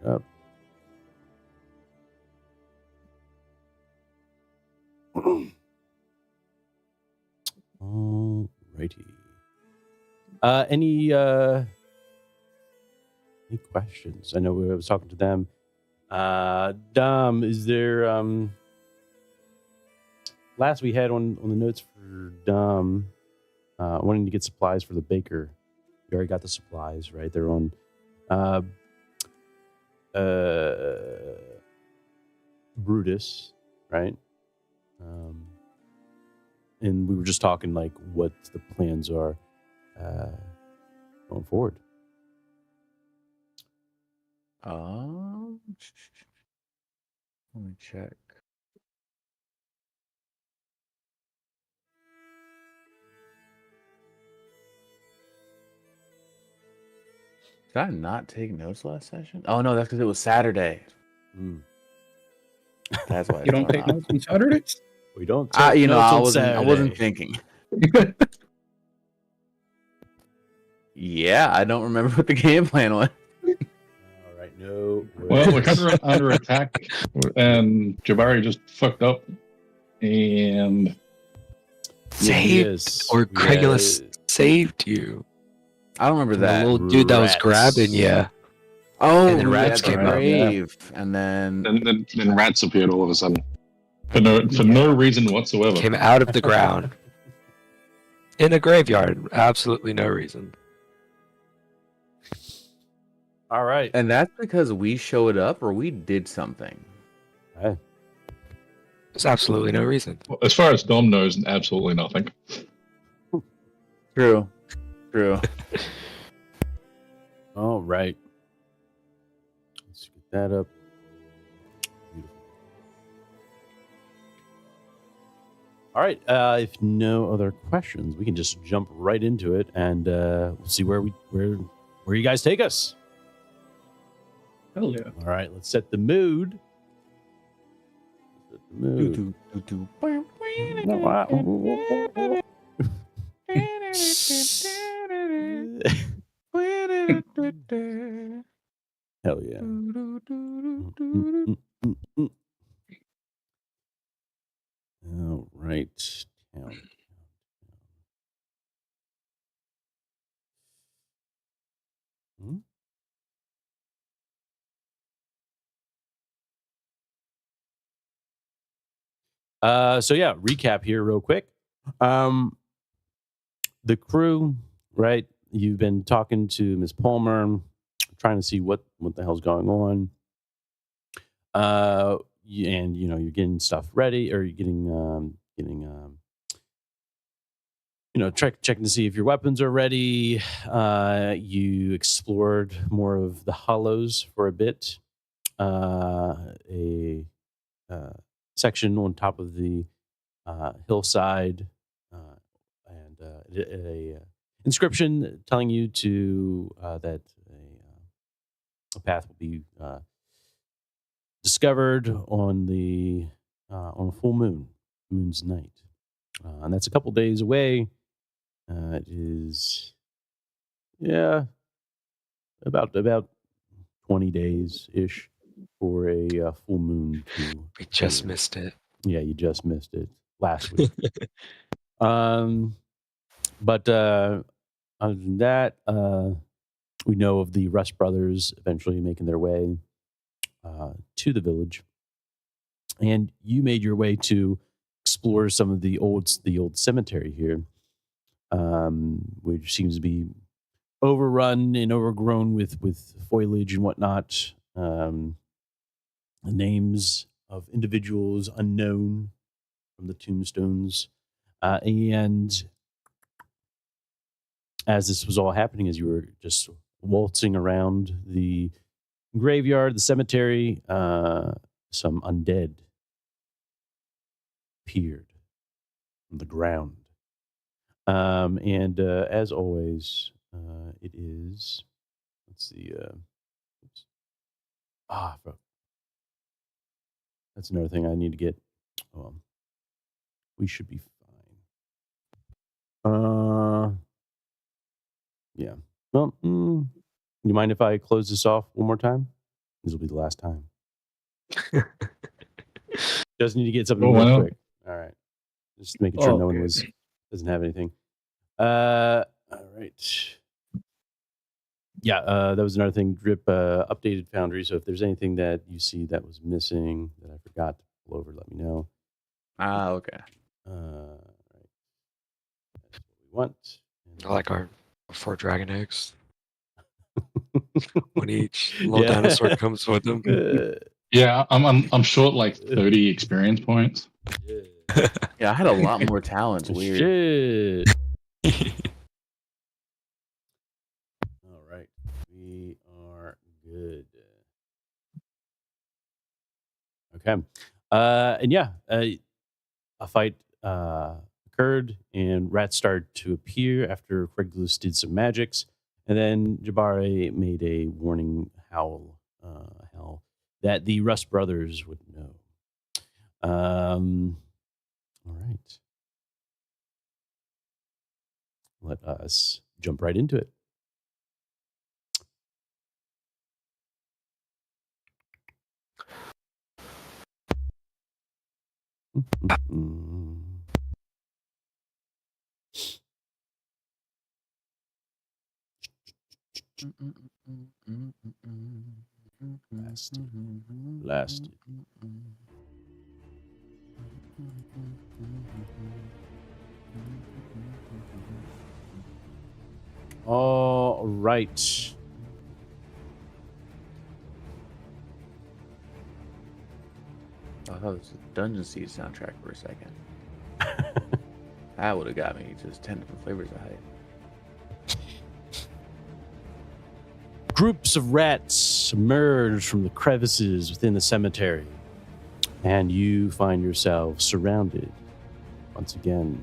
up. Alrighty. Any questions? I know I was talking to them. Dom, is there last we had on the notes for Dom wanting to get supplies for the baker. You already got the supplies, right? They're on Brutus, right? And we were just talking like what the plans are going forward. Let me check. Did I not take notes last session? Oh no, that's because it was Saturday. That's why You don't take notes on Saturdays? We don't take notes on Saturday. I wasn't thinking. Yeah, I don't remember what the game plan was. All right, no. Well, we're under attack, and Jabari just fucked up, and Craigulus saved you. I don't remember that. The little dude that was grabbing you. Oh, and then rats came out. Yeah. And then rats appeared all of a sudden for no reason whatsoever. Came out of the ground in a graveyard. Absolutely no reason. All right, and that's because we showed up or we did something. Hey. There's absolutely no reason. Well, as far as Dom knows, absolutely nothing. True. All right. Let's get that up. Beautiful. All right. If no other questions, we can just jump right into it, and we'll see where you guys take us. Hell yeah! All right. Let's set the mood. Hell yeah. All right. So yeah, recap here real quick. The crew, right? You've been talking to Ms. Palmer, trying to see what the hell's going on. And you're getting stuff ready, or you're getting checking to see if your weapons are ready. You explored more of the hollows for a bit. A section on top of the hillside, and a inscription telling you that a path will be discovered on a full moon's night, and that's a couple days away. It is, about 20 days ish for a full moon. We just missed it. Yeah, you just missed it last week. But other than that, we know of the Rush brothers eventually making their way to the village, and you made your way to explore some of the old cemetery here, which seems to be overrun and overgrown with foliage and whatnot. The names of individuals unknown from the tombstones, and as this was all happening, as you were just waltzing around the graveyard, the cemetery, some undead appeared from the ground. And as always, it is, let's see, that's another thing I need to get. We should be fine. Yeah. Well, you mind if I close this off one more time? This will be the last time. Just need to get something Oh, real wow. quick. All right. Just making sure no one doesn't have anything. All right. Yeah, that was another thing. Drip updated Foundry. So if there's anything that you see that was missing that I forgot to pull over, let me know. Okay. Right. That's what we want. I like our 4 dragon eggs. When each little Yeah. dinosaur comes with them. Yeah, I'm short like 30 experience points. Yeah, I had a lot more talents. Weird. Shit. All right. We are good. Okay. And yeah, a fight occurred and rats started to appear after Craigslist did some magics. And then Jabari made a warning howl that the Rust brothers would know. All right. Let us jump right into it. Blasted. All right. I thought it was a Dungeon Siege soundtrack for a second. That would have got me just 10 different flavors of hype. Groups of rats emerge from the crevices within the cemetery, and you find yourself surrounded once again.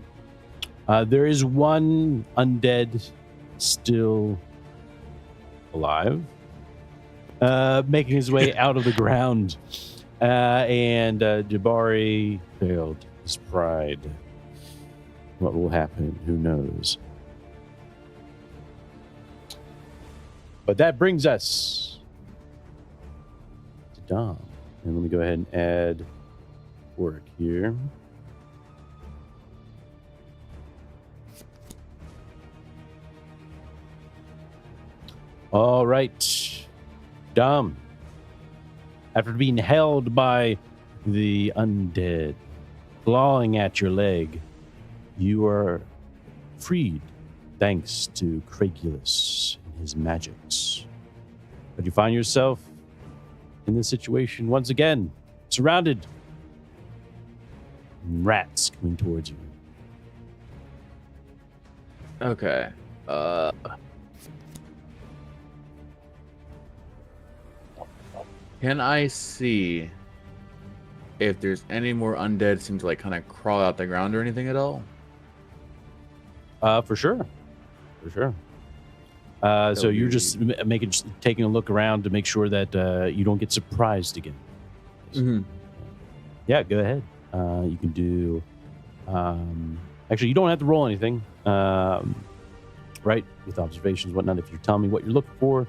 There is one undead still alive, making his way out of the ground, and Jabari failed his pride. What will happen? Who knows? But that brings us to Dom. And let me go ahead and add work here. All right. Dom, after being held by the undead, clawing at your leg, you are freed thanks to Craigulus and his magics. But you find yourself in this situation once again, surrounded. Rats coming towards you. Okay. Can I see if there's any more undead seem to like kind of crawl out the ground or anything at all? For sure. So you're just taking a look around to make sure that you don't get surprised again. Mm-hmm. Yeah, go ahead. You can do. Actually, you don't have to roll anything. Right, with observations and whatnot. If you tell me what you're looking for,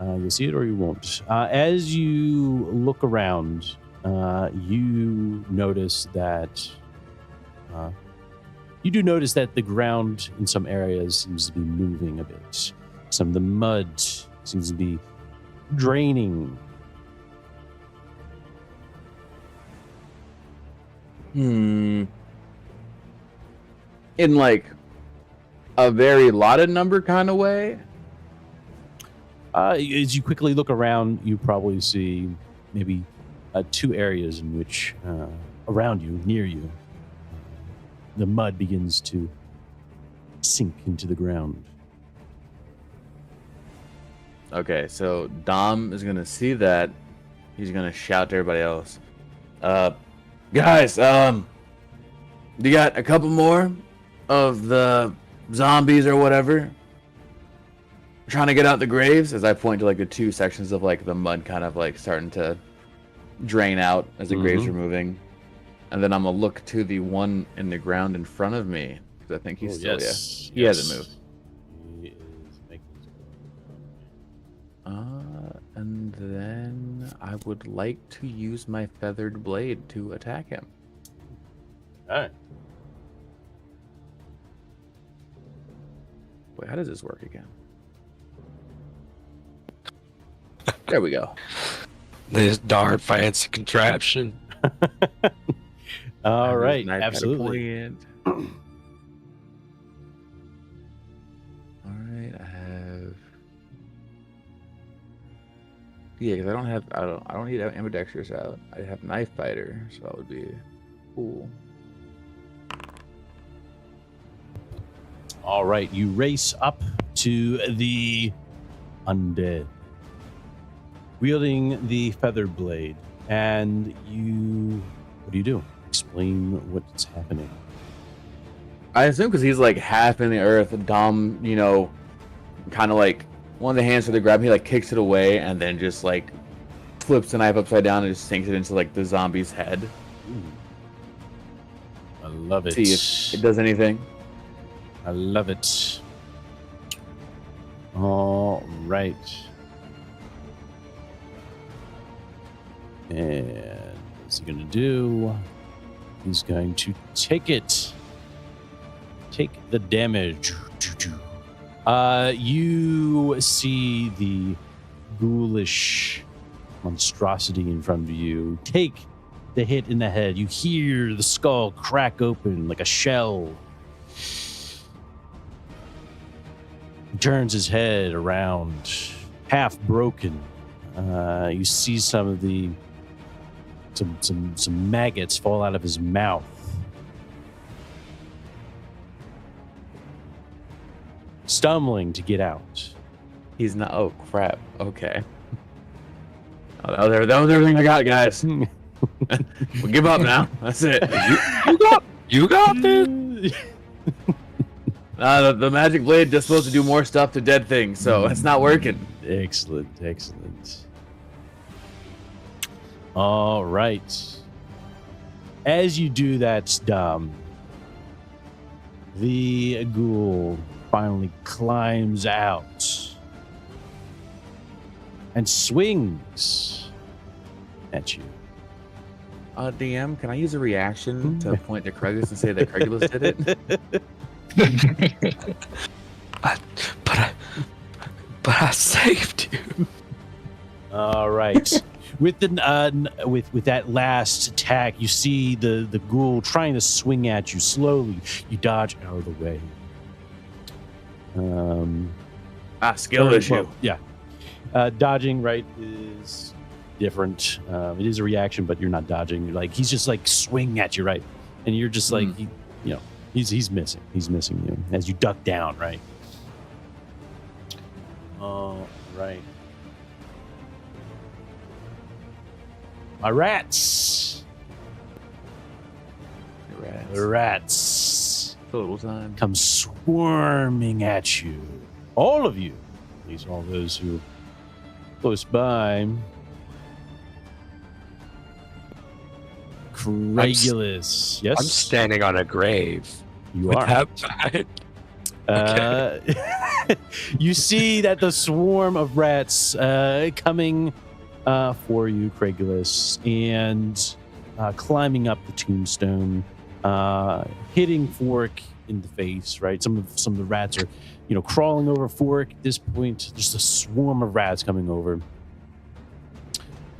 you'll see it or you won't. As you look around, you notice that. You do notice that the ground in some areas seems to be moving a bit. Some of the mud seems to be draining. In like a very lotted number kind of way? As you quickly look around, you probably see maybe 2 areas in which, around you, near you, the mud begins to sink into the ground. Okay, so Dom is gonna see that. He's gonna shout to everybody else. Guys, you got a couple more of the zombies or whatever trying to get out the graves? As I point to like the 2 sections of like the mud kind of like starting to drain out as the graves are moving. And then I'm gonna look to the one in the ground in front of me. Because I think he's still, he hasn't moved. He is making his way. And then I would like to use my feathered blade to attack him. All right. Wait, how does this work again? There we go. This darn fancy contraption. All right. Knife got a Absolutely. point. All right, I have. Yeah, because I don't need ambidextrous out. I have knife fighter, so that would be cool. All right. You race up to the undead, wielding the feather blade, and you. What do? Explain what's happening. I assume because he's like half in the earth, Dom, kind of like one of the hands for the grab, he like kicks it away and then just like flips the knife upside down and just sinks it into like the zombie's head. Ooh. I love it. See if it does anything. I love it. All right. And what's he going to do? He's going to take it. Take the damage. You see the ghoulish monstrosity in front of you take the hit in the head. You hear the skull crack open like a shell. He turns his head around, half broken. You see some of the some maggots fall out of his mouth. Stumbling to get out. He's not. Oh crap. Okay. Oh, that was everything I got, guys. We'll give up now. That's it. You got this. The magic blade just supposed to do more stuff to dead things, so it's not working. Excellent, excellent. All right. As you do that, Dom, the ghoul finally climbs out and swings at you. DM, can I use a reaction to point to Craigus and say that Craigus did it? But I saved you. All right. With the with that last attack, you see the ghoul trying to swing at you slowly. You dodge out of the way. Skill issue. Well, yeah. Dodging, right, is different. It is a reaction, but you're not dodging. You're like, he's just like swinging at you, right? And you're just like, he's missing. He's missing you as you duck down, right? All right. My rats. The rats Total time. come swarming at you. All of you. At least all those who are close by. Craigulus. Yes? I'm standing on a grave. You with are. that vibe. You see that the swarm of rats coming for you, Craigulus, and climbing up the tombstone, hitting Fork in the face. Right, some of the rats are, crawling over Fork at this point. Just a swarm of rats coming over.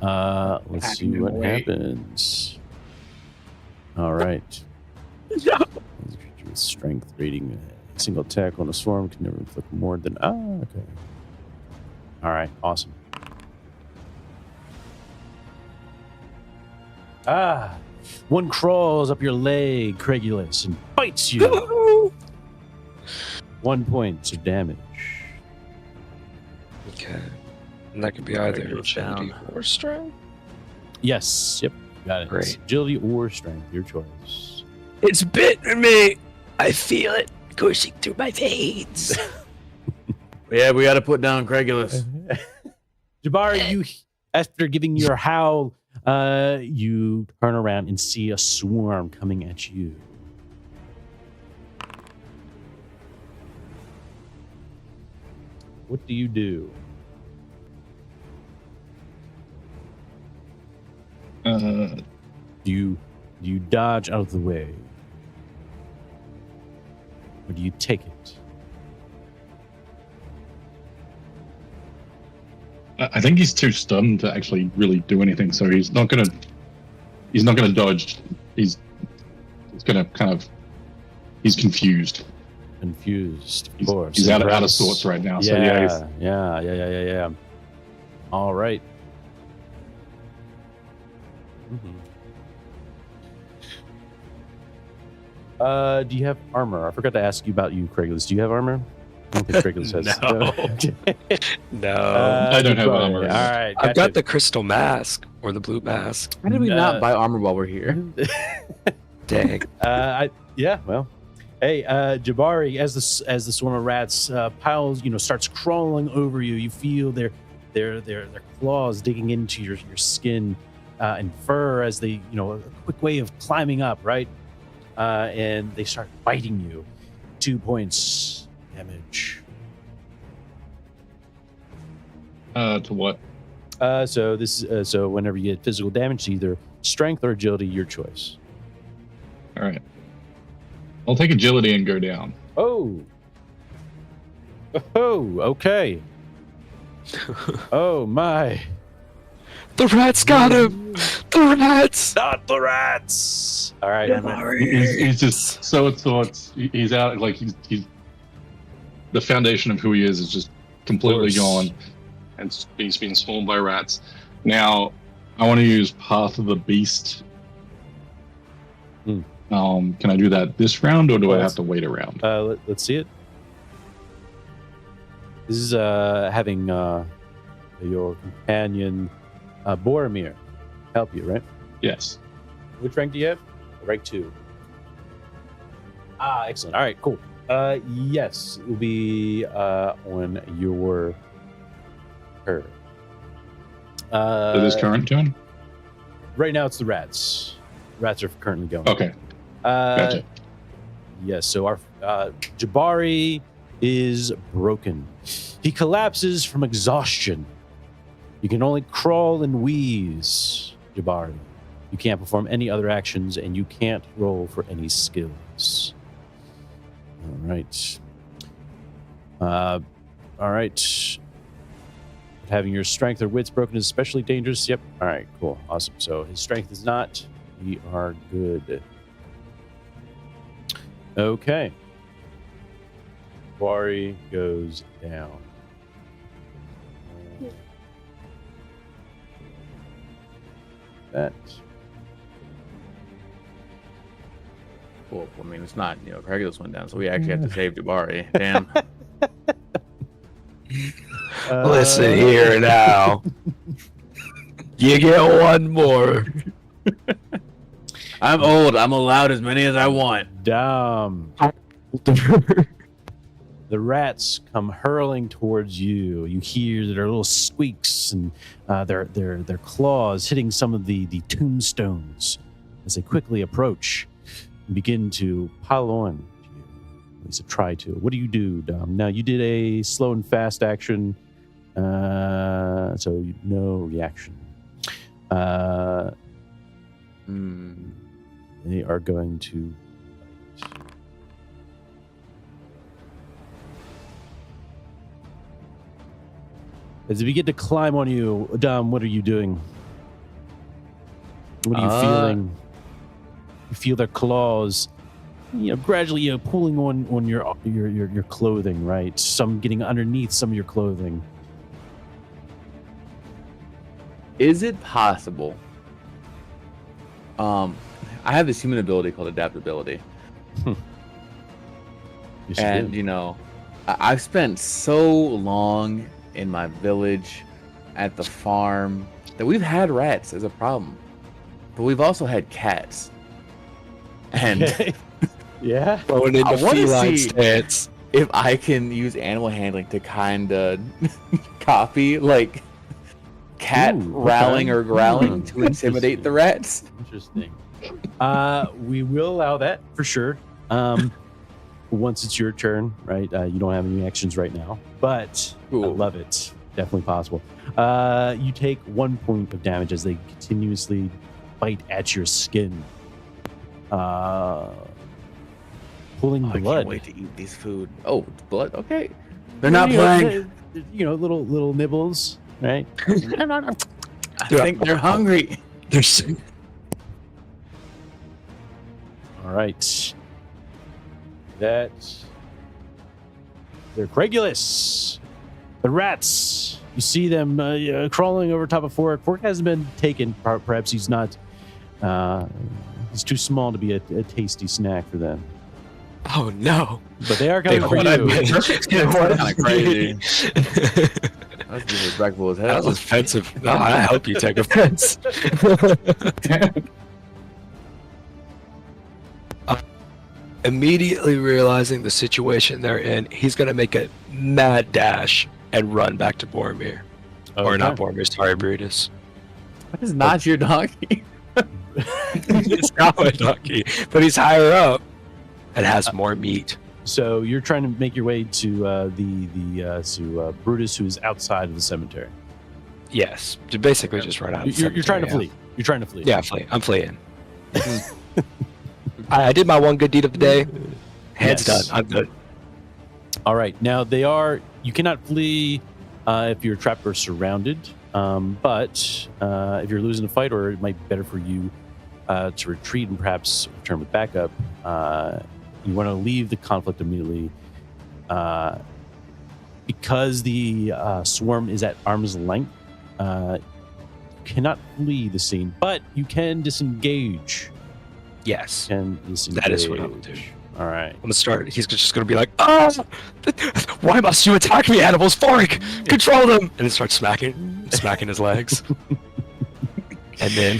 Let's see what happens. All right. Strength rating. A single attack on a swarm can never inflict more than. Okay. All right. Awesome. One crawls up your leg, Craigulus, and bites you. 1 point of damage. Okay. And that could be either Goes agility down. or strength. Yes. Yep. Got it. Great. Agility or strength, your choice. It's bitten me. I feel it coursing through my veins. Yeah, we got to put down Craigulus. Jabari, you, after giving your howl, you turn around and see a swarm coming at you. What do you do? Do you dodge out of the way? Or do you take it? I think he's too stunned to actually really do anything, so he's not gonna dodge. He's gonna he's confused. Confused, of course. He's out of sorts right now. So yeah. All right. Do you have armor? I forgot to ask you about you, Craiglis. Do you have armor? I don't think Craiglis has. No. I don't have armor. All right. I've got the crystal mask or the blue mask. Why did we not buy armor while we're here? Dang. Yeah. Well. Hey, Jabari, as the swarm of rats piles, starts crawling over you, you feel their claws digging into your skin and fur as they, a quick way of climbing up, right? And they start biting you. 2 points damage. To what? So whenever you get physical damage, either strength or agility, your choice. All right. I'll take agility and go down. Oh, okay. Oh my! The rats got him. The rats. Not the rats. All right. He's just so thoughts. He's out like he's the foundation of who he is just completely gone, and he's been swarmed by rats. Now, I want to use Path of the Beast. Can I do that this round, or do I have to wait a round? Let's see it. This is having your companion Boromir help you, right? Yes. Which rank do you have? Rank 2. Excellent. All right, cool. Yes, it will be on your turn. So this current turn? Right now, it's the rats. Rats are currently going. Okay. Gotcha. Yes, so our Jabari is broken. He collapses from exhaustion. You can only crawl and wheeze, Jabari. You can't perform any other actions, and you can't roll for any skills. All right. All right. Having your strength or wits broken is especially dangerous. Yep. All right, cool. Awesome. So his strength is not. We are good. Okay. Jabari goes down. That. Well, I mean, it's not, Craiglis went down, so we actually have to save Jabari. Damn. Listen here now. You get one more. I'm old. I'm allowed as many as I want. Dumb. The rats come hurling towards you. You hear their little squeaks and their claws hitting some of the tombstones as they quickly approach and begin to pile on to you. At least try to. What do you do, Dom? Now, you did a slow and fast action, so no reaction. They are going to... As they begin to climb on you, Dom, what are you doing? What are you feeling? You feel their claws, gradually, pulling on your clothing, right? Some getting underneath some of your clothing. Is it possible? I have this human ability called adaptability. Yes, and, I've spent so long in my village, at the farm, that we've had rats as a problem, but we've also had cats. And yeah, going into feline see stance. If I can use animal handling to kind of copy like cat growling or growling to intimidate the rats. Interesting. We will allow that for sure. Once it's your turn, right? You don't have any actions right now, but cool. I love it. Definitely possible. You take 1 point of damage as they continuously bite at your skin, pulling I blood. can't wait to eat these food. Oh, blood. Okay, they're not playing. Little nibbles, right? I think they're hungry. They're sick. All right. They're Craigulus. The rats. You see them crawling over top of Fork. Fork hasn't been taken. Perhaps he's not. He's too small to be a tasty snack for them. Oh no! But they are coming for you. That's kind of crazy. That's disrespectful as hell. That was offensive. No, I hope you take offense. Immediately realizing the situation they're in, he's gonna make a mad dash and run back to Boromir. Or not Boromir, sorry, Brutus. That is not your donkey. It's not my donkey, but he's higher up and has more meat. So you're trying to make your way to Brutus, who is outside of the cemetery. Yes, basically just run out. You're trying to flee. You're trying to flee. Yeah, I'm fleeing. I did my one good deed of the day. Hands Yes. done. I'm good. All right. Now you cannot flee if you're trapped or surrounded. But if you're losing a fight, or it might be better for you to retreat and perhaps return with backup, you want to leave the conflict immediately. Because the swarm is at arm's length, you cannot flee the scene, but you can disengage. Yes, That is what I'm gonna do. All right. I'm gonna start. He's just gonna be like, "Ah! Why must you attack me, animals? Fork, control them!" And then start smacking his legs. And then,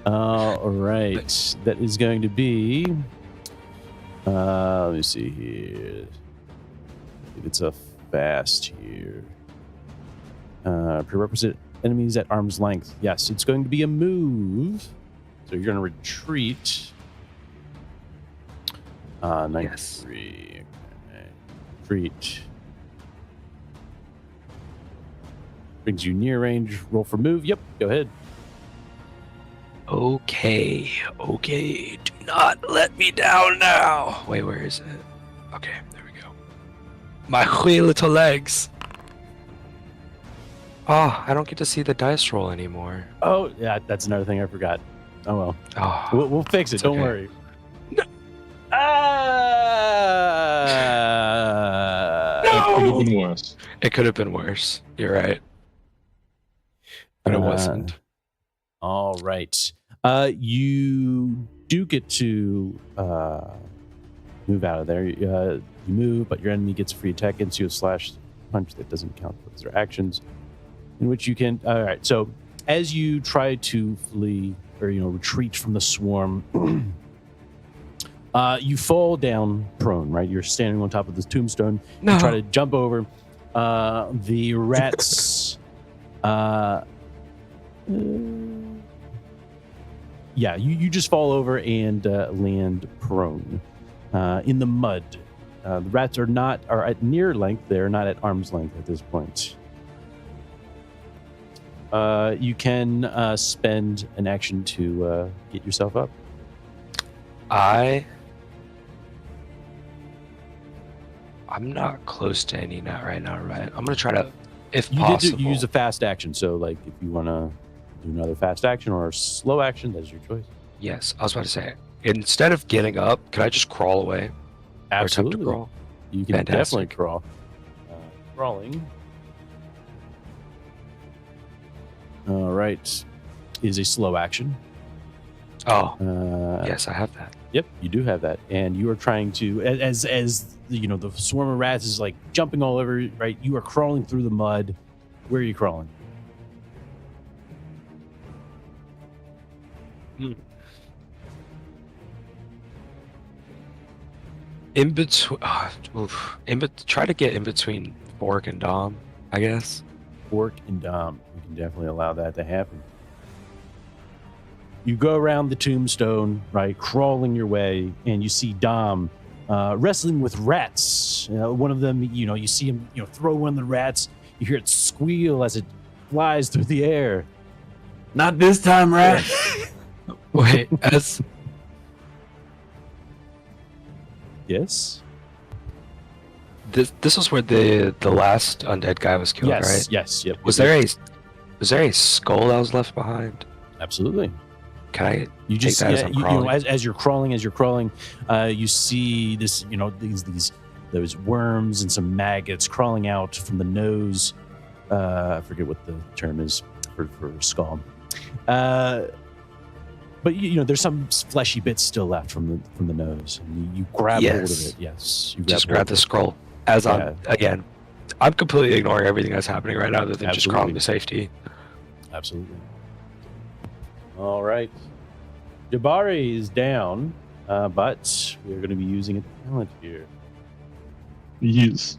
all right. That is going to be. Let me see here. If it's a fast here. Prerequisite enemies at arm's length. Yes, it's going to be a move. So you're going to retreat. 93. Okay. Retreat. Brings you near range. Roll for move. Yep, go ahead. okay. Do not let me down now. Wait, where is it? Okay, there we go. My wee little legs. Oh, I don't get to see the dice roll anymore. Oh, yeah, that's another thing I forgot. Oh, well. Oh, We'll fix it. It's Don't okay. worry. No. It could have been worse. it could have been worse. You're right. But it wasn't. All right. You do get to move out of there. You move, but your enemy gets a free attack against you, a slash punch that doesn't count for their actions, in which you can. All right. So as you try to flee or retreat from the swarm, you fall down prone. Right. You're standing on top of this tombstone. No. You try to jump over. The rats. Yeah, you just fall over and land prone in the mud. The rats are at near length. They're not at arm's length at this point. You can spend an action to get yourself up. I'm not close to any net right now, right? I'm gonna try to, if You possible. did use a fast action, so like if you want to do another fast action or a slow action, that's your choice. Yes, I was about to say. Instead of getting up, could I just crawl away? Or attempt to Absolutely, crawl? you can Fantastic. definitely crawl. Crawling. All right, is a slow action. Oh, Uh, yes, I have that. Yep, you do have that, and you are trying to, as the swarm of rats is like jumping all over. Right, you are crawling through the mud. Where are you crawling? In between, try to get in between Fork and Dom, I guess. Fork and Dom. We can definitely allow that to happen. You go around the tombstone, right, crawling your way, and you see Dom wrestling with rats. One of them, you see him, throw one of the rats. You hear it squeal as it flies through the air. Not this time, rat. Wait, as Yes. this was where the last undead guy was killed, Yes. right? Yes. Yep. Was yep, there a skull that was left behind? Absolutely. Can I You take just that as yeah, I'm you know, crawling? as you're crawling, you see this, you know, these those worms and some maggots crawling out from the nose. I forget what the term is for skull. But you know, there's some fleshy bits still left from the nose, and you grab hold of Yes. it. Yes, you Just hold grab of the it. scroll. As Yeah. I'm completely ignoring everything that's happening right now, other than just crawling to safety. Absolutely. All right. Jabari is down, but we're going to be using a talent here. He's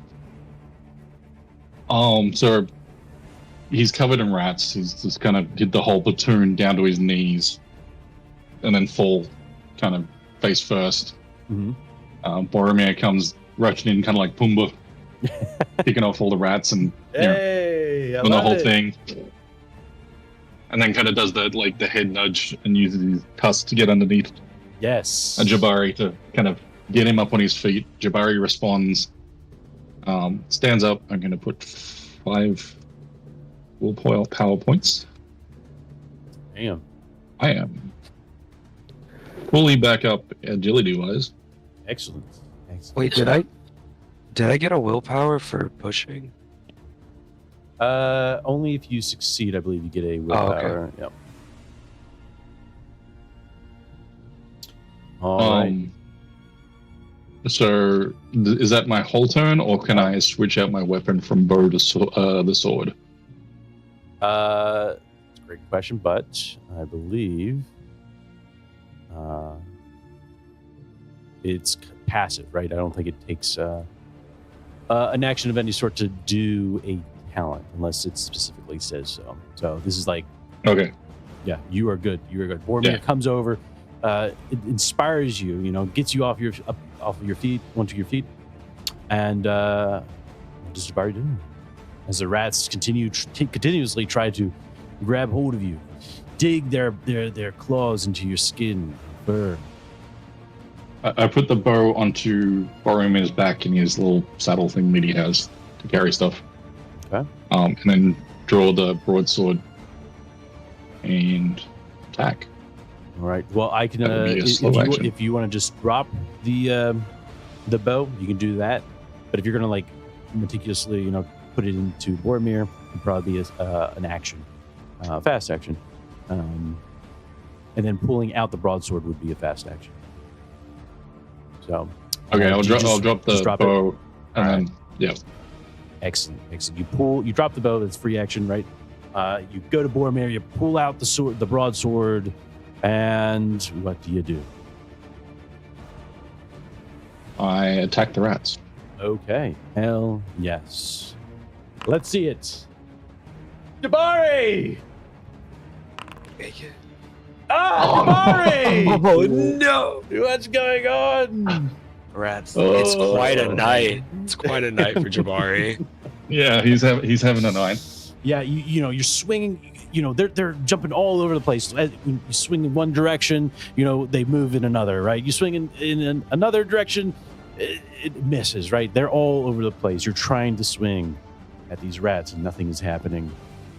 so he's covered in rats. He's just kind of did the whole platoon down to his knees, and then fall, kind of face first. Mm-hmm. Boromir comes rushing in, kind of like Pumbaa, picking off all the rats and Hey, I doing the love whole it. thing, and then kind of does the head nudge and uses his tusk to get underneath Yes. Jabari to kind of get him up on his feet. Jabari responds, stands up. I'm going to put 5 willpower points. Damn. I am fully back up agility wise. Excellent. Excellent. Wait, did I get a willpower for pushing? Only if you succeed, I believe you get a willpower. okay. Yep. All right. So is that my whole turn, or can I switch out my weapon from bow to the sword? It's a great question, but I believe it's passive, right? I don't think it takes an action of any sort to do a talent unless it specifically says so. So this is like, Okay. yeah, you are good. You are good. Boromir Yeah. comes over, it inspires you, you know, gets you off of your feet, onto your feet, and what does Jabari do? As the rats continuously try to grab hold of you, dig their claws into your skin, fur. I put the bow onto Boromir's back in his little saddle thing that he has to carry stuff. Okay. And then draw the broadsword and attack. All right. Well, I can. That would be a slow action. If you want to just drop the bow, you can do that. But if you're gonna like meticulously, you know, put it into Boromir, it'd probably be an action, fast action, and then pulling out the broadsword would be a fast action. So. Okay, I'll do you drop just the drop it? bow and All right. then yeah. Excellent. You drop the bow. That's free action, right? You go to Boromir. You pull out the sword, the broadsword, and what do you do? I attack the rats. Okay. Hell yes. Let's see it. Jabari! Jabari! Oh no! What's going on? Rats. It's Oh. quite a night. It's quite a night for Jabari. Yeah, he's having a night. Yeah, you know, you're swinging. You know, they're jumping all over the place. When you swing in one direction, you know, they move in another, right? You swing in another direction, it misses, right? They're all over the place. You're trying to swing at these rats and nothing is happening.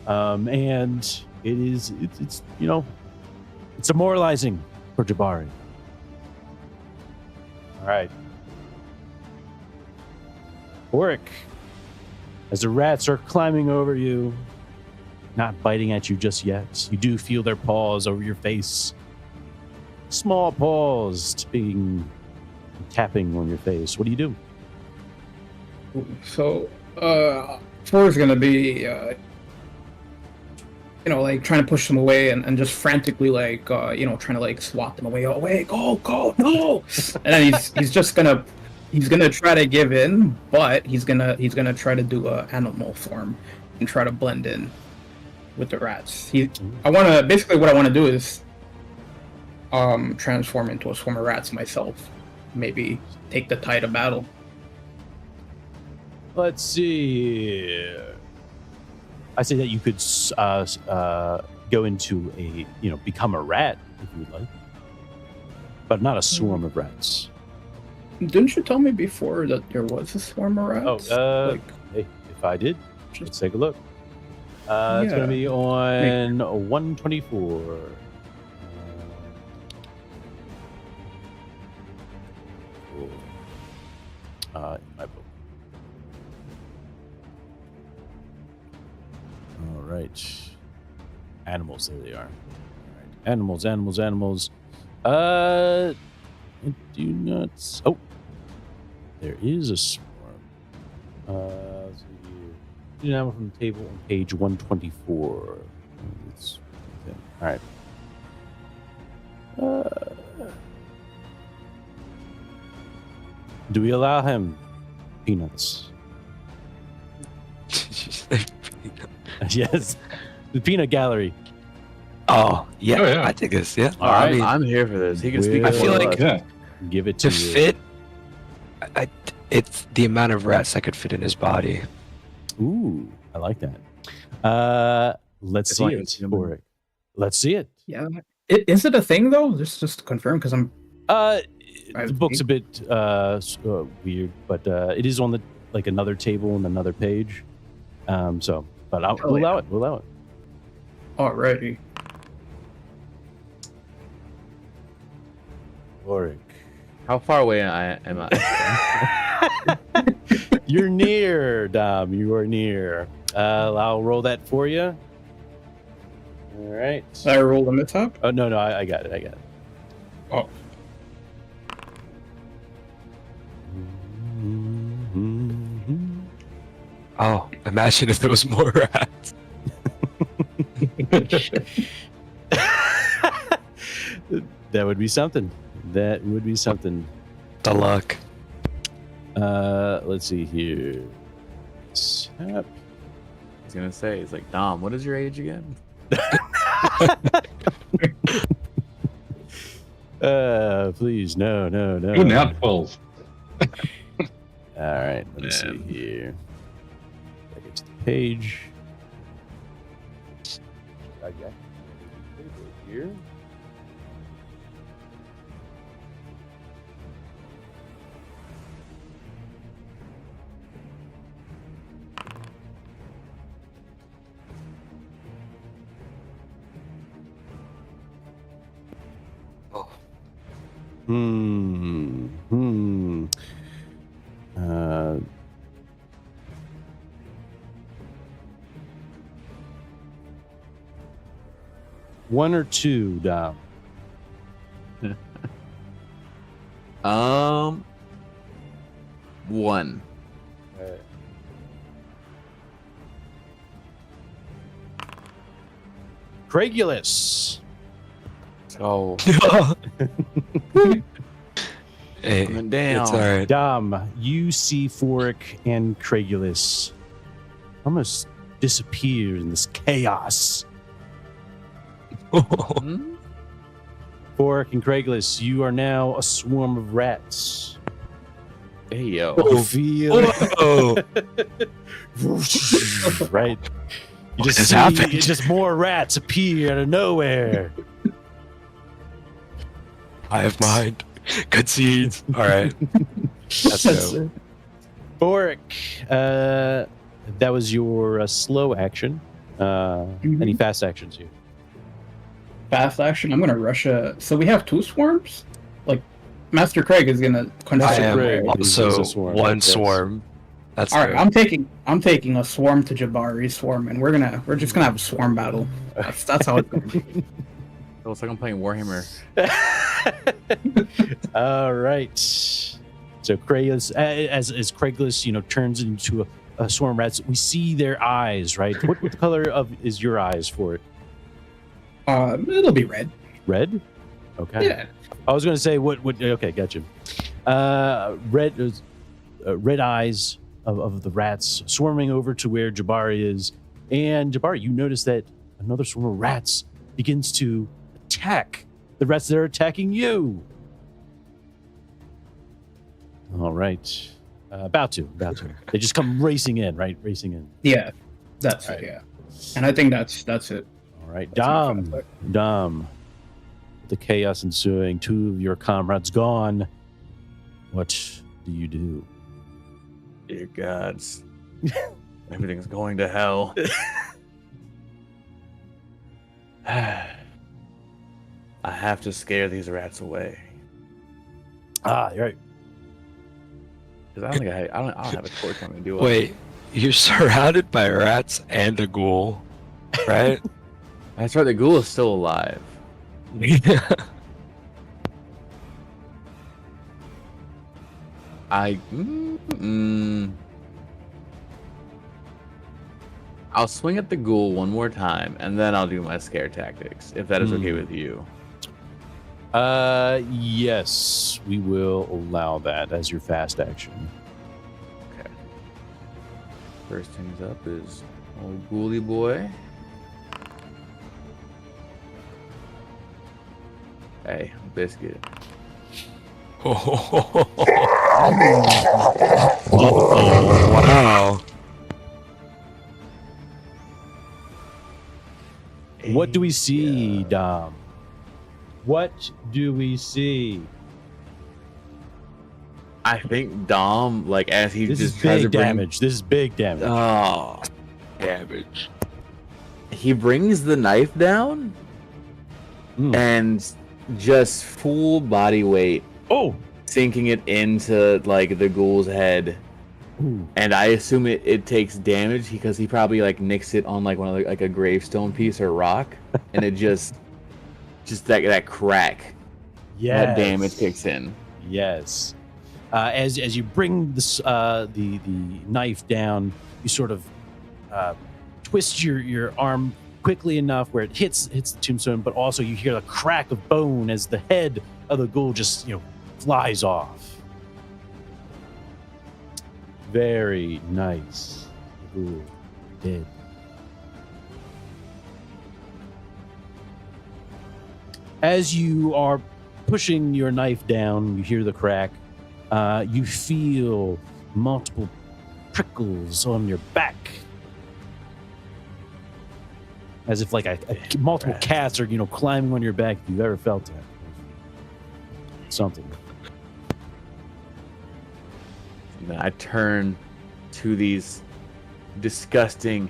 And it's you know, it's demoralizing for Jabari. All right. Oric, as the rats are climbing over you, not biting at you just yet, you do feel their paws over your face. Small paws tapping on your face. What do you do? So, 4 is gonna be, like trying to push them away and just frantically, like, trying to like swat them away. Away, go, no! And then he's just gonna try to give in, but he's gonna try to do a animal form and try to blend in with the rats. What I want to do is transform into a swarm of rats myself. Maybe take the tide of battle. Let's see. I say that you could go into become a rat if you would like, but not a swarm of rats. Didn't you tell me before that there was a swarm of rats? Hey, if I did, let's take a look. It's going to be on 124. My book. All right. Animals, there they are. All right. Animals. I do not. Oh, there is a swarm. Let's see here. An animal from the table on page 124. All right. Do we allow him peanuts? Yes, the peanut gallery. Oh yeah, Oh, yeah. I think it's yeah. All right, I mean, I'm here for this. He can speak. I for feel both of like- us. Yeah. Give it to to you. fit. It's the amount of rats that could fit in his body. Ooh, I like that. Let's It's see like it, it's human. Boric. Let's see it. Yeah. Is it a thing though? Just to confirm, because I'm. The book's a bit weird, but it is on another table on another page. But we'll allow it. We'll allow it. Alrighty. Boric. How far away am I? You're near, Dom. You are near. I'll roll that for you. All right. I rolled a mishap. Oh no, I got it. I got it. Oh. Oh, imagine if there was more rats. That would be something. That would be something. The luck. Let's see here. Sap. He's gonna say, he's like, Dom, what is your age again? Please, no. Ooh, now 12. All right, let me see here. Back into the page. I got the paper here. Oh, Uh, one or two, Dom. One. Craigulus. Oh, hey, coming down. it's all right. Dom, you see Forik and Craigulus almost disappear in this chaos. Hmm? Forik and Craigulus, you are now a swarm of rats. Hey yo. You feel Oh, right? You What just has see happened? just more rats appear out of nowhere. I have mind. Good seeds. All right. Let's go. Forik, that was your slow action. Any fast actions here? Fast action. I'm gonna rush a. So we have two swarms. Like, Master Craig is gonna I conduct Master am Craig it. is also a swarm. one Yes. swarm. That's All right, fair. I'm taking a swarm to Jabari's swarm, and we're just gonna have a swarm battle. That's how it's gonna be. It looks like I'm playing Warhammer. All right. So Craigulus, as Craigulus, turns into a swarm of rats, we see their eyes, right? What color is your eyes for it? It'll be red. Red? Okay. Yeah. I was going to say what? Okay, gotcha. Red eyes of the rats swarming over to where Jabari is, and Jabari, you notice that another swarm of rats begins to attack the rats that are attacking you. All right, about to. They just come racing in, right? Racing in. Yeah. That's All right. it. Yeah. And I think that's it. All right, That's my Dom. fast Dom. With the chaos ensuing, 2 of your comrades gone. What do you do? Dear gods. Everything's going to hell. I have to scare these rats away. Ah, you're right. Because I don't think I don't have a torch on me, do I? Wait, you're surrounded by rats and a ghoul, right? That's right, the ghoul is still alive. I'll swing at the ghoul one more time, and then I'll do my scare tactics, if that is okay with you. Yes, we will allow that as your fast action. Okay. First things up is old ghouly boy. Hey, biscuit. Oh, wow. What do we see, Dom? What do we see? I think Dom, like, as he This just is tries to big bring... damage. This is big damage. Oh. Damage. He brings the knife down, and just full body weight Oh! sinking it into, like, the ghoul's head. Ooh. And I assume it takes damage because he probably like nicks it on like one of the, like a gravestone piece or rock, and it just that crack. Yes. That damage kicks in. Yes. As you bring this the knife down, you sort of twist your arm quickly enough where it hits the tombstone, but also you hear the crack of bone as the head of the ghoul just flies off. Very nice. Ooh, dead. As you are pushing your knife down, you hear the crack. You feel multiple prickles on your back. As if like multiple cats are, climbing on your back. If you've ever felt that. Something. And then I turn to these disgusting,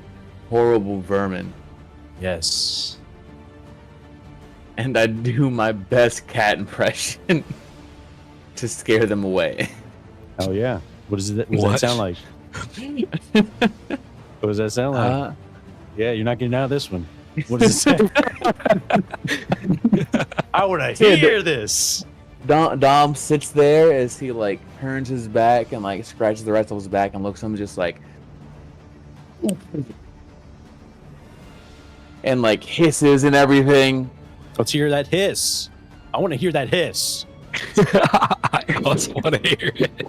horrible vermin, Yes. and I do my best cat impression to scare them away. Oh yeah. What does that sound like? What does that sound like? Yeah, you're not getting out of this one. What does it say? I want to hear this. Dom sits there as he like turns his back and like scratches the rest of his back and looks at him just like, and like hisses and everything. Let's hear that hiss. I want to hear that hiss. I also want to hear it.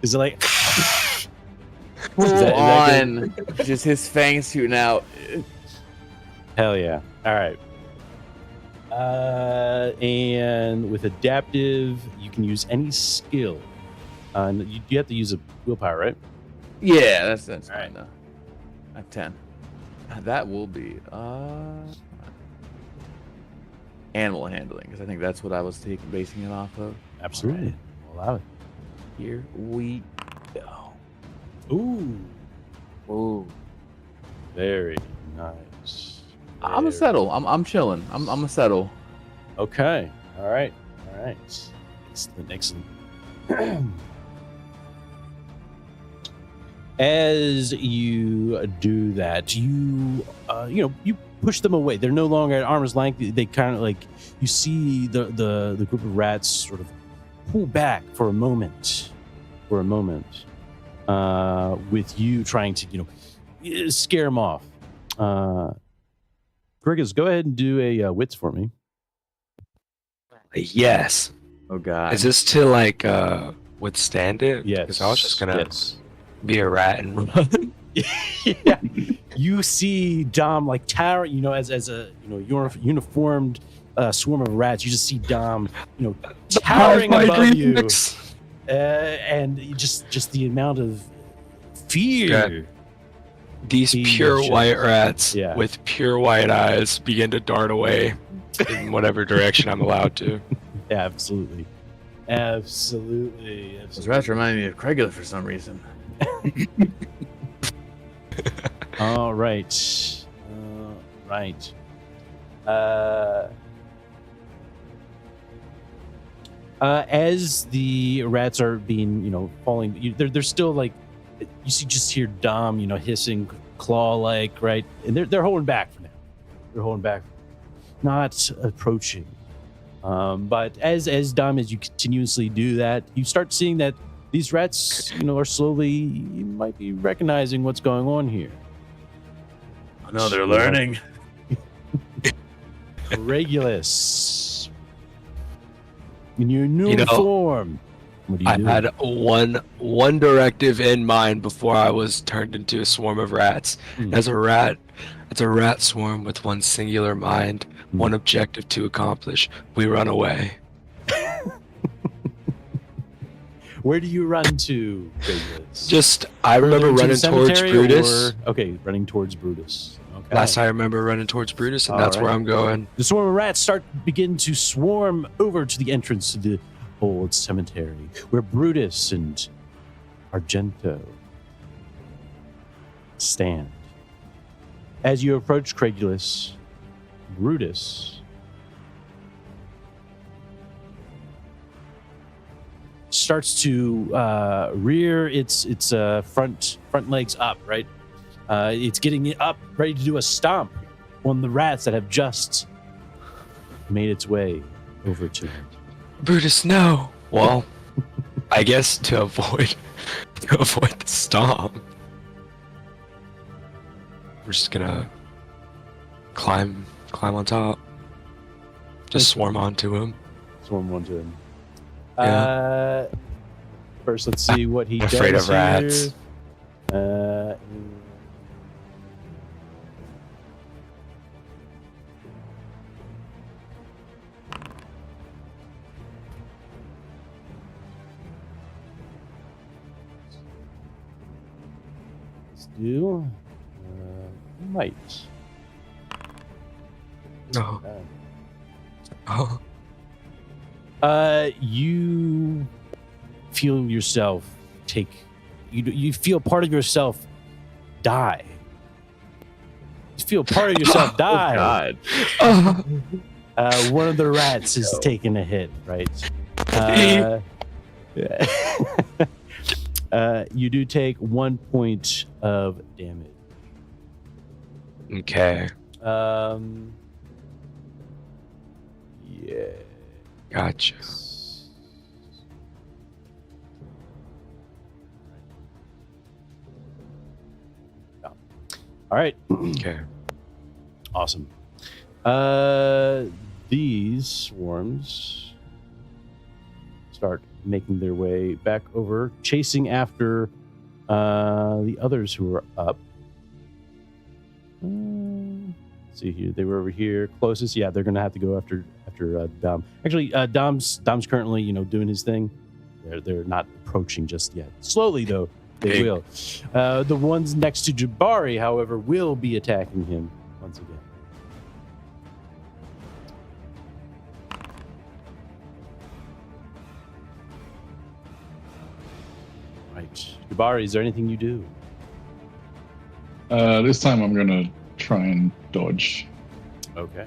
Is it like Full Is that on, just his fangs shooting out. hell yeah? All right. And with adaptive, you can use any skill. You have to use a willpower, right? Yeah, that's fine right. though. At 10. That will be animal handling, because I think that's what I was basing it off of. Absolutely. Right. We'll allow it. Here we go. Ooh, Ooh. very nice. I'm a Very- settle. I'm chilling. I'm a settle. Okay. All right. Excellent. As you do that, you push them away. They're no longer at arm's length. They kind of like you see the group of rats sort of pull back for a moment, with you trying to scare them off. Grigas, go ahead and do a wits for me. Yes. Oh god. Is this to like withstand it? Yes. Because I was just gonna Yes. be a rat and run. Yeah. You see Dom like towering, as a uniformed swarm of rats. You just see Dom, towering above you, and just the amount of fear These He pure just- white rats yeah. with pure white eyes begin to dart away in whatever direction I'm allowed to. Yeah, absolutely. Absolutely. Those rats remind me of Craigula for some reason. All right. Right. As the rats are being, falling, they're still like, you just hear Dom, hissing, claw-like, right? And they're holding back for now. They're holding back, not approaching. But as Dom, as you continuously do that, you start seeing that these rats, are slowly, you might be recognizing what's going on here. I know they're learning. Regulus, in your new You know, form, what do you I do? had one directive in mind before I was turned into a swarm of rats. Hmm. As a rat swarm with one singular mind, one objective to accomplish. We run away. Where do you run to, Regulus? I remember Further into running the towards cemetery, Brutus. or- okay, running towards Brutus. Okay. Last I remember running towards Brutus, and All that's where right. I'm going. The swarm of rats begin to swarm over to the entrance to the old cemetery, where Brutus and Argento stand. As you approach Craigulus, Brutus starts to rear its front legs up, right? It's getting up, ready to do a stomp on the rats that have just made its way over to him. Brutus, no. Well, I guess to avoid the stomp, we're just gonna climb on top. Just swarm onto him. Swarm onto him. Yeah. First, let's see what he I'm does afraid of here. rats. Let's do might. No. Oh. You feel yourself you feel part of yourself die. You feel part of yourself die. God. One of the rats is taking a hit, right? You do take 1 point of damage. Okay. Yeah. Gotcha. All right. Okay. Awesome. These swarms start making their way back over, chasing after the others who are up. Let's see here. They were over here closest. Yeah, they're gonna have to go after Dom. Actually, Dom's currently doing his thing. They're not approaching just yet. Slowly though, they Hey. will. The ones next to Jabari, however, will be attacking him once again. Right, Jabari, is there anything you do? This time I'm gonna try and dodge. Okay.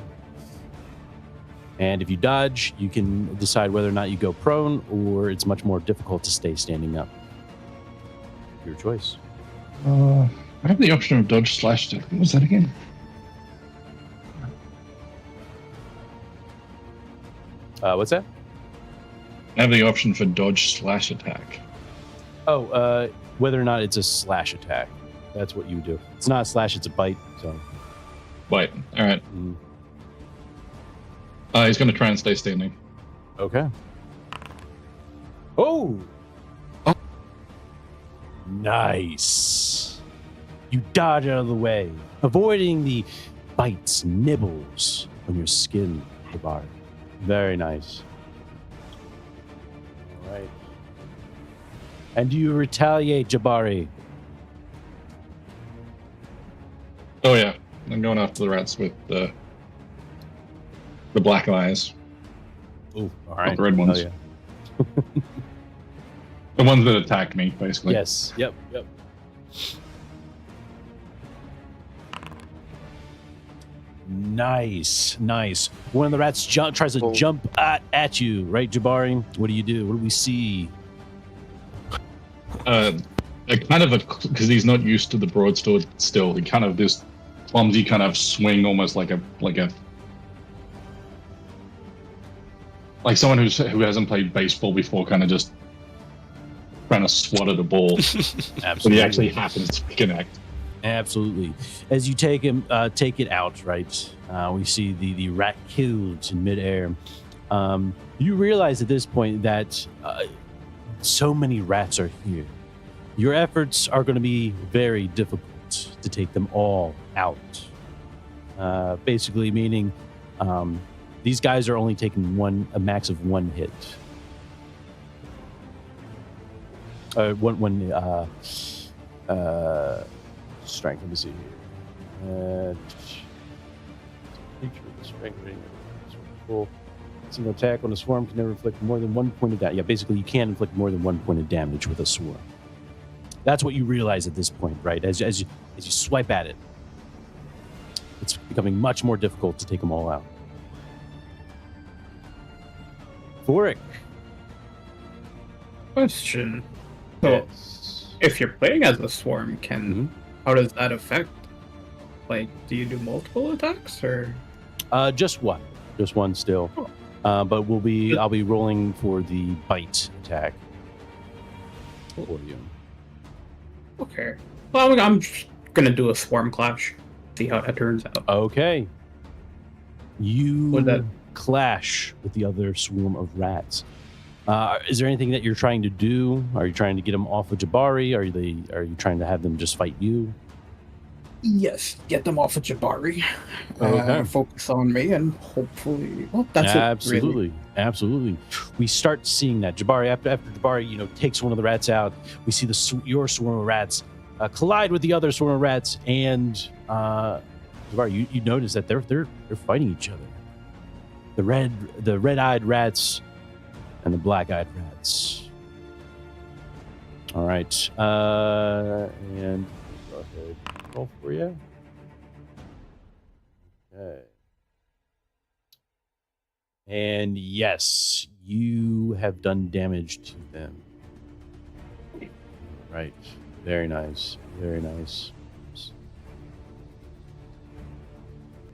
And if you dodge, you can decide whether or not you go prone, or it's much more difficult to stay standing up. Your choice. I have the option of dodge slash attack. What was that again? What's that? I have the option for dodge slash attack. Oh, whether or not it's a slash attack. That's what you would do. It's not a slash, it's a bite. So, Wait, all right. He's gonna try and stay standing. okay. Oh! Oh. Nice. You dodge out of the way, avoiding the bites, nibbles on your skin, Jabari. Very nice. All right. And do you retaliate, Jabari? Oh yeah, I'm going after the rats with the black eyes, Oh, all not right. the red ones. Oh, yeah. The ones that attacked me, basically. Yes. Yep. Nice. One of the rats tries to jump at you, right, Jabari? What do you do? What do we see? A kind of because he's not used to the broadsword still. He kind of this clumsy kind of swing, almost like someone who hasn't played baseball before, kind of just trying to swat at a ball. Absolutely. But he actually happens to connect. Absolutely. As you take it out, right? We see the rat killed in midair. You realize at this point that so many rats are here. Your efforts are going to be very difficult to take them all out. Basically, meaning these guys are only taking a max of one hit. Strength. Let me see here. Feature the strength rating. Full single attack on a swarm can never inflict more than 1 point of damage. Yeah, basically you can't inflict more than 1 point of damage with a swarm. That's what you realize at this point, right? As you swipe at it, it's becoming much more difficult to take them all out. Forik. Question. So, Yes. if you're playing as a swarm, how does that affect? Like, do you do multiple attacks or? Just one still. Oh. But I'll be rolling for the bite attack for you. Okay. Well, I'm just gonna do a swarm clash. See how that turns out. Okay. You Would that- clash with the other swarm of rats. Is there anything that you're trying to do? Are you trying to get them off of Jabari? Are you trying to have them just fight you? Yes, get them off of Jabari. Okay. Focus on me, and hopefully, well, that's Absolutely. it. Really. Absolutely. We start seeing that Jabari after Jabari, takes one of the rats out. We see your swarm of rats collide with the other swarm of rats, and Jabari, you notice that they're fighting each other. The red-eyed rats and the black-eyed rats. All right, and go ahead, roll for you. Okay. And yes, you have done damage to them. Right. Very nice. Very nice.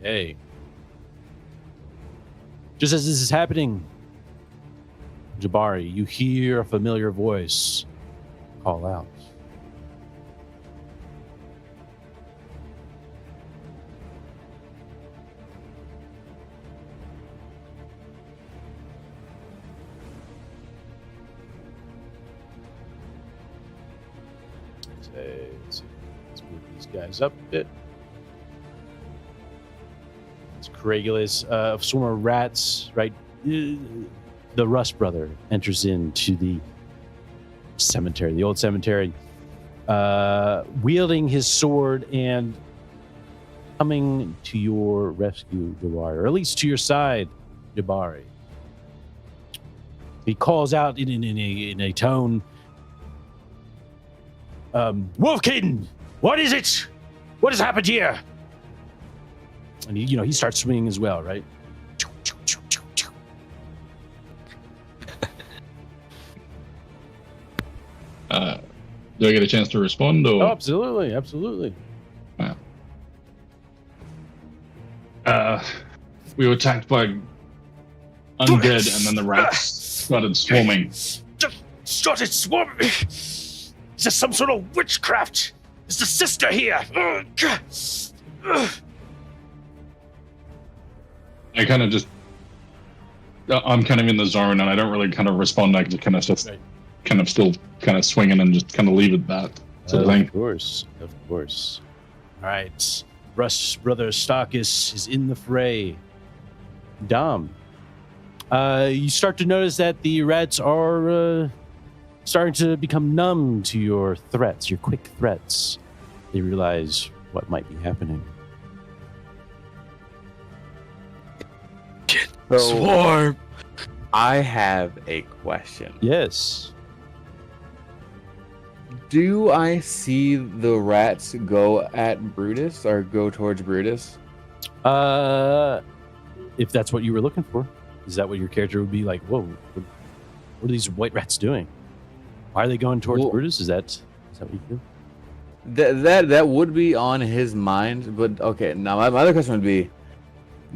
Hey. Just as this is happening, Jabari, you hear a familiar voice call out. Let's move these guys up a bit. It's Coagulus, a swarm of rats, right? The Rust brother enters into the cemetery, the old cemetery, wielding his sword and coming to your rescue, Jabari, or at least to your side, Jabari. He calls out in a tone, Wolfkin, what is it? What has happened here? And he starts swinging as well, right? Do I get a chance to respond? Or? Oh, absolutely. We were attacked by undead, and then the rats started swarming. Started swarming. Is this some sort of witchcraft? Is the sister here? I kind of just, I'm kind of in the zone, and I don't really kind of respond. I just kind of still kind of swinging and just kind of leave it at that sort of thing. Of course. All right. Rust's brother Starkus is in the fray. Dom, you start to notice that the rats are starting to become numb to your threats, your quick threats. They realize what might be happening. So Swarm. I have a question. Yes. Do I see the rats go at Brutus or go towards Brutus? If that's what you were looking for, is that what your character would be like? Whoa, what are these white rats doing? Why are they going towards Well- Brutus? Is that what you feel? That would be on his mind, but okay. Now my other question would be,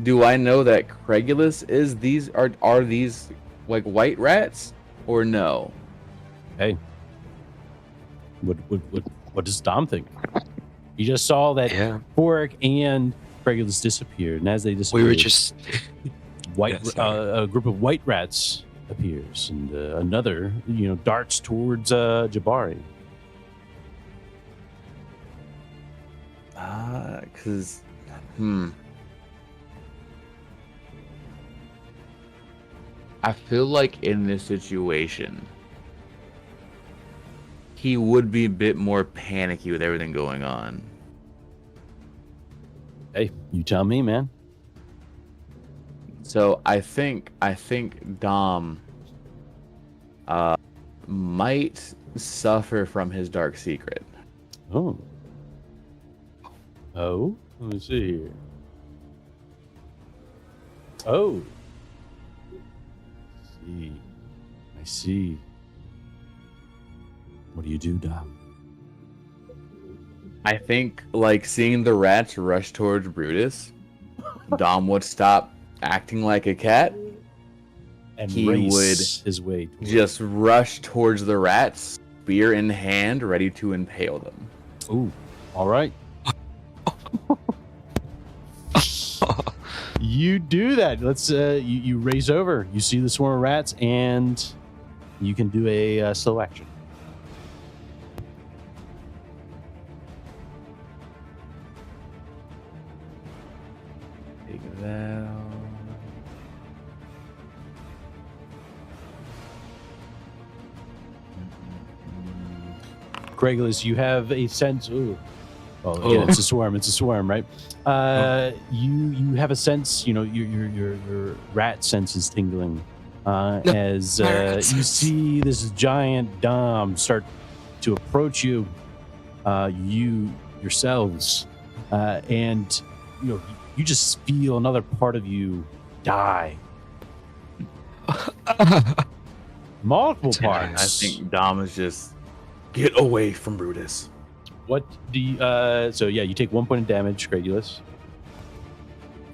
do I know that Craigulus is these are these like white rats or no? Hey, what does Dom think? You just saw that Yeah. Boric and Regulus disappeared, and as they We disappeared, were just. white Yeah, sorry. a group of white rats appears, and another darts towards Jabari. Cause, I feel like in this situation, he would be a bit more panicky with everything going on. Hey, you tell me, man. So I think Dom might suffer from his dark secret. Oh, let me see here. Oh, I see. What do you do, Dom? I think like seeing the rats rush towards Brutus, Dom would stop acting like a cat, And he race would his way towards. just rush towards the rats, spear in hand, ready to impale them. Ooh, all right. You do that. Let's you raise over. You see the swarm of rats, and you can do a slow action. Take that out. Craiglis, you have a sense. Ooh. Oh, again, Oh. it's a swarm. It's a swarm, right? You have a sense. Your rat sense is tingling as my rat you sense. see this giant Dom start to approach you. You yourselves, and you just feel another part of you die. Multiple I parts. think Dom is just get away from Brutus. What do you? So yeah, you take 1 point of damage, Craigulus.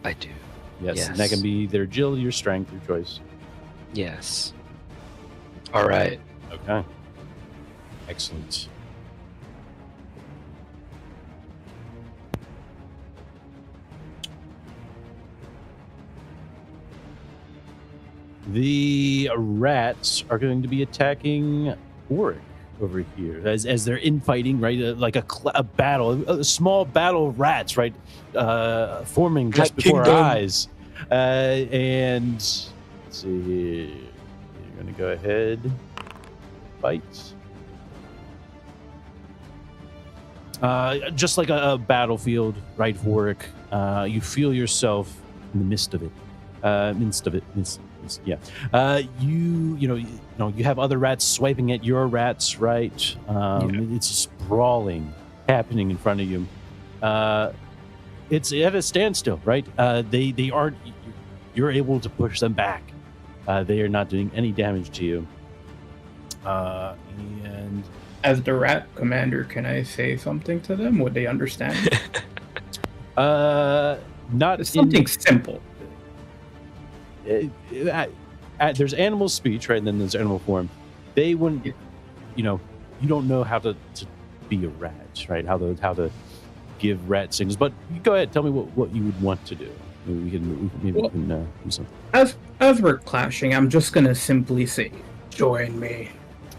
I do. Yes, and that can be their agility or strength, your choice. Yes. All right. Okay. Excellent. The rats are going to be attacking Oric over here as they're infighting, right? Like a battle, a small battle of rats, right? Forming just Rat before our Kingdom. eyes. And let's see here. You're going to go ahead, fight. Just like a battlefield, right, Warwick? You feel yourself in the midst of it. Yeah. You have other rats swiping at your rats, right? It's sprawling, happening in front of you. It's at a standstill, right? They aren't. You're able to push them back. They are not doing any damage to you. And As the rat commander, can I say something to them? Would they understand? not It's something simple. there's animal speech, right? And then there's animal form. They wouldn't, you don't know how to be a rat, right? How to give rat signals. But you go ahead, tell me what you would want to do. Maybe we can do something. As we're clashing, I'm just gonna simply say, "Join me."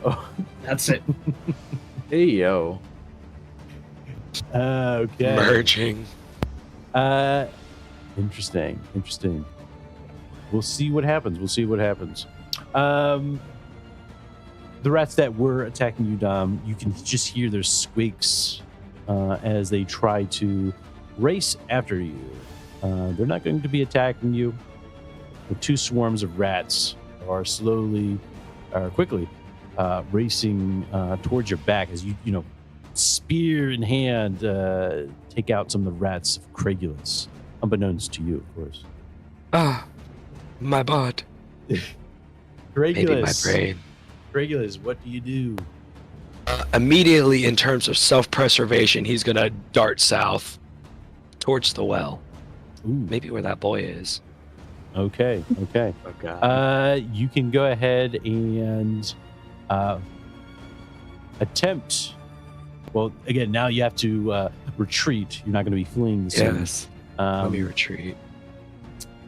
Oh. That's it. Hey yo. Okay. Merging. Interesting. We'll see what happens. The rats that were attacking you, Dom, you can just hear their squeaks as they try to race after you. They're not going to be attacking you. The two swarms of rats are quickly racing towards your back as you know, spear in hand, take out some of the rats of Craigulus, unbeknownst to you, of course. Ah, my butt. Maybe my brain. Craigulus, what do you do? Immediately, in terms of self-preservation, he's gonna dart south towards the well. Ooh, Maybe where that boy is. okay. Okay. You can go ahead and attempt. Well, again, now you have to retreat. You're not going to be fleeing the scene. Yes. Let me Um, retreat.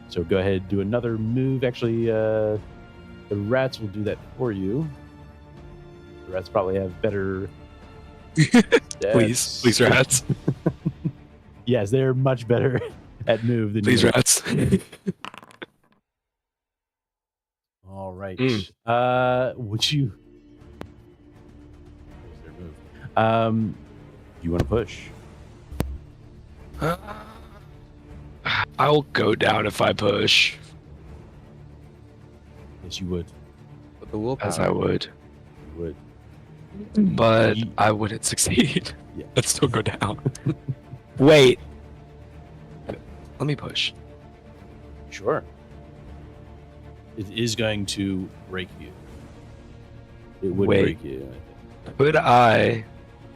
so go ahead, do another move. Actually, the rats will do that for you. The rats probably have better. Please, please, rats. Yes, they're much better at move than Please, you. rats. All right. Mm. Would you? There's their move. You want to push? I'll go down if I push, Yes, you would. But the willpower. as I would, You would. but You- I wouldn't succeed. Yeah. I'd still go down. Wait. Let me push. Sure. It is going to break you. It would Wait. break you. Could I,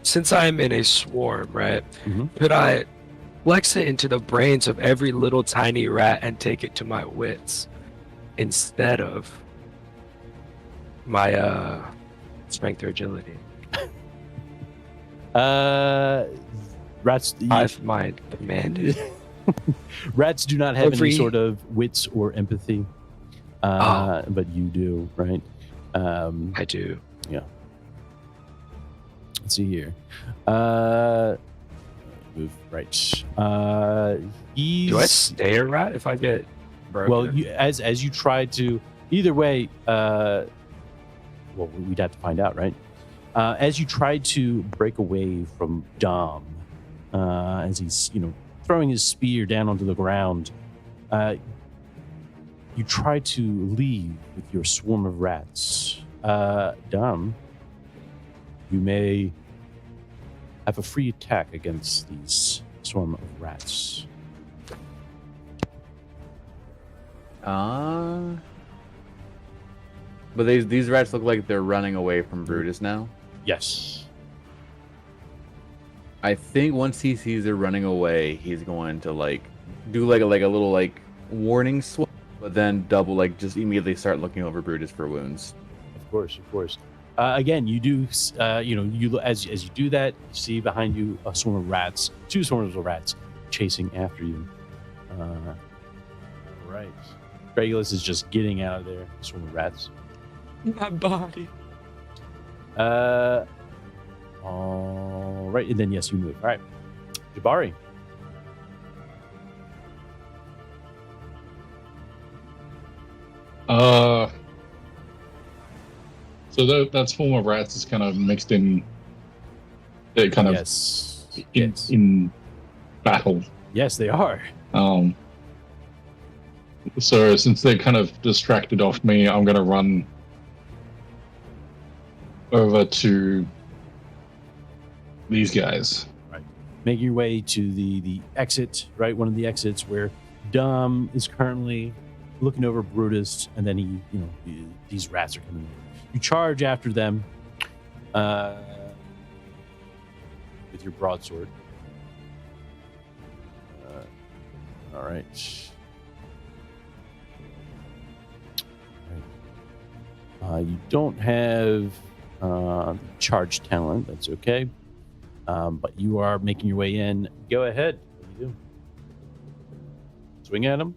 since I'm in a swarm, right? Mhm. Could I flex it into the brains of every little tiny rat and take it to my wits instead of my strength or agility? Rats. I've my demanded. Rats do not have Every- any sort of wits or empathy, but you do, right? I do. Let's see here. Move right. He's, Do I stay a rat if I get broken? well, you, as you try to. Either way, well, we'd have to find out, right? As you try to break away from Dom, as he's throwing his spear down onto the ground, you try to leave with your swarm of rats. Dom, you may have a free attack against these swarm of rats. But these rats look like they're running away from Brutus now. Yes. I think once he sees they're running away, he's going to do a little warning swipe, but then just immediately start looking over Brutus for wounds. Of course. Again, you do. As you do that, you see behind you a swarm of rats, two swarms of rats chasing after you. Right. Regulus is just getting out of there. Swarm of rats. My body. All right, and then yes, you move. All right, Jabari. So that swarm of rats is kind of mixed in. They're kind of Yes. in battle. Yes, they are. So since they're kind of distracted off me, I'm gonna run over to these guys. Making your way to the exit, right? One of the exits where Dom is currently looking over Brutus, and then these rats are coming in. You charge after them with your broadsword. All right. You don't have charge talent. That's okay. But you are making your way in. Go ahead. What do you do? Swing at him?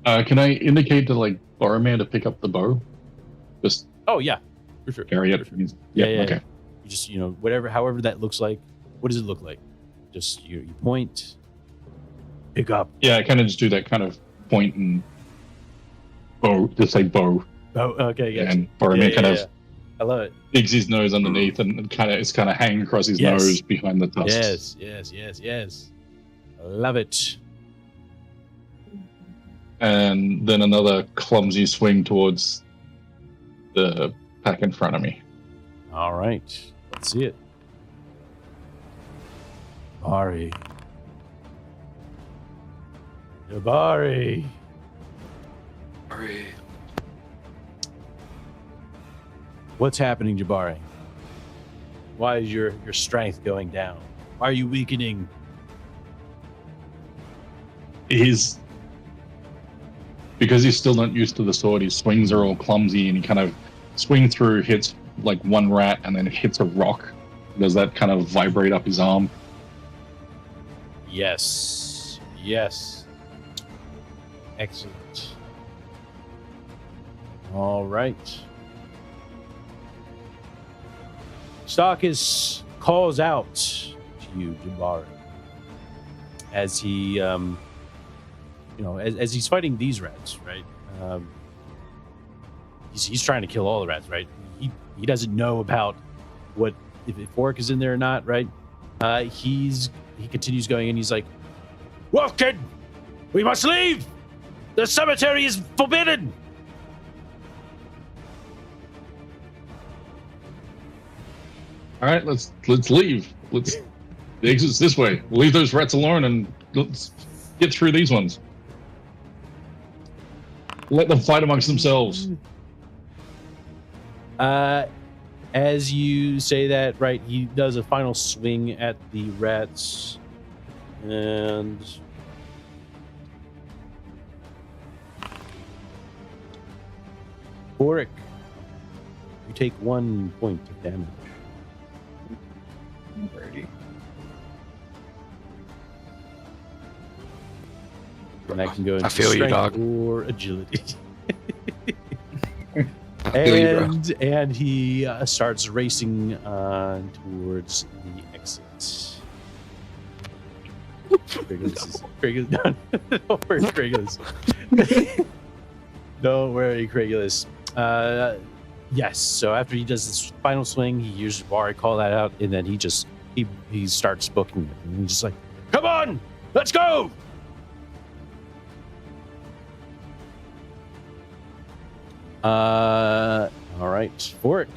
Can I indicate to Boromir to pick up the bow? Just Oh, yeah. For sure. carry it. For sure. Yeah. Yeah. Okay. You just, however that looks like. What does it look like? Just you point, pick up. Yeah, I kind of just do that kind of point and bow. Just say bow, Oh, okay. Gotcha. and Boromir kind of I love it. digs his nose underneath and it's kind of hanging across his Yes. nose behind the tusks. Yes. I love it. and then another clumsy swing towards the pack in front of me. All right. Let's see it. Jabari. Jabari. Hurry. What's happening, Jabari? Why is your strength going down? Why are you weakening? Because he's still not used to the sword, his swings are all clumsy, and he kind of swing through, hits like one rat, and then hits a rock. Does that kind of vibrate up his arm? Yes. Yes. Excellent. All right. Stalkus calls out to you, Jabari, as he, as he's fighting these rats, right? He's trying to kill all the rats, right? He doesn't know about what if Fork is in there or not, right? He continues going, and he's like, Wolfkin, we must leave. The cemetery is forbidden. All right, let's leave. The exit's this way. We'll leave those rats alone and let's get through these ones. Let them fight amongst themselves. As you say that, right, he does a final swing at the rats, and Boric, you take 1 point of damage. Alrighty. And that can go into I feel you, strength dog. or agility. I feel you, bro. And he starts racing towards the exit. Craigulus. Don't worry, Craigulus. Don't worry, Craigulus. Yes. So after he does this final swing, he hears Jabari call that out, and then he starts booking it. And he's just like, Come on, let's go. all right, Fork.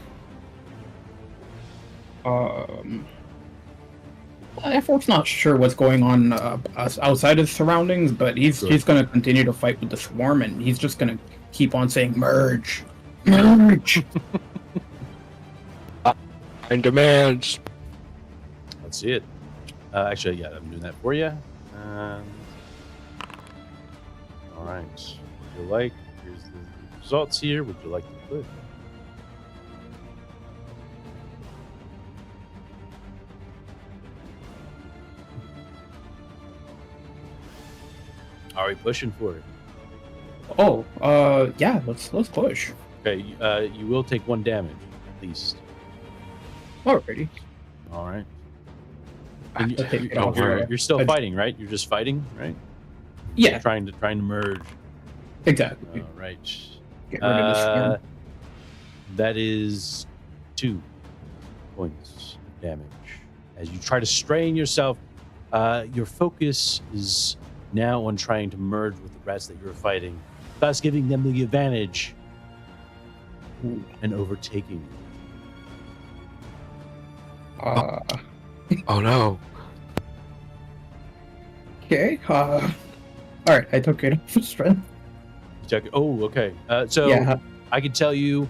Fork's not sure what's going on outside his surroundings, but he's going to continue to fight with the swarm, and he's just going to keep on saying, merge. Merge. And demands. Let's see it. Actually, yeah, I'm doing that for you. All right. Would you like? Here's the results here. Would you like to click? Are we pushing for it? Oh, yeah, let's push. Okay, you will take 1 damage at least. Alrighty. All right. I'll take it off. You're still fighting, right? You're just fighting, right? Yeah, Trying to merge. exactly. All right. Get rid of the swarm. That is 2 points of damage. As you try to strain yourself, your focus is now on trying to merge with the rats that you're fighting, thus giving them the advantage and overtaking you. Oh no. Okay. All right. I took it for strength. Oh, okay. So Yeah. I can tell you,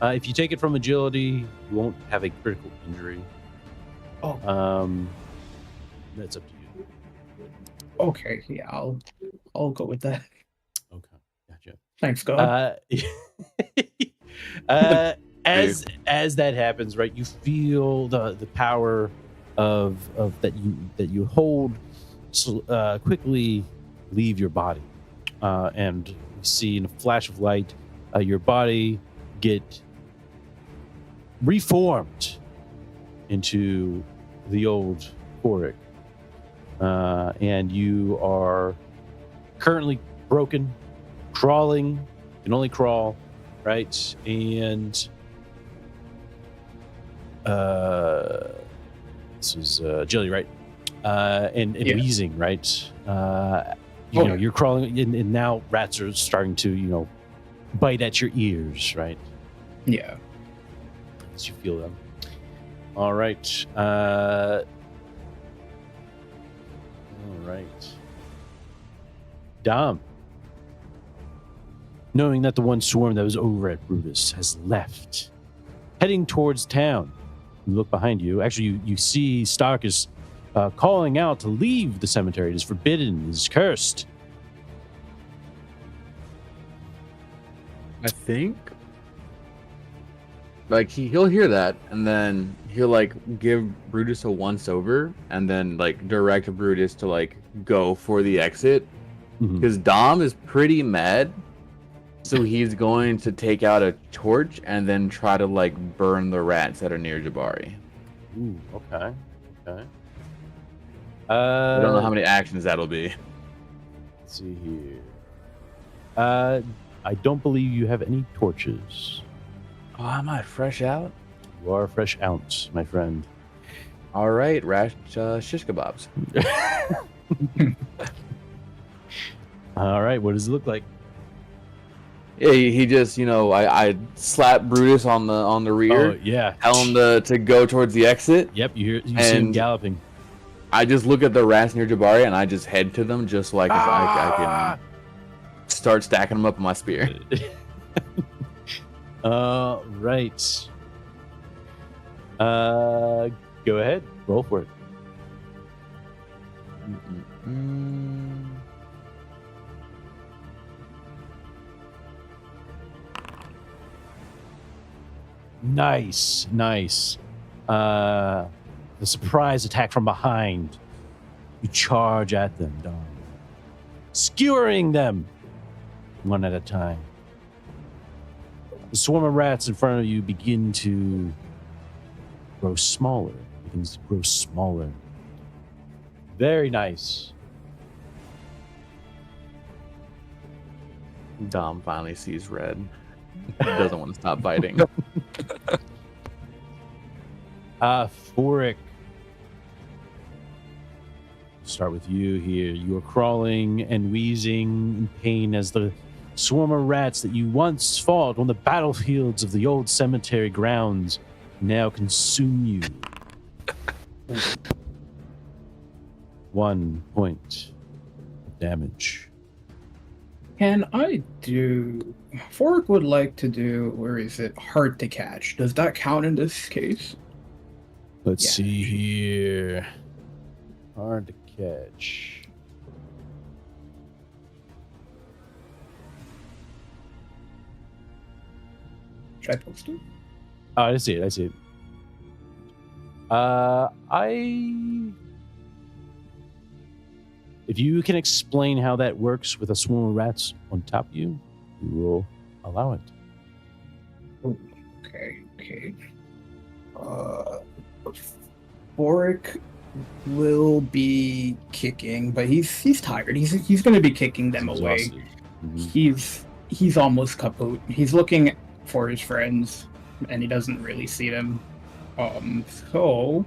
if you take it from agility, you won't have a critical injury. Oh. That's up to you. Okay. Yeah. I'll go with that. Okay, gotcha. Thanks, God. As that happens, right, you feel the power of that you hold quickly leave your body, and you see in a flash of light your body get reformed into the old Korik, and you are currently broken, crawling. You can only crawl, right? And this was Jilly, right? And Yeah. wheezing, right? you know, you're crawling, and now rats are starting to, you know, bite at your ears, right? Yeah. As you feel them. All right. All right. Dom. Knowing that the one swarm that was over at Brutus has left, heading towards town. You look behind you. Actually, you see Stark is calling out to leave the cemetery. It is forbidden. It is cursed. I think like he'll hear that, and then he'll like give Brutus a once over, and then like direct Brutus to like go for the exit, because Dom is pretty mad. So he's going to take out a torch and then try to like burn the rats that are near Jabari. Ooh, okay. Okay. I don't know how many actions that'll be. Let's see here. I don't believe you have any torches. Oh, am I fresh out? You are a fresh ounce, my friend. All right, shish kebabs. All right, what does it look like? Yeah, he just, you know, I slap Brutus on the rear. Oh, yeah. Tell him to go towards the exit. Yep, you see him galloping. I just look at the rats near Jabari and I just head to them just like I can start stacking them up with my spear. Right. Go ahead. Roll for it. Nice. The surprise attack from behind. You charge at them, Dom. Skewering them one at a time. The swarm of rats in front of you begin to grow smaller. Begins to grow smaller. Very nice. Dom finally sees red. He doesn't want to stop biting. Forik. Start with you here. You are crawling and wheezing in pain as the swarm of rats that you once fought on the battlefields of the old cemetery grounds now consume you. 1 point of damage. Can I do... Fork would like to do, where is it? Hard to catch. Does that count in this case? Let's Yeah. see here. Hard to catch. Should I post it? Oh, I see it. If you can explain how that works with a swarm of rats on top of you, we will allow it. Okay. Boric will be kicking, but he's tired. He's going to be kicking them away. Exhausted. Mhm. He's almost kaput. He's looking for his friends, and he doesn't really see them. So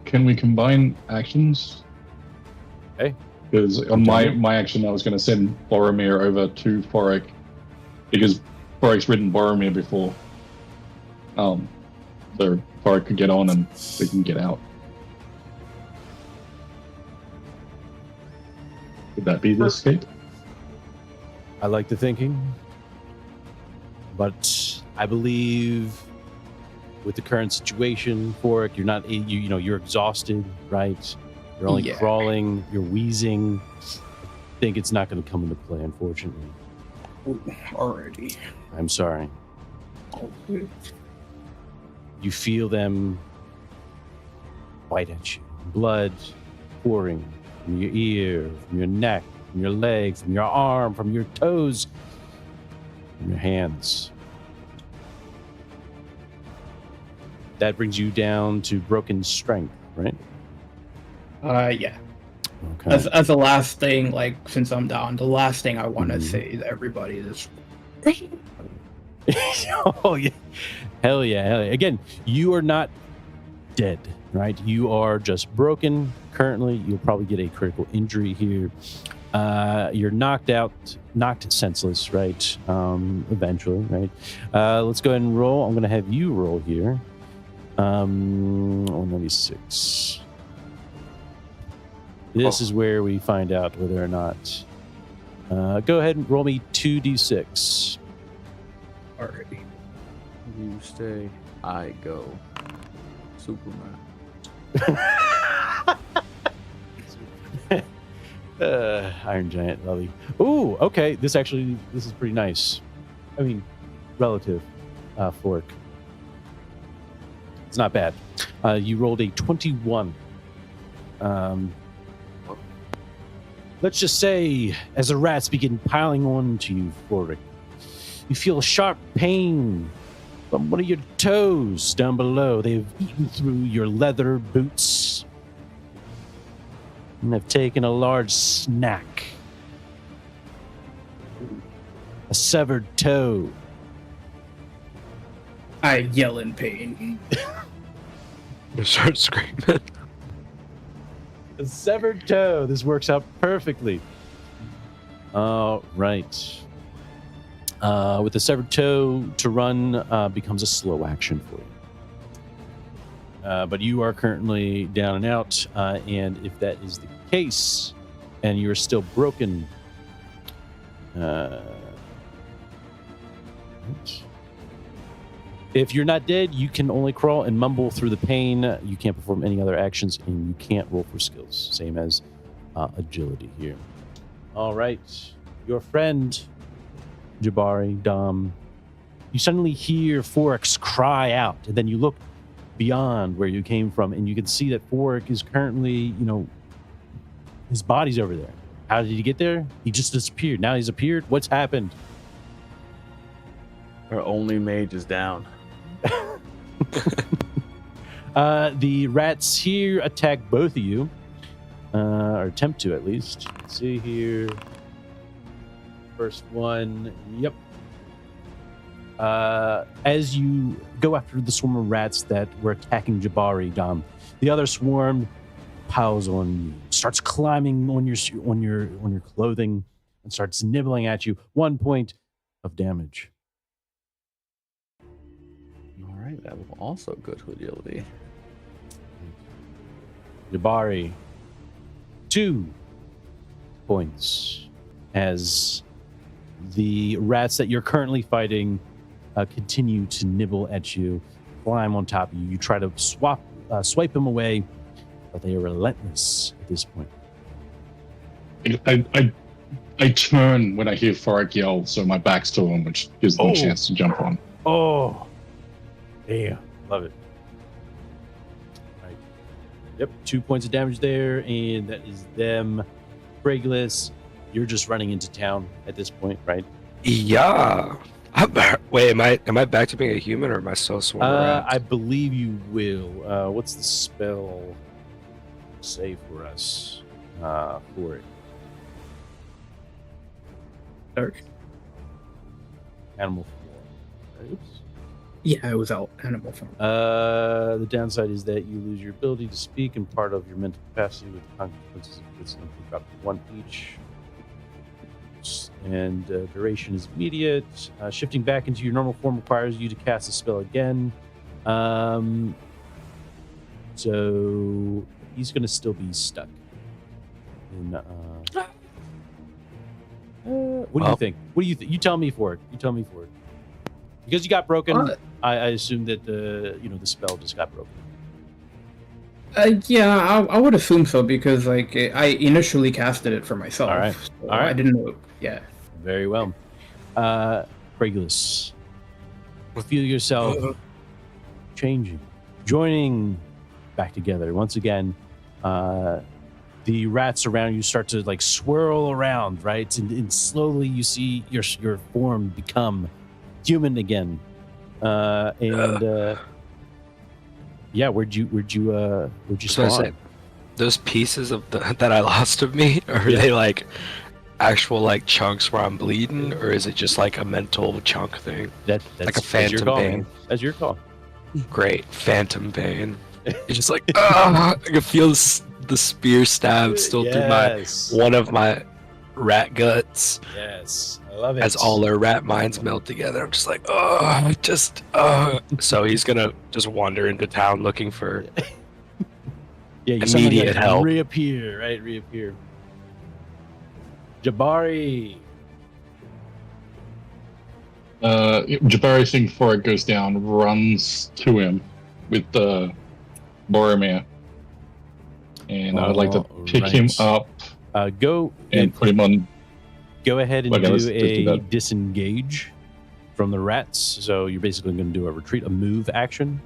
Can we combine actions? Okay. Because on my action, I was going to send Boromir over to Forik, because Forik's ridden Boromir before. So Forik could get on and we can get out. Would that be the escape? I like the thinking, but I believe with the current situation, Forik, you're not, you're exhausted, right? You're only crawling, you're wheezing. I think it's not going to come into play, unfortunately. already. I'm sorry. You feel them bite at you. Blood pouring from your ear, from your neck, from your leg, from your arm, from your toes, from your hands. That brings you down to broken strength, right? Yeah. Okay. As the last thing, like, since I'm down, the last thing I want to say to everybody is, Oh yeah. Hell yeah. Again, you are not dead, right? You are just broken currently. You'll probably get a critical injury here. You're knocked senseless, right? Eventually, right? Let's go ahead and roll. I'm going to have you roll here. 196. This is where we find out whether or not. Go ahead and roll me 2d6. Alrighty. You stay, I go. Superman. Iron Giant, lovely. Ooh, okay. This is pretty nice. I mean, relative fork. It's not bad. You rolled a 21. Let's just say, as the rats begin piling on to you, Fork, you feel a sharp pain from one of your toes down below. They've eaten through your leather boots and have taken a large snack. A severed toe. I yell in pain. I start screaming. A severed toe. This works out perfectly. All right. With the severed toe, to run becomes a slow action for you. But you are currently down and out, and if that is the case, and you are still broken, if you're not dead, you can only crawl and mumble through the pain. You can't perform any other actions, and you can't roll for skills. Same as agility here. All right. Your friend, Jabari, Dom, you suddenly hear Forex cry out, and then you look beyond where you came from, and you can see that Forex is currently, his body's over there. How did he get there? He just disappeared. Now he's appeared. What's happened? Our only mage is down. The rats here attack both of you, or attempt to at least. Let's see here. First one, yep. As you go after the swarm of rats that were attacking Jabari, Dom, the other swarm piles on you, starts climbing on your clothing, and starts nibbling at you. 1 point of damage. All right, that will also go to agility. Jabari, 2 points as the rats that you're currently fighting continue to nibble at you, climb on top of you. You try to swipe them away, but they are relentless at this point. I turn when I hear Forik yell, so my back's to him, which gives them a chance to jump on. Oh, damn. Love it. All right. Yep, 2 points of damage there, and that is them. Regulus, you're just running into town at this point, right? Yeah. Wait, am I back to being a human, or am I still swarm around? I believe you will. What's the spell say for us for it? Dark. Animal form. Oops. Yeah, it was out animal form. The downside is that you lose your ability to speak and part of your mental capacity with the consequences of this drop to 1 each. And duration is immediate. Shifting back into your normal form requires you to cast a spell again. So he's going to still be stuck. In, what do you think? What do you think? You tell me for it. Because you got broken, I assume that the spell just got broken. Yeah, I would assume so because I initially casted it for myself. All right. So I didn't know. Yeah. Very well. Regulus, feel yourself changing, joining back together once again. The rats around you start to swirl around, right? And slowly you see your form become human again. Yeah, where'd you spawn? Those pieces of that I lost of me, are they actual chunks where I'm bleeding, or is it just a mental chunk thing? That's like a phantom pain. That's your call. Great, phantom pain. It's just I can feel the spear stab still through one of my rat guts Yes, I love it. as all our rat minds melt together. I'm just like, So he's gonna just wander into town looking for yeah, you immediate somehow help. Reappear, right? Reappear. Jabari. Jabari, thing before it goes down, runs to him with the Boromir, and I would like to pick him up Go and put him on. Go ahead and Okay, let's do do a that. disengage from the rats. So you're basically going to do a retreat, a move action.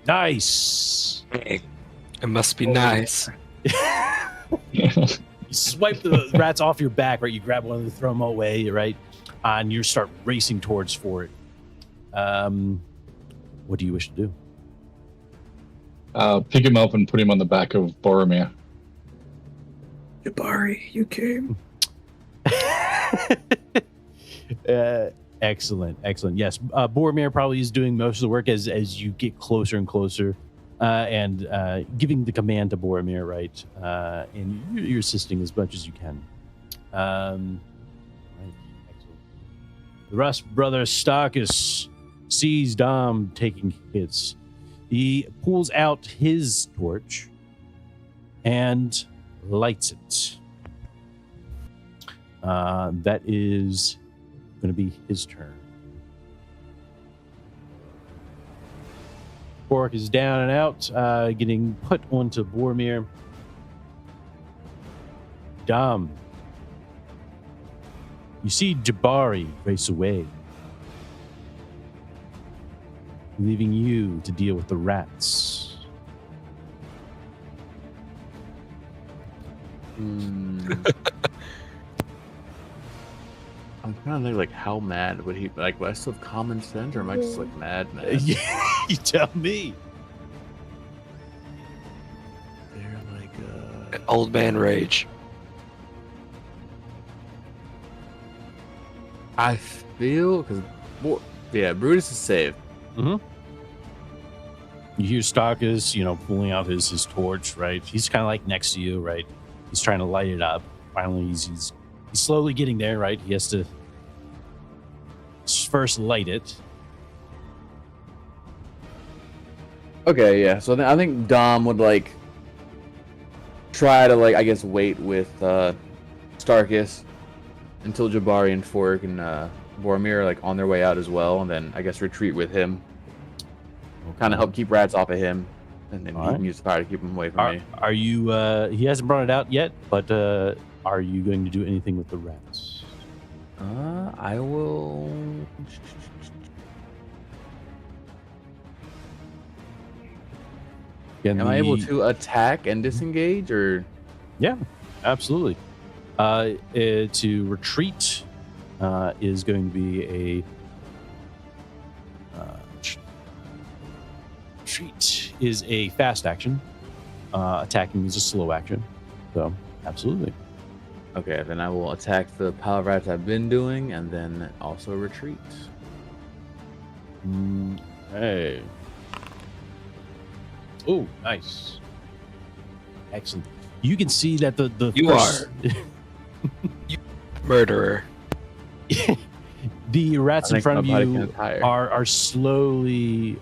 Nice. It must be nice. You swipe the rats off your back, right? You grab one of them, throw them away, right? And you start racing towards for it. What do you wish to do? Pick him up and put him on the back of Boromir. Jabari, you came. Excellent. Yes, Boromir probably is doing most of the work as you get closer and closer, and giving the command to Boromir, right? And you're assisting as much as you can. Right. Excellent. The Rust brother Starkus sees Dom taking hits. He pulls out his torch and lights it. That is going to be his turn. Bork is down and out, getting put onto Boromir. Dom, you see Jabari race away, leaving you to deal with the rats. I'm trying to think, like, how mad would he, like, would I still have common sense, or am I just, like, mad? Yeah, you tell me. They're like, Old man rage. I feel, because, Brutus is safe. You hear Starkus, pulling out his torch, right? He's kind of like next to you, right? He's trying to light it up. Finally, he's slowly getting there, right? He has to first light it. Okay, yeah. So I think Dom would, like, try to, like, I guess, wait with Starkus until Jabari and Fork and Boromir are, like, on their way out as well, and then I guess retreat with him. Kind of help keep rats off of him, and then he can use fire to keep them away from me. Are you? He hasn't brought it out yet, but are you going to do anything with the rats? I will. Am I able to attack and disengage, or? Yeah, absolutely. To retreat is going to be a retreat is a fast action. Attacking is a slow action. So, absolutely. Okay, then I will attack the pile of rats I've been doing, and then also retreat. Hey. Oh, nice. Excellent. You can see that the Murderer. The rats in front of you tired. are slowly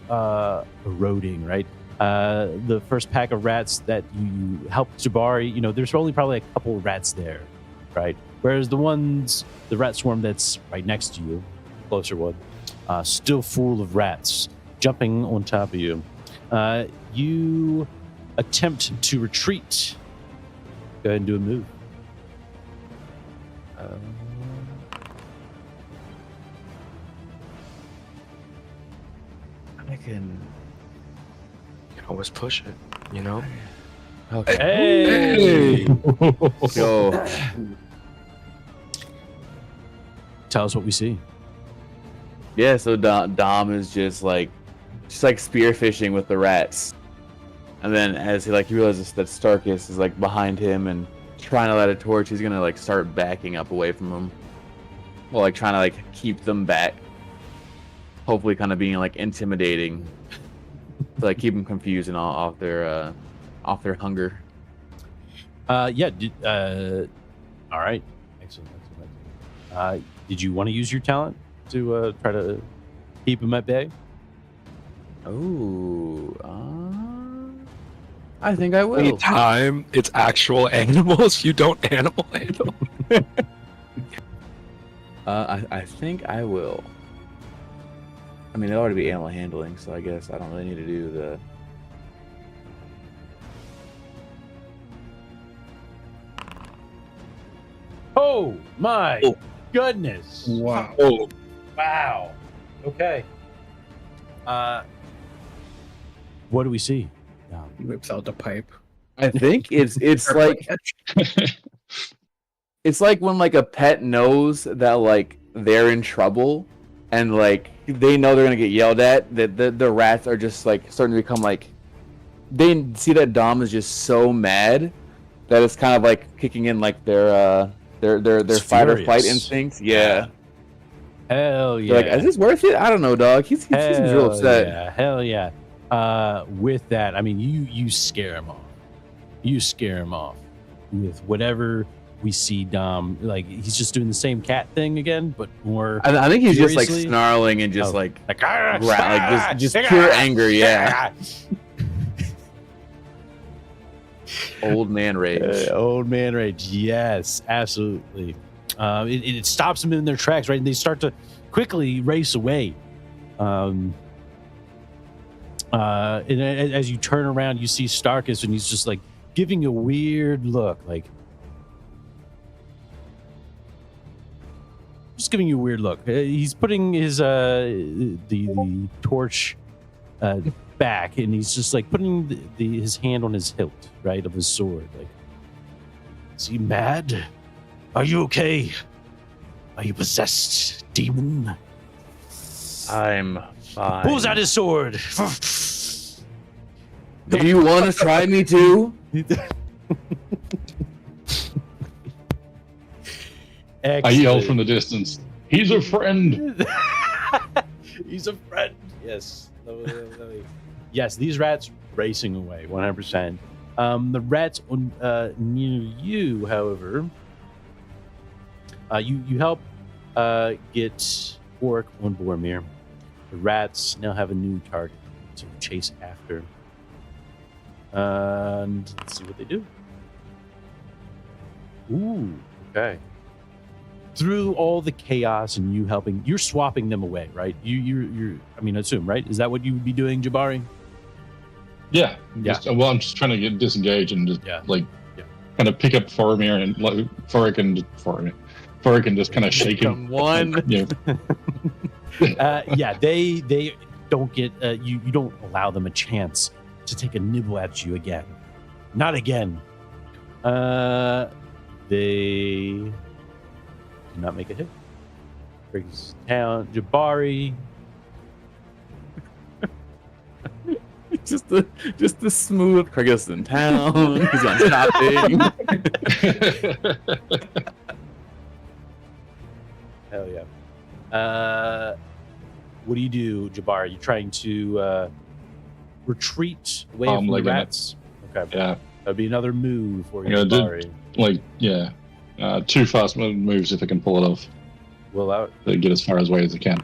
eroding, right? The first pack of rats that you helped Jabari, there's only probably a couple of rats there, right? Whereas the rat swarm that's right next to you, closer one, still full of rats jumping on top of you. You attempt to retreat. Go ahead and do a move. I can Always push it, Okay. Hey! Go. Tell us what we see. Yeah, so Dom is just like spear fishing with the rats, and then as he realizes that Starkus is like behind him and trying to light a torch, he's gonna start backing up away from him, while trying to keep them back. Hopefully, kind of being intimidating, to keep them confused and off off their hunger. Yeah. All right. Excellent. Did you want to use your talent to try to keep him at bay? Oh, I think I will. Anytime it's actual animals, you don't animal handle. I think I will. I mean, it ought to be animal handling, so I guess I don't really need to do the. Oh my Oh. goodness! Wow. Oh, Wow. Okay. What do we see? He whips out the pipe. I think it's like it's like when like a pet knows that like they're in trouble, and like they know they're gonna get yelled at. That the rats are just like starting to become like they see that Dom is just so mad that it's kind of like kicking in like their It's fight or flight furious. instincts. Yeah. Hell yeah! They're like, is this worth it? I don't know, dog. He seems real upset. Yeah, hell yeah. With that, I mean, you scare him off. You scare him off with whatever we see Dom. Like, he's just doing the same cat thing again, but more. I think he's just like furiously. snarling and just Oh. like Like, just pure anger. Yeah, old man rage. Old man rage. Yes, absolutely. It stops them in their tracks, right? And they start to quickly race away. And as you turn around, you see Starkus, and he's just like giving a weird look, like just giving you a weird look. He's putting his the torch back, and he's just like putting his hand on his hilt, right, of his sword. Like, is he mad? Are you okay? Are you possessed, demon? I'm fine. Pulls out his sword. Do you want to try me too? I yell from the distance, "He's a friend!" He's a friend. Yes. Yes, these rats racing away, 100%. The rats near you, however, you help get Orc on Boromir. The rats now have a new target to chase after. And let's see what they do. Ooh, okay. Through all the chaos and you helping, you're swapping them away, right? You're. I mean, I assume, right? Is that what you would be doing, Jabari? Yeah. Yeah. Well, I'm just trying to get disengaged and just Yeah. kind of pick up Faramir and like Furik and just kind of shake him. Become one. Yeah. Yeah, they don't get you don't allow them a chance to take a nibble at you again. Not again. They do not make a hit. Brings down Jabari. just the smooth Kragus in town. He's on shopping. Hell yeah. What do you do, Jabari? You trying to retreat away from the like in it. rats? Okay. Yeah. That'd be another move for you, Yeah, dude. Jabari. Like, yeah. 2 fast moves if I can pull it off. Will out. To get as far away as I can.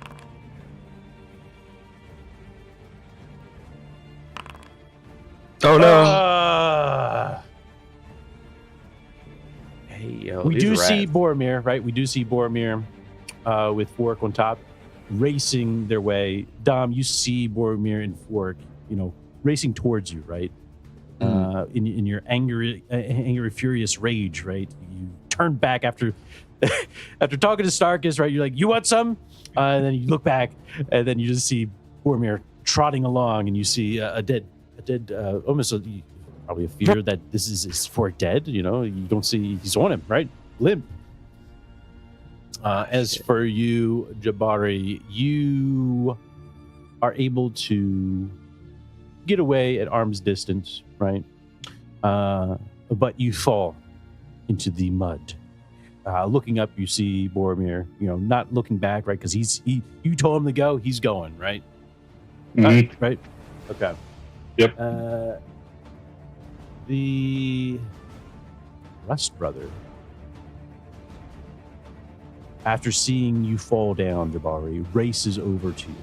oh no! Hey yo, We these do rats. see Boromir, right? We do see Boromir with Fork on top, racing their way. Dom, you see Boromir and Fork, racing towards you, right? In your angry, furious rage, right? You turn back after after talking to Starkus, right? You're like, "You want some?" And then you look back, and then you just see Boromir trotting along, and you see a dead, almost probably a fear that this is Fork dead. You don't see he's on him, right? Limp. As for you, Jabari, you are able to get away at arm's distance, right? But you fall into the mud. Looking up, you see Boromir, not looking back, right? Because you told him to go, he's going, right? Mhm. Right? Okay. Yep. The Rust Brother, after seeing you fall down, Jabari, races over to you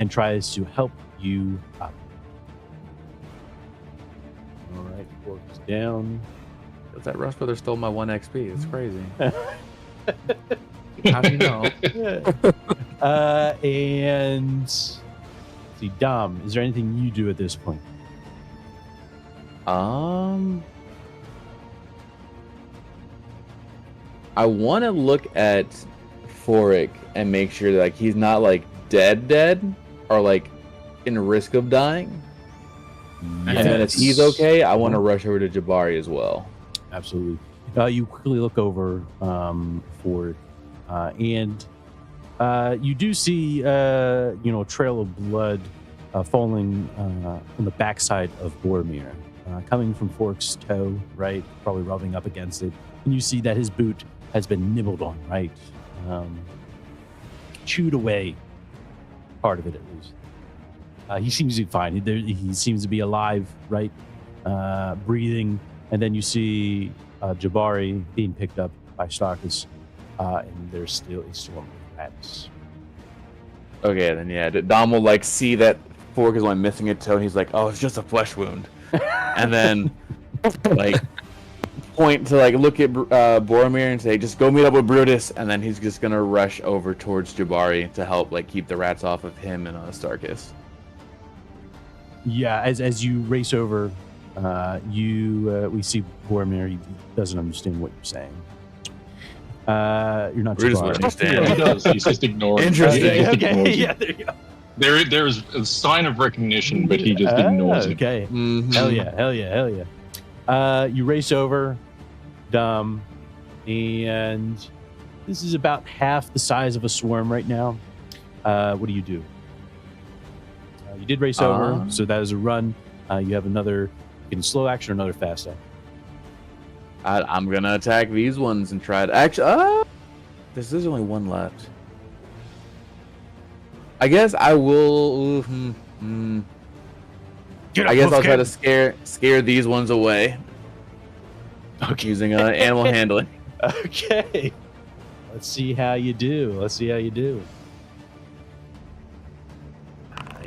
and tries to help you up. All right, Fork is down. That Rush Brother stole my 1 XP. It's crazy. How do you know? And see, Dom, is there anything you do at this point? I want to look at Forik and make sure that like he's not like dead or like in risk of dying. And then if he's okay, I want to rush over to Jabari as well. Absolutely. You quickly look over Forik, and you do see a trail of blood falling on the backside of Boromir, coming from Fork's toe, right? Probably rubbing up against it. And you see that his boot has been nibbled on, right? Chewed away, part of it at least. He seems to be fine. He seems to be alive, right? Breathing. And then you see Jabari being picked up by Starkus, and there's still a swarm of rats. Okay, then yeah, Dom will like see that Fork is only missing a toe, and he's like, "Oh, it's just a flesh wound," and then like point to like look at Boromir and say, "Just go meet up with Brutus," and then he's just gonna rush over towards Jabari to help like keep the rats off of him and Starkus. Yeah, as you race over, we see Boromir. He doesn't understand what you're saying. You're not Brutus Jabari. would understand. He does. He's just ignoring. Interesting. He just Okay, ignores yeah, it. there you go. There's a sign of recognition, but he just ignores it. Okay. Mhm. Hell yeah. You race over, Dom, and this is about half the size of a swarm right now. What do you do? You did race over, so that is a run. You have another slow action or another fast action. I'm gonna attack these ones and try to actually. There's only one left. I guess I will. Get up, I guess I'll try Wolfgang. to scare these ones away. Okay. Using animal handling. Okay. Let's see how you do.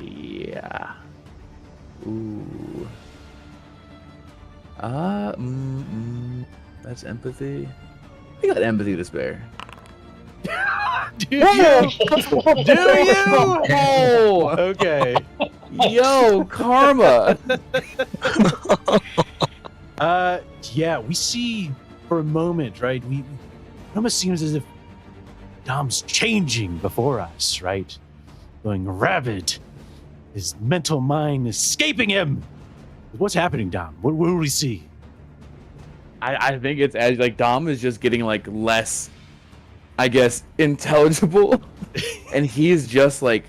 Yeah. Ooh. That's empathy. I got empathy to spare. Do you? Oh, Okay. yo, karma. Yeah, we see for a moment, right? It almost seems as if Dom's changing before us, right? Going rabid. His mental mind escaping him. What's happening, Dom? What do we see? I think it's as like Dom is just getting like less, I guess, intelligible, and he's just like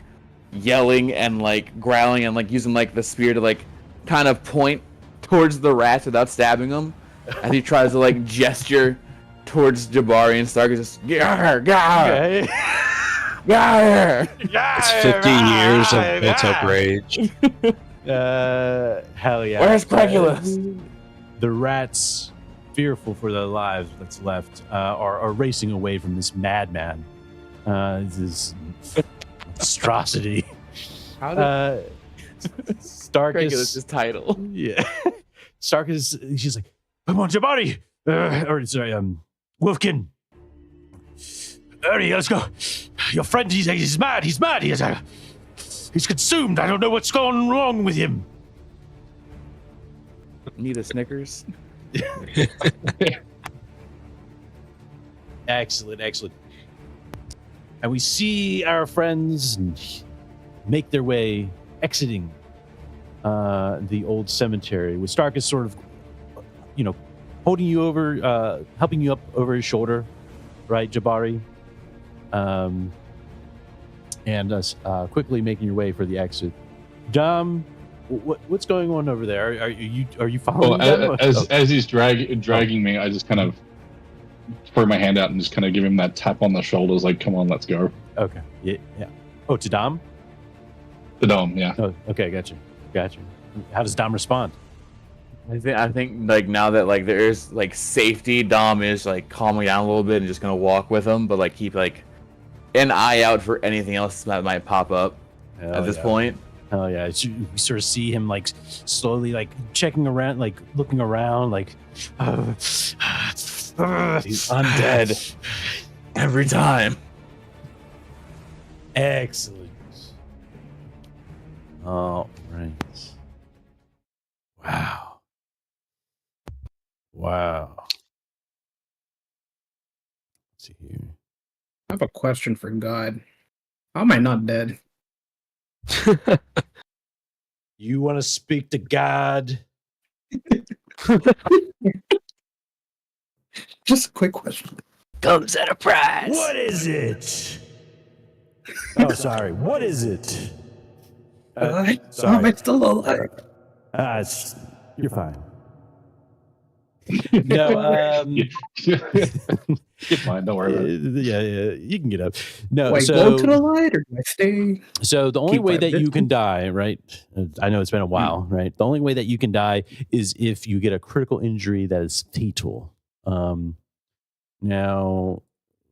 yelling and like growling and like using like the spear to like kind of point towards the rats without stabbing them, as he tries to like gesture towards Jabari and Stark is just gar. Okay. It's 50 years of built-up rage. Hell yeah. Where's Regulus? The rats, fearful for their lives that's left, are racing away from this madman. This monstrosity. How did Starkus. title? Yeah. Starkus, she's like, come on, Jabari! Wolfkin. Hurry, let's go. Your friend, he's mad. He's consumed. I don't know what's going wrong with him. Need a Snickers? Excellent. And we see our friends make their way, exiting the old cemetery, with Starkus sort of, holding you over, helping you up over his shoulder, right, Jabari? And us quickly making your way for the exit. Dom, what's going on over there? Are you following them? As he's dragging me, I just kind of throw my hand out and just kind of give him that tap on the shoulders, like, "Come on, let's go." Okay. Yeah. Oh, to Dom? The dome, yeah. Oh, okay. Gotcha. How does Dom respond? I think like now that like there is like safety, Dom is like calming down a little bit and just gonna walk with him, but like keep like an eye out for anything else that might pop up at this point. Hell yeah. You sort of see him like slowly like checking around, like looking around, like He's undead every time. excellent. All right. Wow. Let's see here. I have a question for God. How am I not dead? You want to speak to God? Just a quick question. Comes at a price. What is it? Oh, sorry. What is it? How am sorry. I still alive? You're fine. No, You're fine. Don't worry about it. yeah, you can get up. No, Do I go to the light or do I stay? So the only Keep way my that you can distance? die, right? I know it's been a while, right? The only way that you can die is if you get a critical injury that is fatal. Now,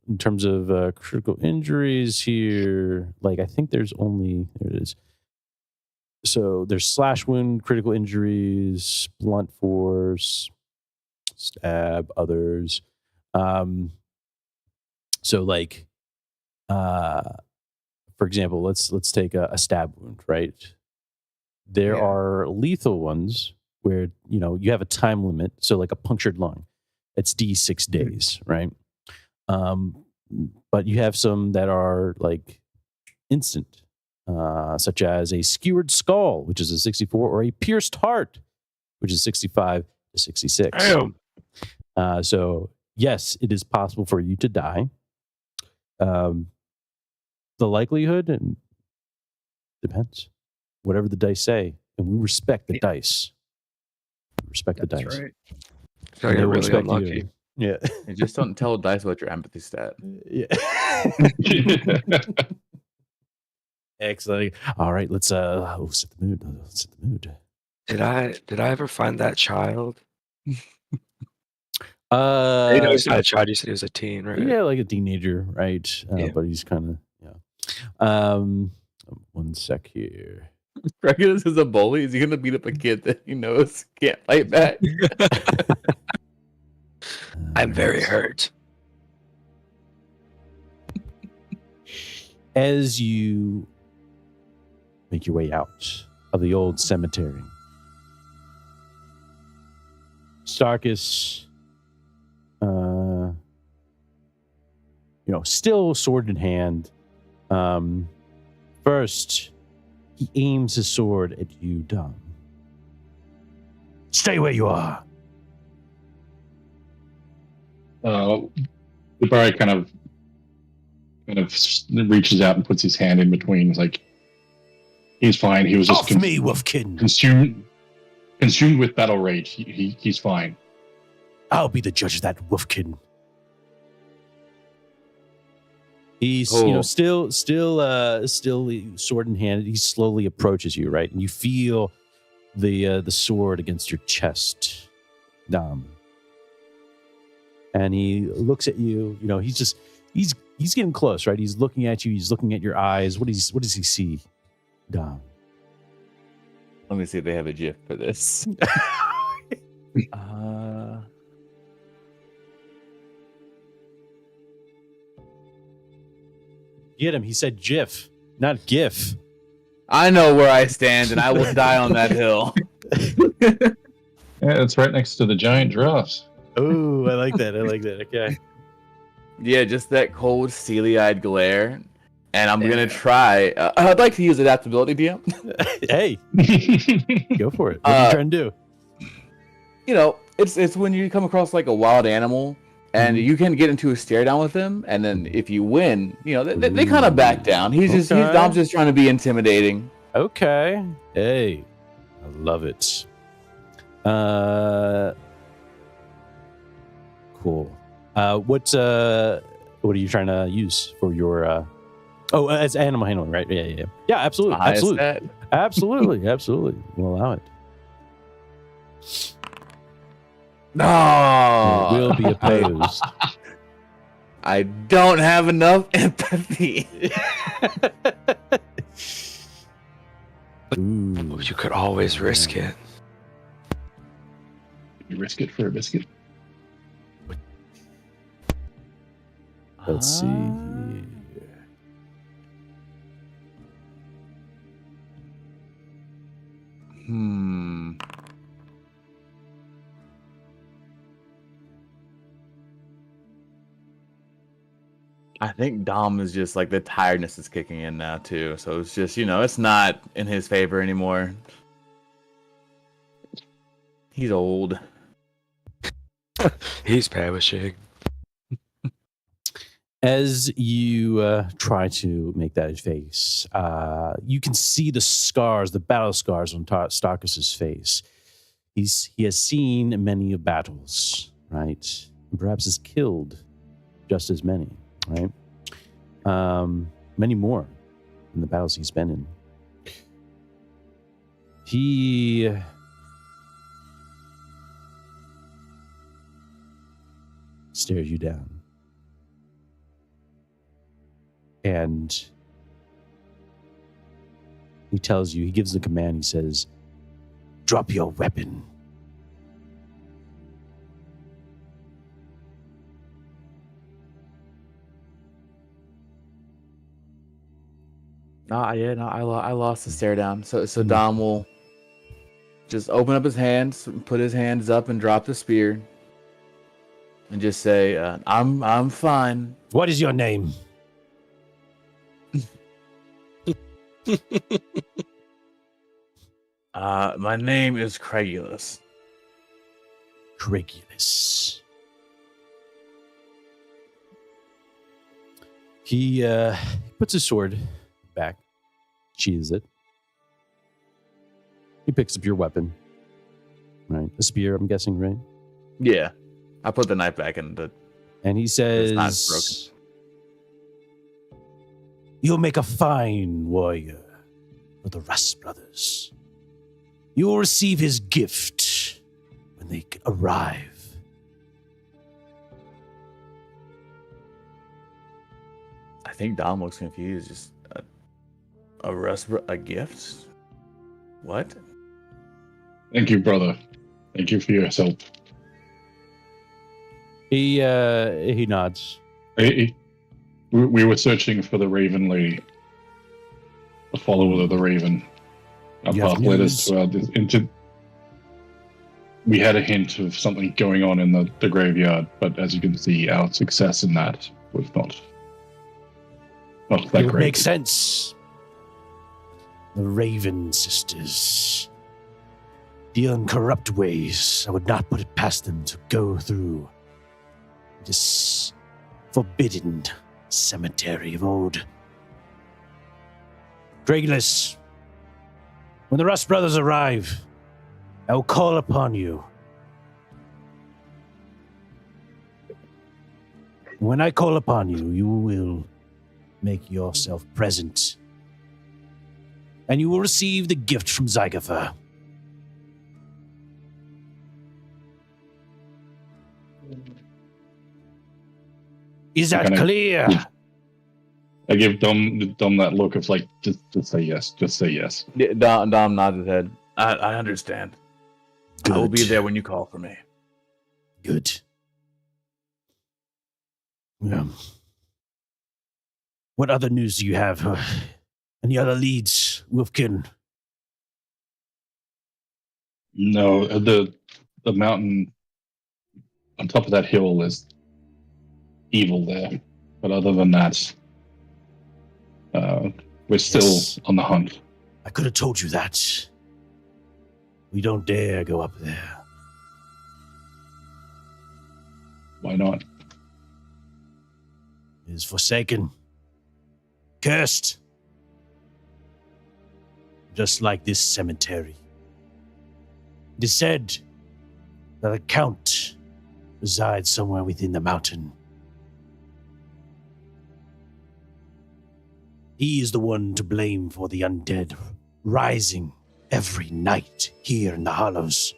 in terms of critical injuries here, like I think there's only there it is. So there's slash wound, critical injuries, blunt force, stab, others. So like, for example, let's take a stab wound, right? There Yeah. are lethal ones where you have a time limit. So like a punctured lung, it's D6 days, right? But you have some that are like instant, such as a skewered skull, which is a 64, or a pierced heart, which is 65 to 66. Damn. So yes, it is possible for you to die. The likelihood depends. Whatever the dice say, and we respect the dice. We respect the That's dice. right. So And they you're will really respect unlucky. you. Yeah. You just don't tell dice about your empathy stat. Yeah. Excellent. All right, let's set the mood. Let's set the mood. Did I ever find that child? You Uh, know, he's not a child. You said he was a teen, right? yeah, like a teenager, right? Yeah. But he's kind of one sec here. Regulus is a bully. Is he gonna beat up a kid that he knows can't fight back? I'm very hurt. As you make your way out of the old cemetery, Starkus, still sword in hand. First, he aims his sword at you, Dom. Stay where you are. The Barry kind of reaches out and puts his hand in between. He's like, he's fine. He was just Off me, Wolfkin. consumed with battle rage. He's fine. I'll be the judge of that, Wolfkin. He's, Oh. still sword in hand. He slowly approaches you, right? And you feel the sword against your chest, Dom. And he looks at you. He's getting close, right? He's looking at you. He's looking at your eyes. What does he see, Dom? Let me see if they have a GIF for this. Get him. He said GIF, not GIF. I know where I stand, and I will die on that hill. Yeah, it's right next to the giant giraffes. Oh, I like that. Okay. Yeah, just that cold, steely-eyed glare. And I'm gonna try. I'd like to use adaptability, DM. Hey, go for it. What are you trying to do? It's when you come across like a wild animal, and you can get into a stare down with them, and then if you win, they kind of back down. Dom's just trying to be intimidating. Okay. Hey, I love it. Cool. What are you trying to use for your? As animal handling, right? Yeah. Absolutely. Highest Absolutely. stat. Absolutely. We'll allow it. No, It will be opposed. I don't have enough empathy. Ooh. You could always risk it. You risk it for a biscuit. Let's see. Hmm. I think Dom is just like the tiredness is kicking in now too. So it's just, it's not in his favor anymore. He's old. He's perishing. As you try to make that face, you can see the scars, the battle scars on Starkus's face. He has seen many of battles, right? And perhaps has killed just as many, right? Many more than the battles he's been in. He stares you down. And he tells you, he gives the command, he says, drop your weapon. I lost the stare down. So Dom will just open up his hands, put his hands up, and drop the spear, and just say, "I'm fine." What is your name? My name is Craigulus. Craigulus. He puts his sword back, sheathes it. He picks up your weapon. Right. A spear, I'm guessing, right? Yeah, I put the knife back in the. And he says, It's not broken. you'll make a fine warrior for the Rust brothers. You will receive his gift when they arrive. I think Dom looks confused. Just a gift? What? Thank you, brother. Thank you for your help. He nods. We were searching for the Raven Lady, the follower of the Raven. Our You have path led us news? into. We had a hint of something going on in the graveyard, but as you can see, our success in that was not that It would great. make sense. The Raven sisters. The uncorrupt ways. I would not put it past them to go through this forbidden cemetery of old. Dragulus, when the Rust brothers arrive, I will call upon you. When I call upon you, you will make yourself present. And you will receive the gift from Zygofer. Is that Can I- clear? I give Dom that look of like, just say yes, just say yes. Yeah, Dom nods his head. I understand. I will be Good. there when you call for me. Good. What other news do you have? Any other leads, Wolfkin? No, the mountain on top of that hill is evil there, but other than that, we're still Yes. on the hunt. I could have told you that. We don't dare go up there. Why not? It is forsaken. Cursed. Just like this cemetery. It is said that a count resides somewhere within the mountain. He is the one to blame for the undead rising every night here in the Hollows.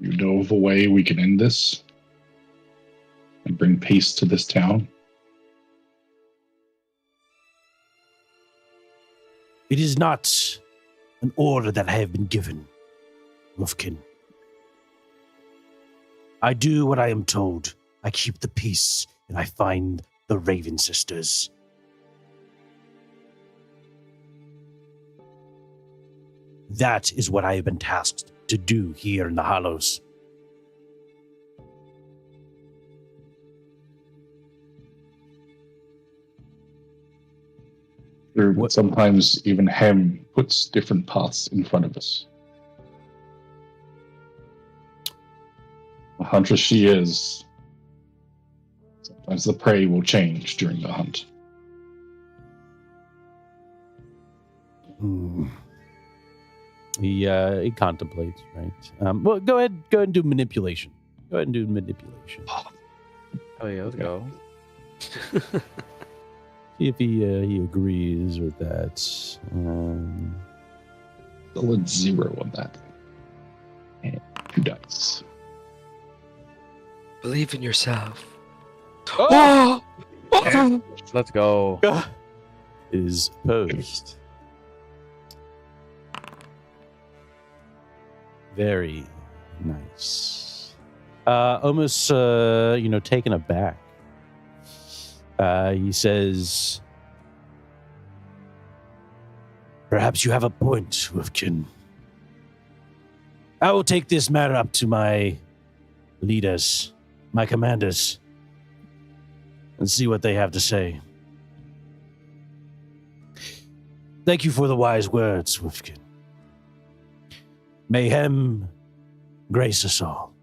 You know of a way we can end this and bring peace to this town? It is not an order that I have been given, Wolfkin. I do what I am told. I keep the peace, and I find the Raven Sisters. That is what I have been tasked to do here in the Hollows. True, but sometimes even Hem puts different paths in front of us. The huntress she is, sometimes the prey will change during the hunt. Hmm. He contemplates, right? Well, go ahead and do manipulation. Go ahead and do manipulation. Oh yeah, let's go. See if he agrees with that. Solid 0 on that. And 2 dice. Believe in yourself. Oh! Let's go. Is opposed. Very nice. Almost, taken aback. He says, Perhaps you have a point, Wolfkin. I will take this matter up to my leaders, my commanders, and see what they have to say. Thank you for the wise words, Wolfkin. May Hem grace us all.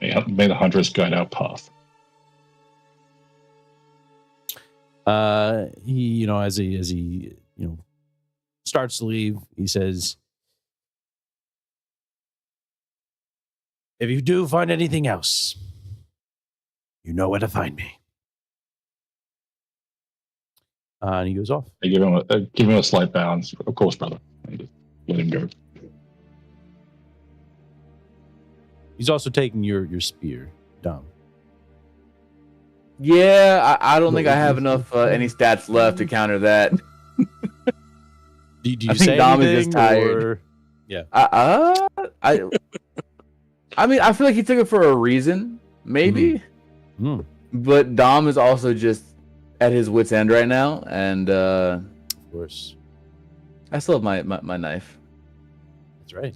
May the huntress guide our path. he, as he starts to leave, he says, If you do find anything else, you know where to find me. and he goes off. I give him a slight bow. Of course, brother. I just let him go. He's also taking your spear, Dom. Yeah, I don't think I have enough any stats left to counter that. Do you I think say Dom is anything? just tired. Or... Yeah. I mean, I feel like he took it for a reason, maybe. Mm-hmm. But Dom is also just at his wit's end right now, and Of course. I still have my knife. That's right.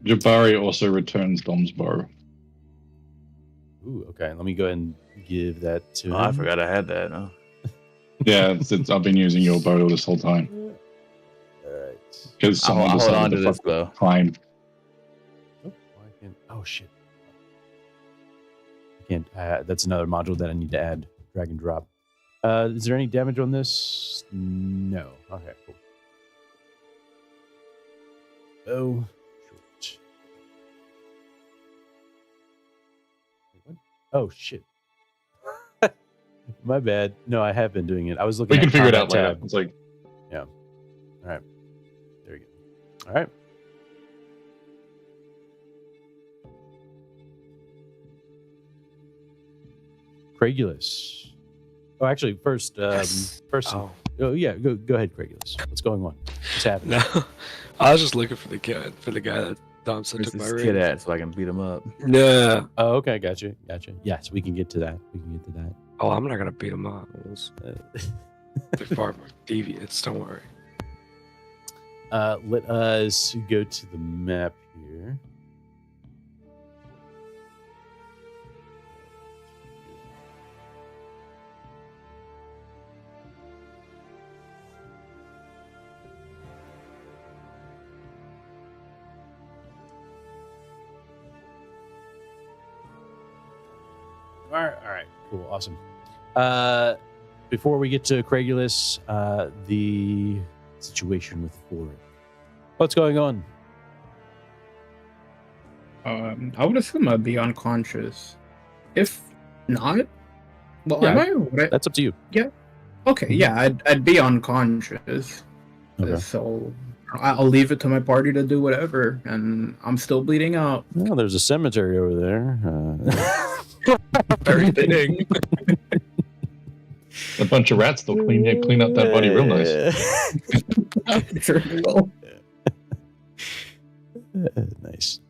Jabari also returns Dom's bow. Ooh, okay. Let me go ahead and give that to him. Oh, I forgot I had that. Oh. Yeah, since I've been using your bow this whole time. All right. Because I'll someone hold decided on to to this fuck bow. climb. Oh, shit. I can't. That's another module that I need to add. Drag and drop. Is there any damage on this? No. Okay, cool. Oh, short. What? Oh, shit. My bad. No, I have been doing it. I was looking We can at figure it combat out later. tab. It's like, All right. There we go. All right. Craigulus. Oh, actually, first. Oh, Oh yeah, go ahead, Craigulus. What's going on? What's happening? no. I was just looking for the guy that Dom said Where's took my this ring. kid at so I can beat him up? Yeah. Oh, okay, gotcha. Yes, we can get to that. Oh, I'm not gonna beat him up. It was they're far more devious. Don't worry. Let us go to the map here. All right, cool, awesome. Before we get to Craigulus, the situation with Foreign. What's going on? I would assume I'd be unconscious. If not, well, Yeah, am I? Would I? That's up to you. Okay, yeah, I'd be unconscious. Okay. So I'll leave it to my party to do whatever, and I'm still bleeding out. Well, there's a cemetery over there. Very fitting. A bunch of rats, they'll clean up that body real nice. Sure they will. Nice.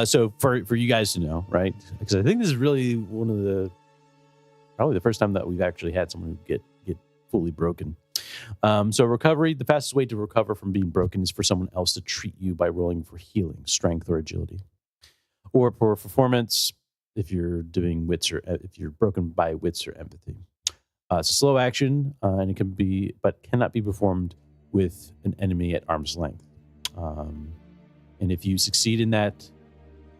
So for you guys to know, right? Because I think this is really probably the first time that we've actually had someone who get fully broken. So recovery, the fastest way to recover from being broken is for someone else to treat you by rolling for healing, strength, or agility, or for performance if you're doing wits or if you're broken by wits or empathy. It's a slow action, and it cannot be performed with an enemy at arm's length. And if you succeed in that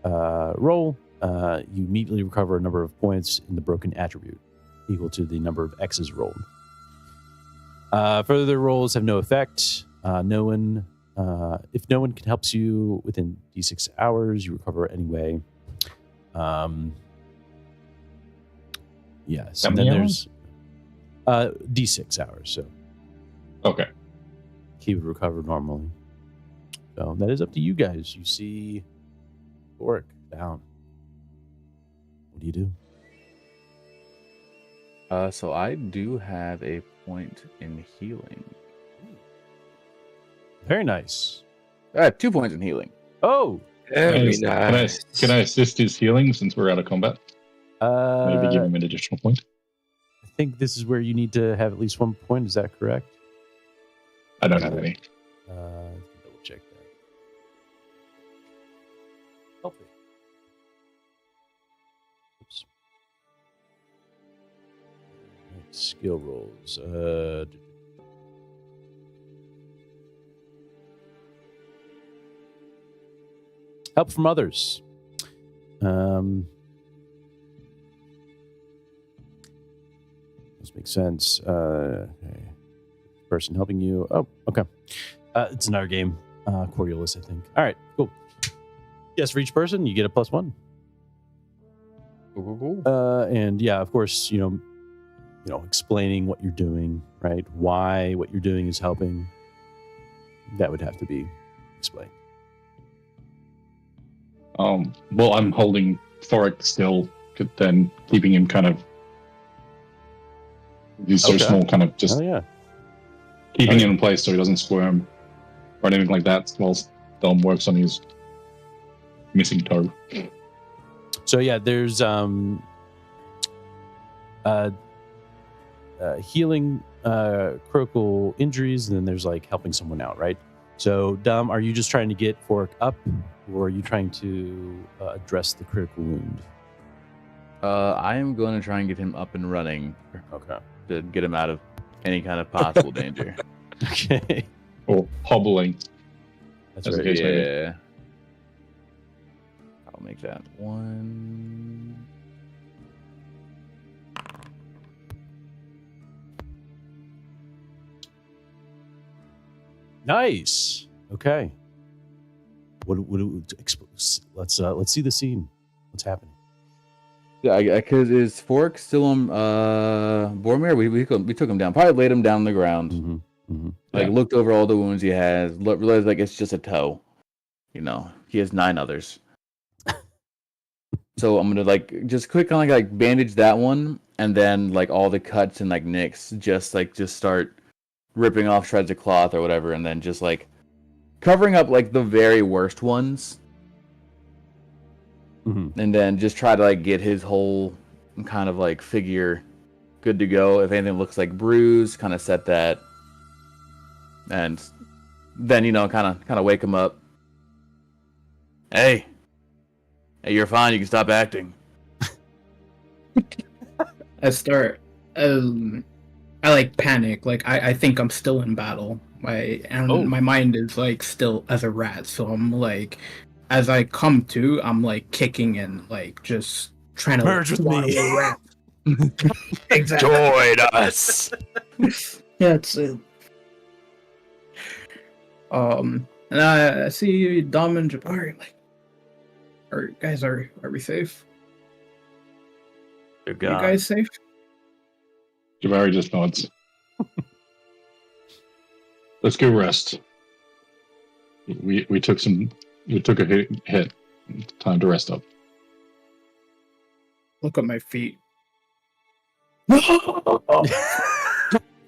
roll, you immediately recover a number of points in the broken attribute, equal to the number of X's rolled. Further rolls have no effect. If no one can help you within D6 hours, you recover anyway. Yes, How and many then there's D6 hours. So Okay. he would recover normally. So that is up to you guys. You see, Orc down. What do you do? So I do have a point in healing. Very nice. I have 2 points in healing. Oh, Very Can nice. I assist his healing since we're out of combat? Maybe give him an additional point. I think this is where you need to have at least 1 point. Is that correct? I don't have any. Double check that. Help me. Oops. Right, skill rolls. Help from others. This makes sense. Okay. Person helping you. Oh, okay. It's another game. Coriolis, I think. All right, cool. Yes, for each person, you get a +1. Cool. And yeah, of course, explaining what you're doing, right? Why what you're doing is helping. That would have to be explained. Well, I'm holding Thoric still, then keeping him kind of. He's so Okay. small, kind of just Oh yeah. keeping him in place so he doesn't squirm or anything like that, whilst Dom works on his missing toe. So yeah, there's healing critical injuries, and then there's like helping someone out, right? So Dom, are you just trying to get Fork up, or are you trying to address the critical wound? I am going to try and get him up and running Okay. to get him out of any kind of possible danger. Okay. Or hobbling. That's As a right. case may be. Yeah. I'll make that 1. Nice. Okay. Let's see the scene. What's happening? Yeah, because is Fork still on Boromir? We took him down. Probably laid him down on the ground. Mm-hmm. Mm-hmm. Like Yeah. looked over all the wounds he has. Realized like it's just a toe. He has 9 others. So I'm gonna like just quick on like bandage that one, and then like all the cuts and like nicks, just start ripping off shreds of cloth or whatever, and then just like covering up like the very worst ones, Mm-hmm. and then just try to like get his whole kind of like figure good to go. If anything looks like bruise, kind of set that, and then kind of wake him up. Hey, you're fine. You can stop acting. I start. I like panic. Like I think I'm still in battle. My mind is like still as a rat. So I'm like, as I come to, I'm like kicking and like just trying to Merge with swat me. away rats. Exactly. Join us. Yeah, it's it. And I see Dom and Jabari like, are we safe? They're You gone. guys safe? Jabari just nods. Let's go rest. We took a hit. Time to rest up. Look at my feet.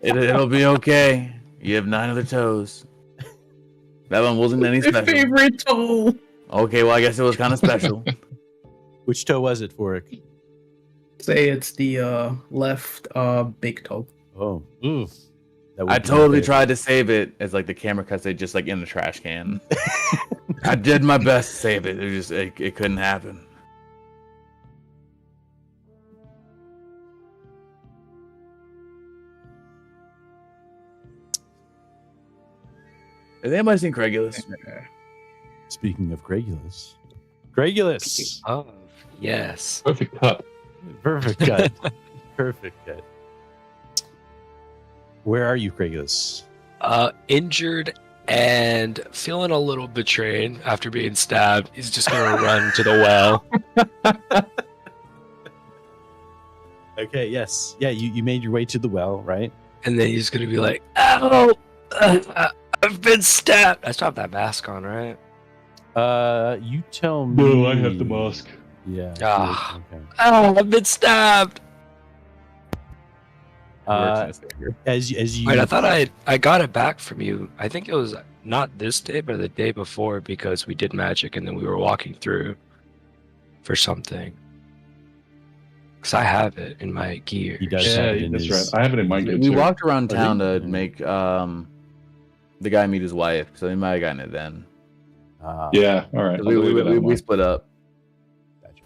It'll be okay. You have 9 other toes. That one wasn't any My special. favorite toe. Okay, well, I guess it was kind of special. Which toe was it, Forik? Say it's the left big toe. Oh, ooh. That would I be my totally favorite. tried to save it as like the camera cuts it just like in the trash can. I did my best to save it. It couldn't happen. Has anybody seen Craigulus? Speaking of Gregulus. Gregulus! Oh, yes. Perfect cut. Perfect cut. Perfect cut. Where are you, Gregulus? Injured and feeling a little betrayed after being stabbed. He's just gonna run to the well. Okay, yes. Yeah, you made your way to the well, right? And then he's gonna be like, "Ow! I've been stabbed." I still have that mask on, right? You tell me. No, I have the mask. Yeah. Ah. Okay. Oh, I've been stabbed. As you. Wait, I thought I got it back from you. I think it was not this day, but the day before, because we did magic and then we were walking through for something. Because I have it in my gear. He does Yeah, have it in that's his- right. I have it in my gear We too. walked around town to Yeah. make the guy meet his wife, so he might have gotten it then. Yeah, all right. I'll leave it on We mine. split up. Gotcha.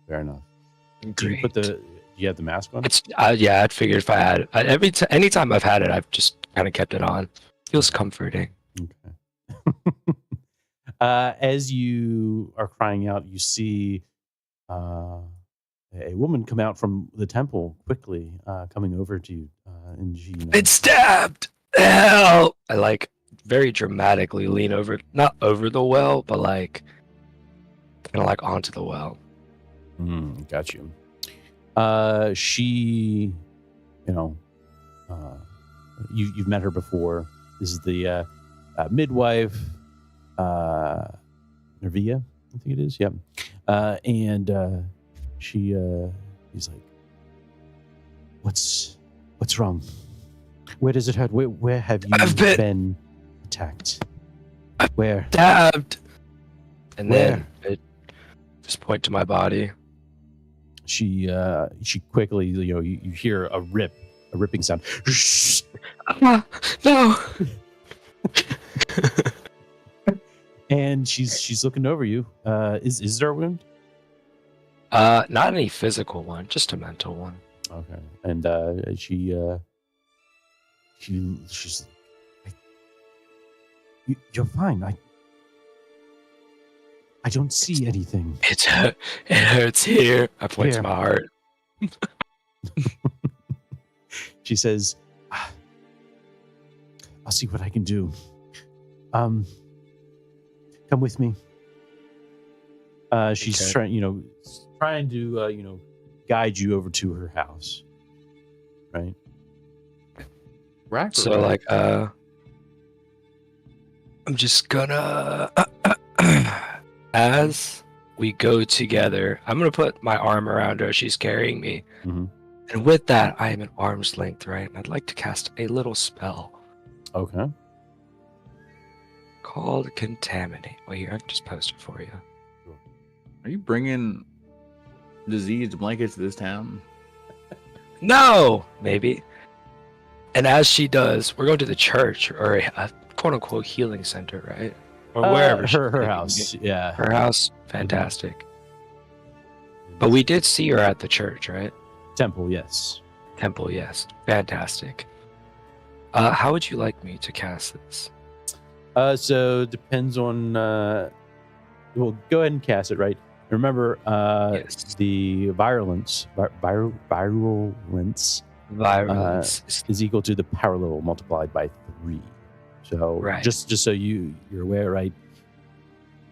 Fair enough. Do you Great. put the? Do you have the mask on? It's yeah. I'd figured if I had anytime I've had it, I've just kind of kept it on. Feels comforting. Okay. As you are crying out, you see a woman come out from the temple quickly, coming over to you, and she. Been stabbed. Help! I like very dramatically lean over, not over the well, but like kind of like onto the well. Got you. She, you've met her before. This is the midwife, Nervia, I think it is. Yep. And he's like, "What's wrong? Where does it hurt? Where have you I've been attacked? Where?" Stabbed. And Where? then it just point to my body. She quickly, you hear a ripping sound. No. And she's looking over you. Is there a wound? Not any physical one, just a mental one. Okay. And she's like, you're fine. I don't see anything. It hurts here. I point Here. to my heart. She says, I'll see what I can do. Come with me. She's Okay. trying to guide you over to her house. Right? So like I'm just gonna as we go together, I'm gonna put my arm around her. She's carrying me. Mhm. And with that, I am at arm's length, right? And I'd like to cast a little spell Okay. called Contaminate. Well, here, I can just post it for you. Are you bringing diseased blankets to this town? No, maybe. And as she does, we're going to the church or a quote-unquote healing center, right? Or wherever. she's her taking house. me. Yeah. Her house, fantastic. But we did see her at the church, right? Temple, yes. Temple, yes. Fantastic. How would you like me to cast this? So it depends on. Well, go ahead and cast it. Right. Remember, Yes. the virulence Virulence. is equal to the power level multiplied by 3. So Right. just so you're aware, right?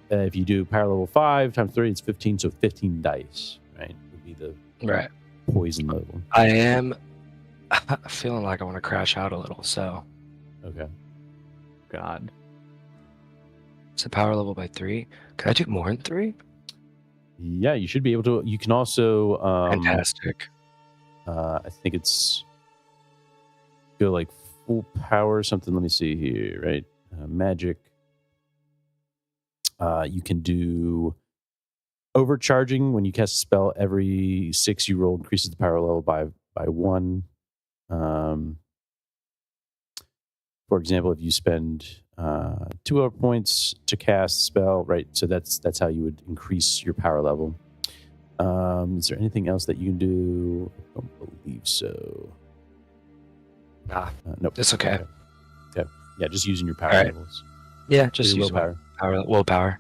If you do power level 5 times 3, it's 15. So 15 dice, right? Would be the Right. poison level. I am feeling like I want to crash out a little, so Okay. God. It's a power level by 3. Can I do more than 3? Yeah, you should be able to. You can also. Fantastic. I think it's go like full power or something. Let me see here. Right, magic. You can do overcharging when you cast a spell. Every 6 you roll increases the power level by 1. For example, if you spend 2 hour points to cast a spell, right? So that's how you would increase your power level. Is there anything else that you can do? I don't believe so. Nah, nope. it's okay. Okay. Yeah, just using your power All right. levels. Yeah, just Your use willpower. willpower.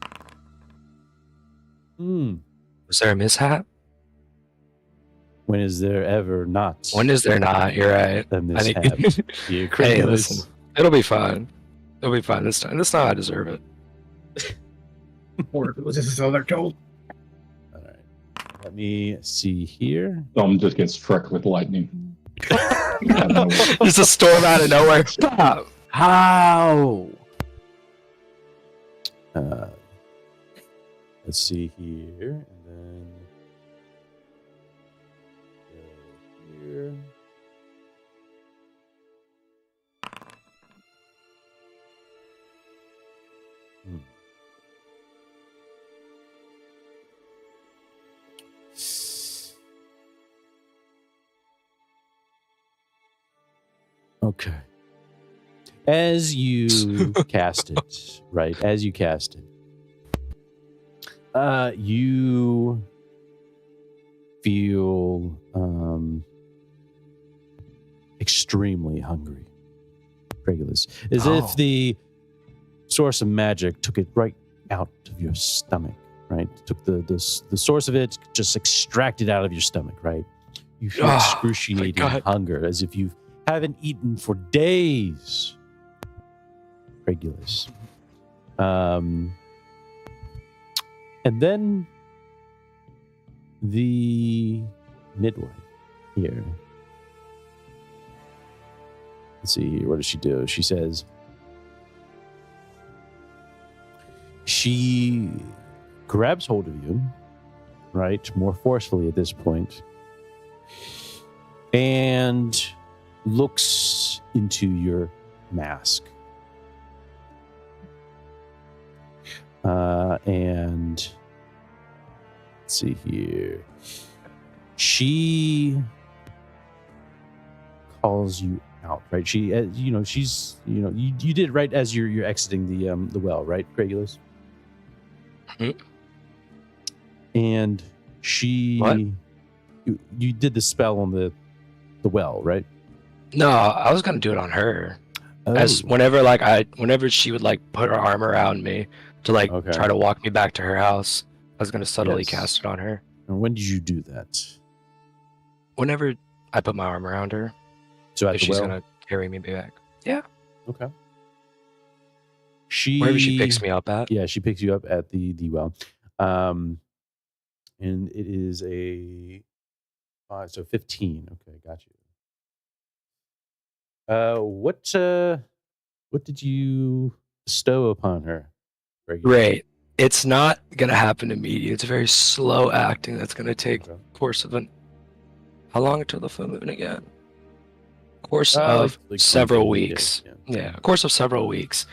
Was there a mishap? When is there ever not? When is there not? You're right. a I mishap? think. You Hey, credulous. listen. It'll be fine. It'll be fine this time. This time I deserve it. Or if it was his other toe. All right. Let me see here. Dom just gets struck with lightning. Just a storm out of nowhere. Stop. How? Let's see here, and then go here. Okay. As you cast it, right? As you cast it, you feel extremely hungry, Regulus, as if the source of magic took it right out of your stomach, right? Took the source of it, just extracted out of your stomach, right? You feel excruciating hunger, as if you haven't eaten for days, Regulus. And then the midwife here. Let's see here. What does she do? She says, she grabs hold of you, right? More forcefully at this point, and looks into your mask. And let's see here. She calls you out, right? She, she's, you did it right as you're exiting the well, right, Regulus? Mm-hmm. And she, what? You did the spell on the well, right? No, I was gonna do it on her. As whenever she would like put her arm around me to try to walk me back to her house, I was gonna subtly cast it on her. And when did you do that? Whenever I put my arm around her, so at if the she's well? gonna carry me back. Yeah. Okay. Wherever she picks me up at. Yeah, she picks you up at the well, and it is a 15. Okay, got you. What did you bestow upon her? Great. It's not gonna happen immediately. It's very slow acting. That's gonna take course of how long until the full moon again? Course of like several 20 weeks. days, Yeah, course of several weeks.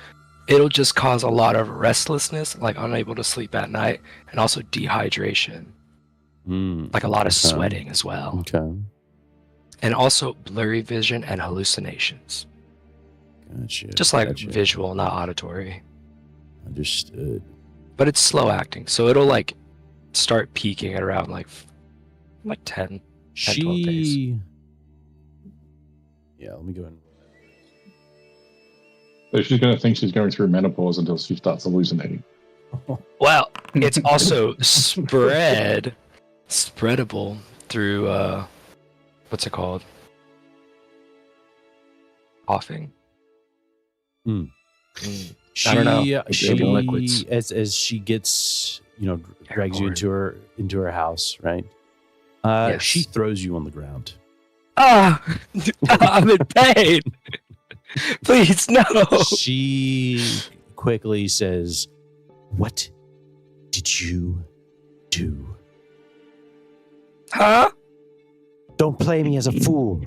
It'll just cause a lot of restlessness, like unable to sleep at night, and also dehydration. Like a lot of sweating as well. Okay. And also blurry vision and hallucinations. Gotcha. Just like visual, not auditory. Understood. But it's slow acting, so it'll like start peaking at around like 10, 12 days. Yeah, let me go ahead. So she's going to think she's going through menopause until she starts hallucinating. Well, it's also spreadable through what's it called? Coughing. I don't know. She as she gets, drags you into her house, right? She throws you on the ground. I'm in pain. Please, no. She quickly says, "What did you do? Huh? Don't play me as a fool.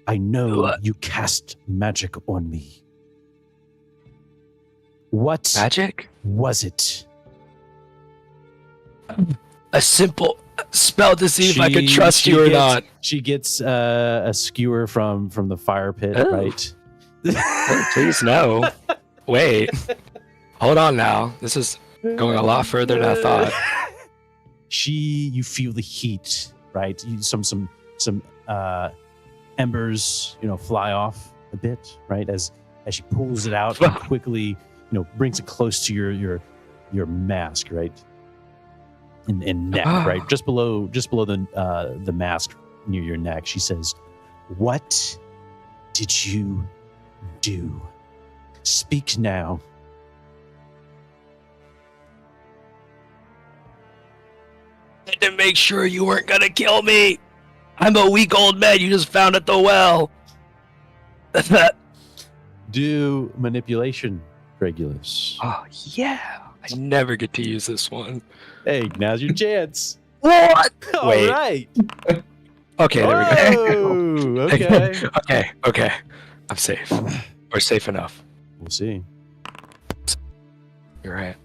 I know What? you cast magic on me. What Magic? was it? A simple spell to see if I could trust you or not. She gets a skewer from the fire pit, Oh. right? Oh, please, no. Wait. Hold on now. This is going a lot further than I thought. You feel the heat, right? Some embers, fly off a bit, right? As she pulls it out and quickly, brings it close to your mask, right? And neck, right? Just below the mask near your neck. She says, "What did you do? Speak now." To make sure you weren't gonna kill me. I'm a weak old man you just found at the well. Do manipulation, Regulus. Oh, yeah. I never get to use this one. Hey, now's your chance. What? All Wait. right. Okay, there we go. Oh, okay. Okay. I'm safe. Or safe enough. We'll see. You're right.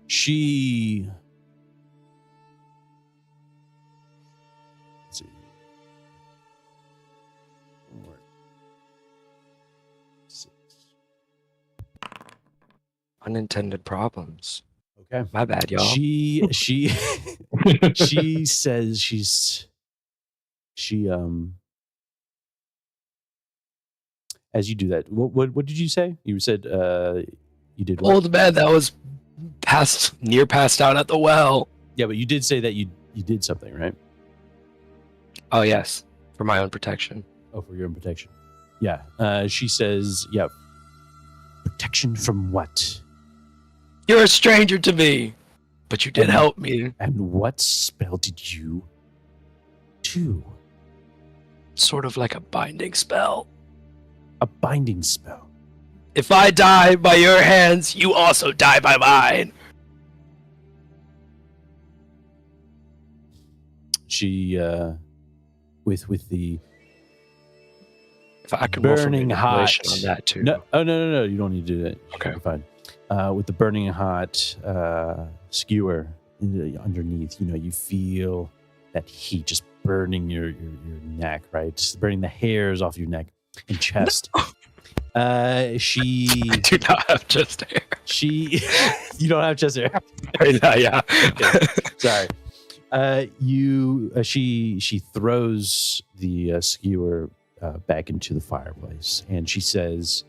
She. Let's see. Four, 6. Unintended problems. Okay. My bad, y'all. She says she as you do that, what did you say? You said you did what? Old man that was passed out at the well. Yeah, but you did say that you did something, right? Oh yes, for my own protection. Oh, for your own protection. Yeah. She says, yeah. Protection from what? You're a stranger to me, but you did help me. And what spell did you do? Sort of like a binding spell. A binding spell. If I die by your hands, you also die by mine. She with the If I can roll for burning hot manipulation on that too. No, you don't need to do that. Okay. You're fine. With the burning hot skewer underneath, you feel that heat just burning your neck, right? Just burning the hairs off your neck and chest. She I do not have chest hair. You don't have chest hair. Yeah. Okay. Sorry. She throws the skewer back into the fireplace, and she says,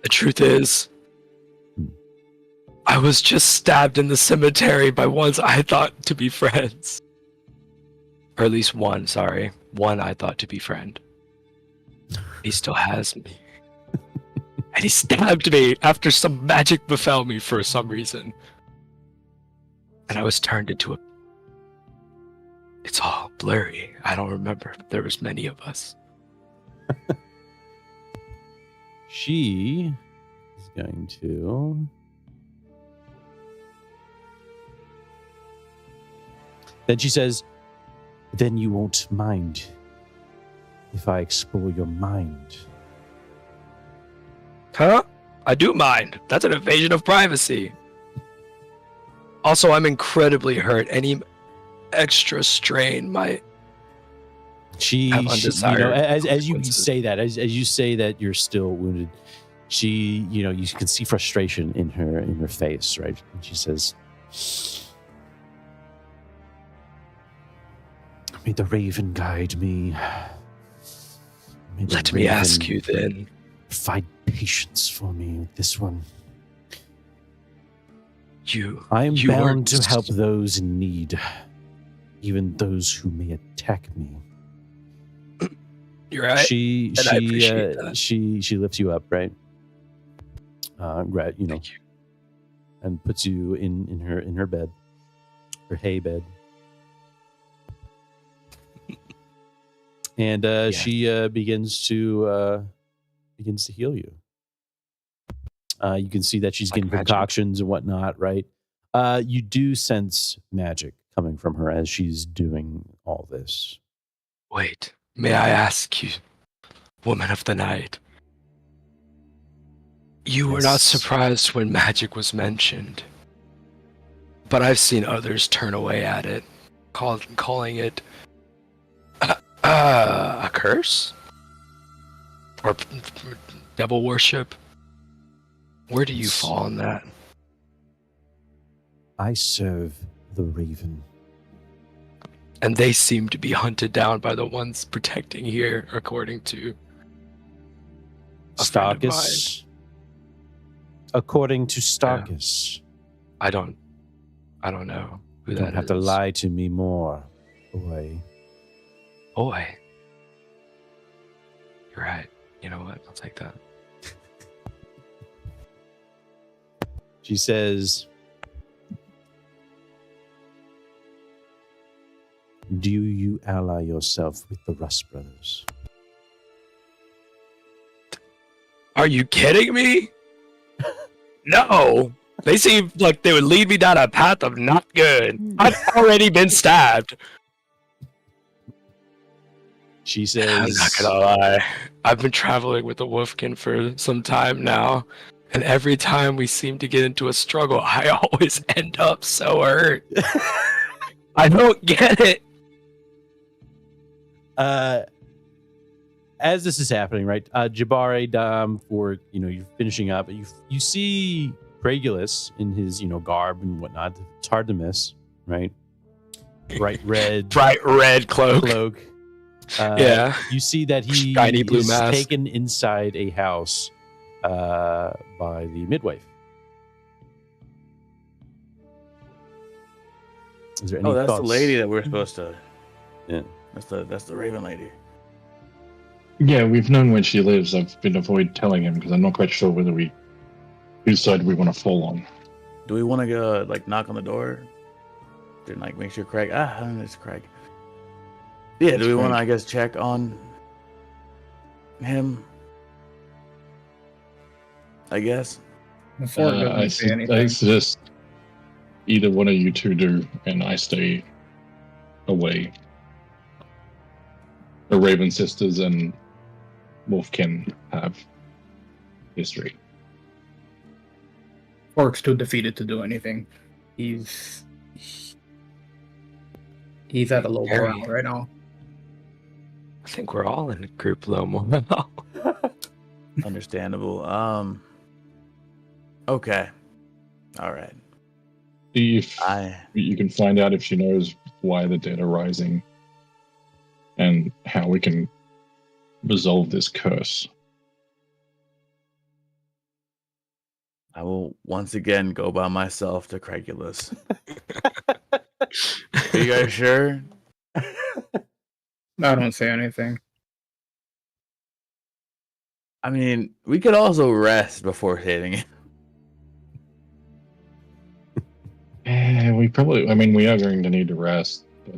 The truth is, I was just stabbed in the cemetery by ones I thought to be friends. Or at least one, sorry. One I thought to be friend. He still has me. And he stabbed me after some magic befell me for some reason. And I was turned into a... It's all blurry. I don't remember. There was many of us. she is going to... Then she says, "Then you won't mind if I explore your mind." Huh? I do mind. That's an invasion of privacy. Also, I'm incredibly hurt. Any extra strain might have undesired as you consequences. say that, as you say that you're still wounded, she, you can see frustration in her face, right? And she says, May the raven guide me. May the Let me ask raven you then. Find patience for me with this one. I am you bound weren't- to help those in need, even those who may attack me. You're right. she And I appreciate that. she lifts you up, right? Right, Thank you. and puts you in her bed. her hay bed. And she begins to heal you. You can see that she's Like getting magic? concoctions and whatnot, right? You do sense magic coming from her as she's doing all this. Wait, may I ask you, woman of the night? You were not Yes. surprised when magic was mentioned, but I've seen others turn away at it, calling it a curse or devil worship. Where do you fall on that? I serve the Raven. And they seem to be hunted down by the ones protecting here, according to a friend of mine. Starkus. According to Starkus. I don't know who You that don't have is. to lie to me more, boy. Boy. You're right. You know what? I'll take that. She says, Do you ally yourself with the Rust Brothers? Are you kidding me? No. They seem like they would lead me down a path of not good. I've already been stabbed. she I'm says, not gonna lie. I've been traveling with the Wolfkin for some time now, and every time we seem to get into a struggle, I always end up so hurt. I don't get it. as this is happening, right? Jabari, Dom, for you're finishing up. You see Craigulus in his garb and whatnot. It's hard to miss, right? Bright red Cloak. Yeah. You see that he Shiny blue is mask. taken inside a house by the midwife. Is there any Oh, that's thoughts? the lady that we're supposed to. Yeah. That's the Raven lady. Yeah, we've known where she lives. I've been avoid telling him because I'm not quite sure whose side we want to fall on. Do we want to go knock on the door? Then make sure Craig. It's Craig. Yeah. It's Do we want to Craig. check on him? I guess. Before it doesn't say I anything. suggest either one of you two do, and I stay away. The Raven sisters and Wolfkin have history. Orc's too defeated to do anything. He's at a low Harry. morale right now. I think we're all in a group low morale. Understandable. Okay. All right. See if I you can find out if she knows why the dead are rising and how we can resolve this curse. will once again go by myself to Craigulus. Are you guys sure? I don't say anything. I mean, we could also rest before hitting it. We probably, we are going to need to rest. But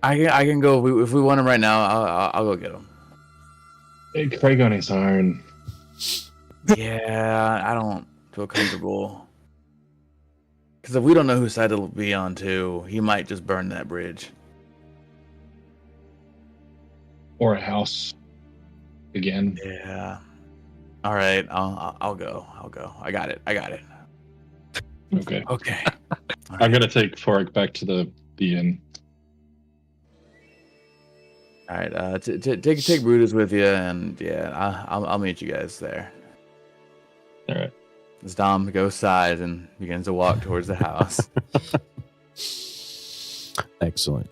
I can go if we want him right now. I'll go get him. Craig on his own. Yeah, I don't feel comfortable. Because if we don't know whose side it'll be on too, he might just burn that bridge. Or a house again. Yeah. All right, I'll go. I got it. Okay. Okay. I'm going to take Forik back to the inn. All right. Take Brutus with you, and yeah, I'll meet you guys there. All right. As Dom goes side and begins to walk towards the house. Excellent.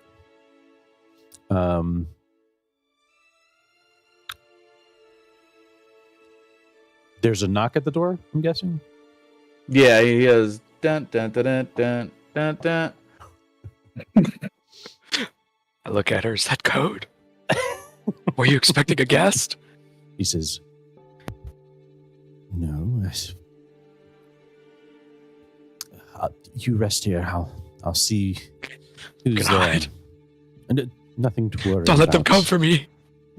There's a knock at the door, I'm guessing. Yeah, he goes dun dun dun dun dun dun dun. I look at her. Is that code? Were you expecting a guest? He says, No. You rest here. I'll see who's Good there. night. And, nothing to worry Don't let them about. come for me.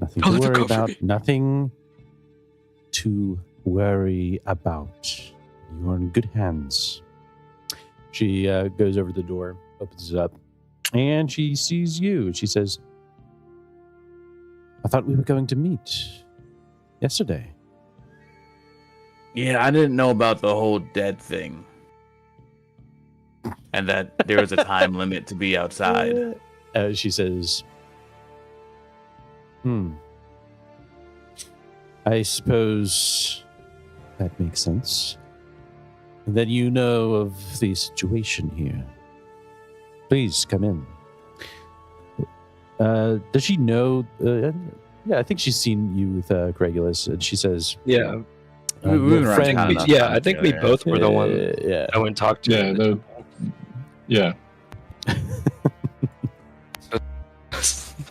Nothing Don't to let them worry come for about. me. Nothing to worry about. You are in good hands. She goes over to the door, opens it up, and she sees you. She says, I thought we were going to meet yesterday. Yeah, I didn't know about the whole dead thing. And that there was a time limit to be outside. She says, I suppose that makes sense. And then you know of the situation here. Please come in. Does she know? Yeah, I think she's seen you with Gregulus, and she says, Yeah. We've been your around friend. town enough Yeah, time I think we together. both were the one Yeah. I went and talked to. Yeah, at the the- temple. Yeah.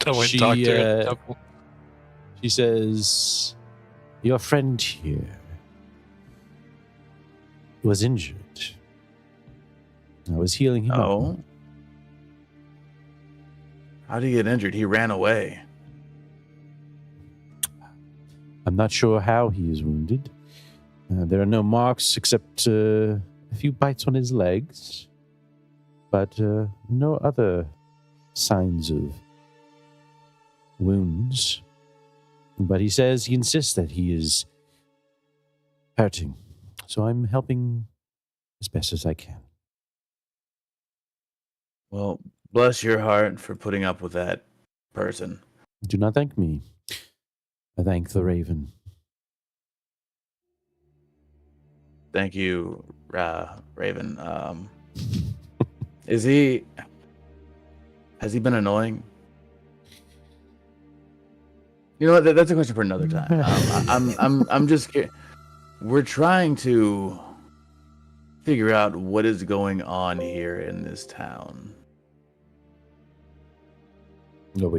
I went She, and talked to her at the temple. She says, your friend here was injured. I was healing him up. Oh. How did he get injured? He ran away. I'm not sure how he is wounded. There are no marks except a few bites on his legs, but no other signs of wounds. But he says he insists that he is hurting, so I'm helping as best as I can. Well, bless your heart for putting up with that person. Do not thank me. I thank the Raven. Thank you, Raven. Has he been annoying? You know what? That's a question for another time. I'm just curious. We're trying to figure out what is going on here in this town. What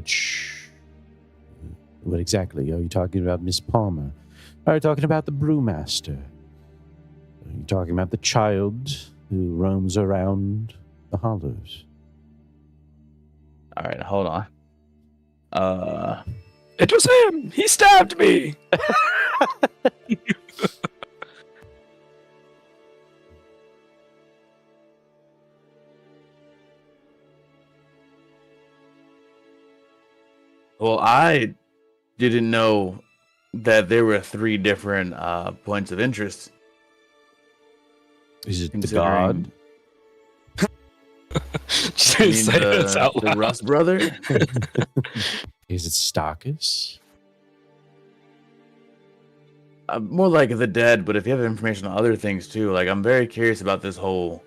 exactly? Are you talking about Miss Palmer? Are you talking about the brewmaster? Are you talking about the child who roams around the hollows? All right, hold on. It was him. He stabbed me. Well, I didn't know that there were 3 different points of interest. Is it the Considering- god? Just I mean, say this out the loud. Rust brother. Is it Starkus? More like the dead, but if you have information on other things too, like I'm very curious about this whole.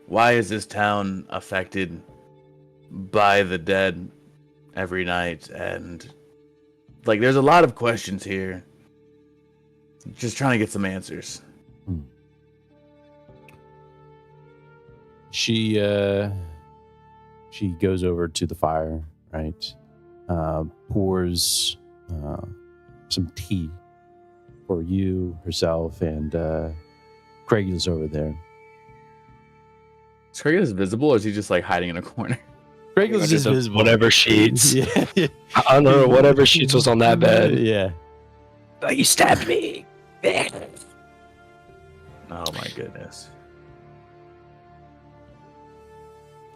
Why is this town affected by the dead every night? And like, there's a lot of questions here. Just trying to get some answers. She goes over to the fire, right? Pours some tea for you, herself, and Craig's over there. Is Craig visible, or is he just like hiding in a corner? Craig is Just visible. whatever sheets. Yeah. I don't know. Whatever sheets was on that bed. Yeah. Oh, you stabbed me. Oh my goodness.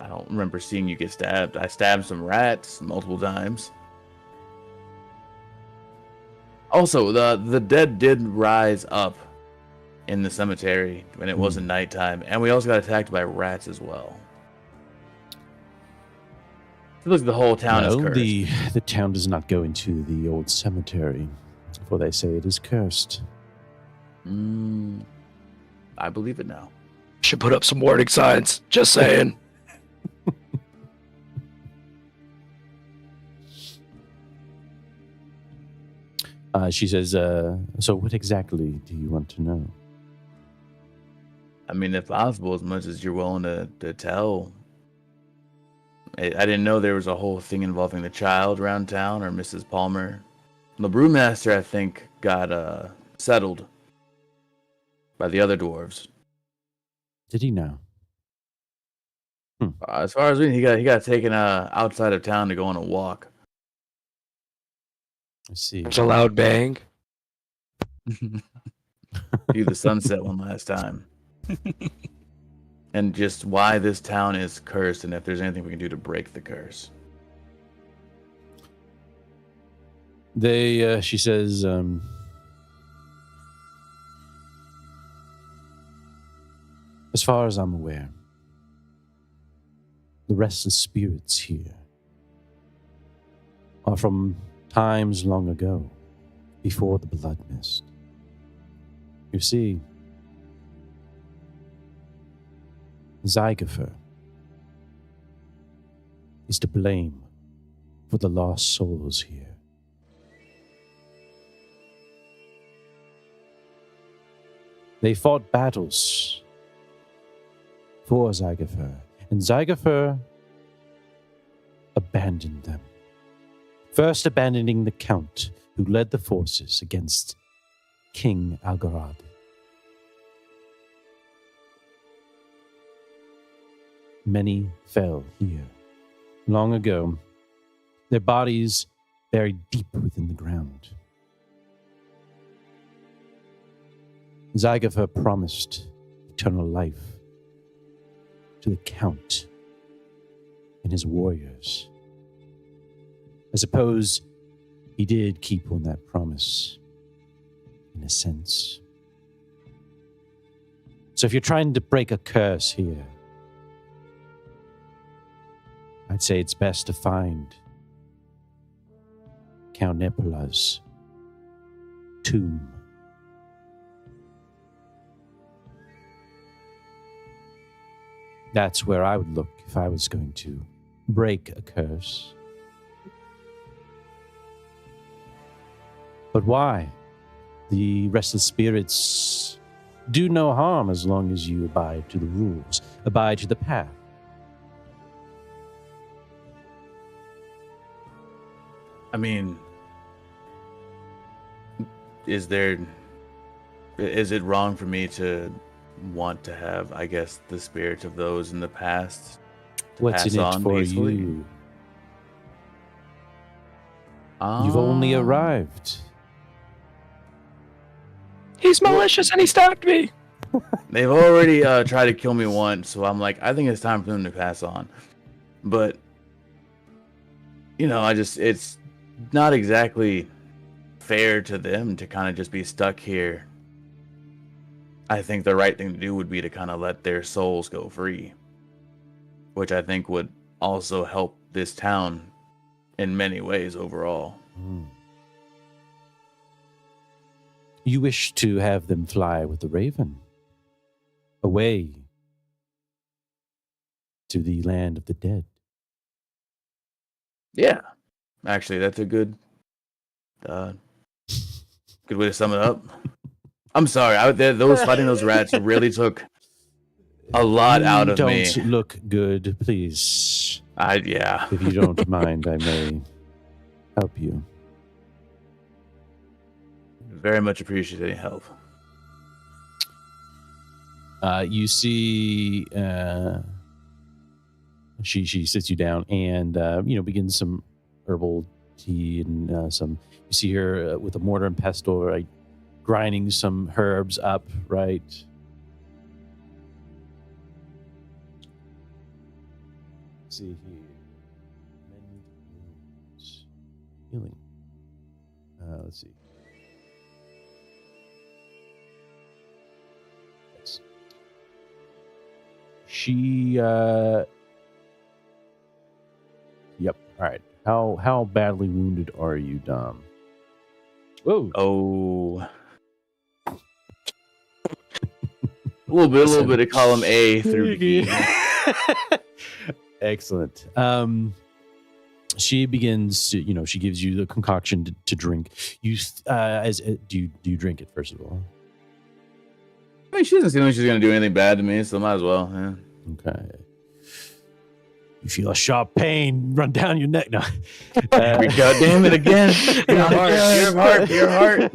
I don't remember seeing you get stabbed. I stabbed some rats multiple times. Also, the dead did rise up in the cemetery when it wasn't nighttime, and we also got attacked by rats as well. It looks like the whole town is No, cursed. the town does not go into the old cemetery, for they say it is cursed. I believe it now. Should put up some warning signs. Just saying. She says, so what exactly do you want to know? I mean, if possible, as much as you're willing to tell. I didn't know there was a whole thing involving the child around town or Mrs. Palmer. The brewmaster, I think, got settled by the other dwarves. Did he know? As far as we, he got taken outside of town to go on a walk. I see. There's a loud bang. Do the sunset one last time. And just why this town is cursed, and if there's anything we can do to break the curse. She says, as far as I'm aware, the restless spirits here are from times long ago, before the blood mist. You see, Zygofer is to blame for the lost souls here. They fought battles for Zygofer, and Zygofer abandoned them. First abandoning the Count, who led the forces against King Algarad. Many fell here. Long ago, their bodies buried deep within the ground. Zygofer promised eternal life to the Count and his warriors. I suppose he did keep on that promise, in a sense. So if you're trying to break a curse here, I'd say it's best to find Count Nepola's tomb. That's where I would look if I was going to break a curse. But why? The restless spirits do no harm as long as you abide to the rules, abide to the path. I mean, is it wrong for me to want to have, I guess, the spirits of those in the past to What's pass in it on for peacefully? you? You've only arrived. He's malicious and he stabbed me. They've already tried to kill me once, so I'm like, I think it's time for them to pass on. But, it's not exactly fair to them to kind of just be stuck here. I think the right thing to do would be to kind of let their souls go free, which I think would also help this town in many ways overall. You wish to have them fly with the raven away to the land of the dead. Yeah, actually, that's a good way to sum it up. I'm sorry, those fighting those rats really took a lot out of me. Don't look good, please. Yeah. If you don't mind, I may help you. Very much appreciate any help. You see, she sits you down and begins some herbal tea and some. You see her with a mortar and pestle, right, grinding some herbs up, right. Let's see here, mend wounds, healing. Let's see. Yes. She. Yep. All right. How badly wounded are you, Dom? Whoa. Oh. A little bit of column A through B. Excellent. She begins to, she gives you the concoction to drink. Do you drink it first of all? I mean, she doesn't seem like she's gonna do anything bad to me, so might as well. Yeah. Okay. You feel a sharp pain run down your neck. No. God damn it again. Your heart.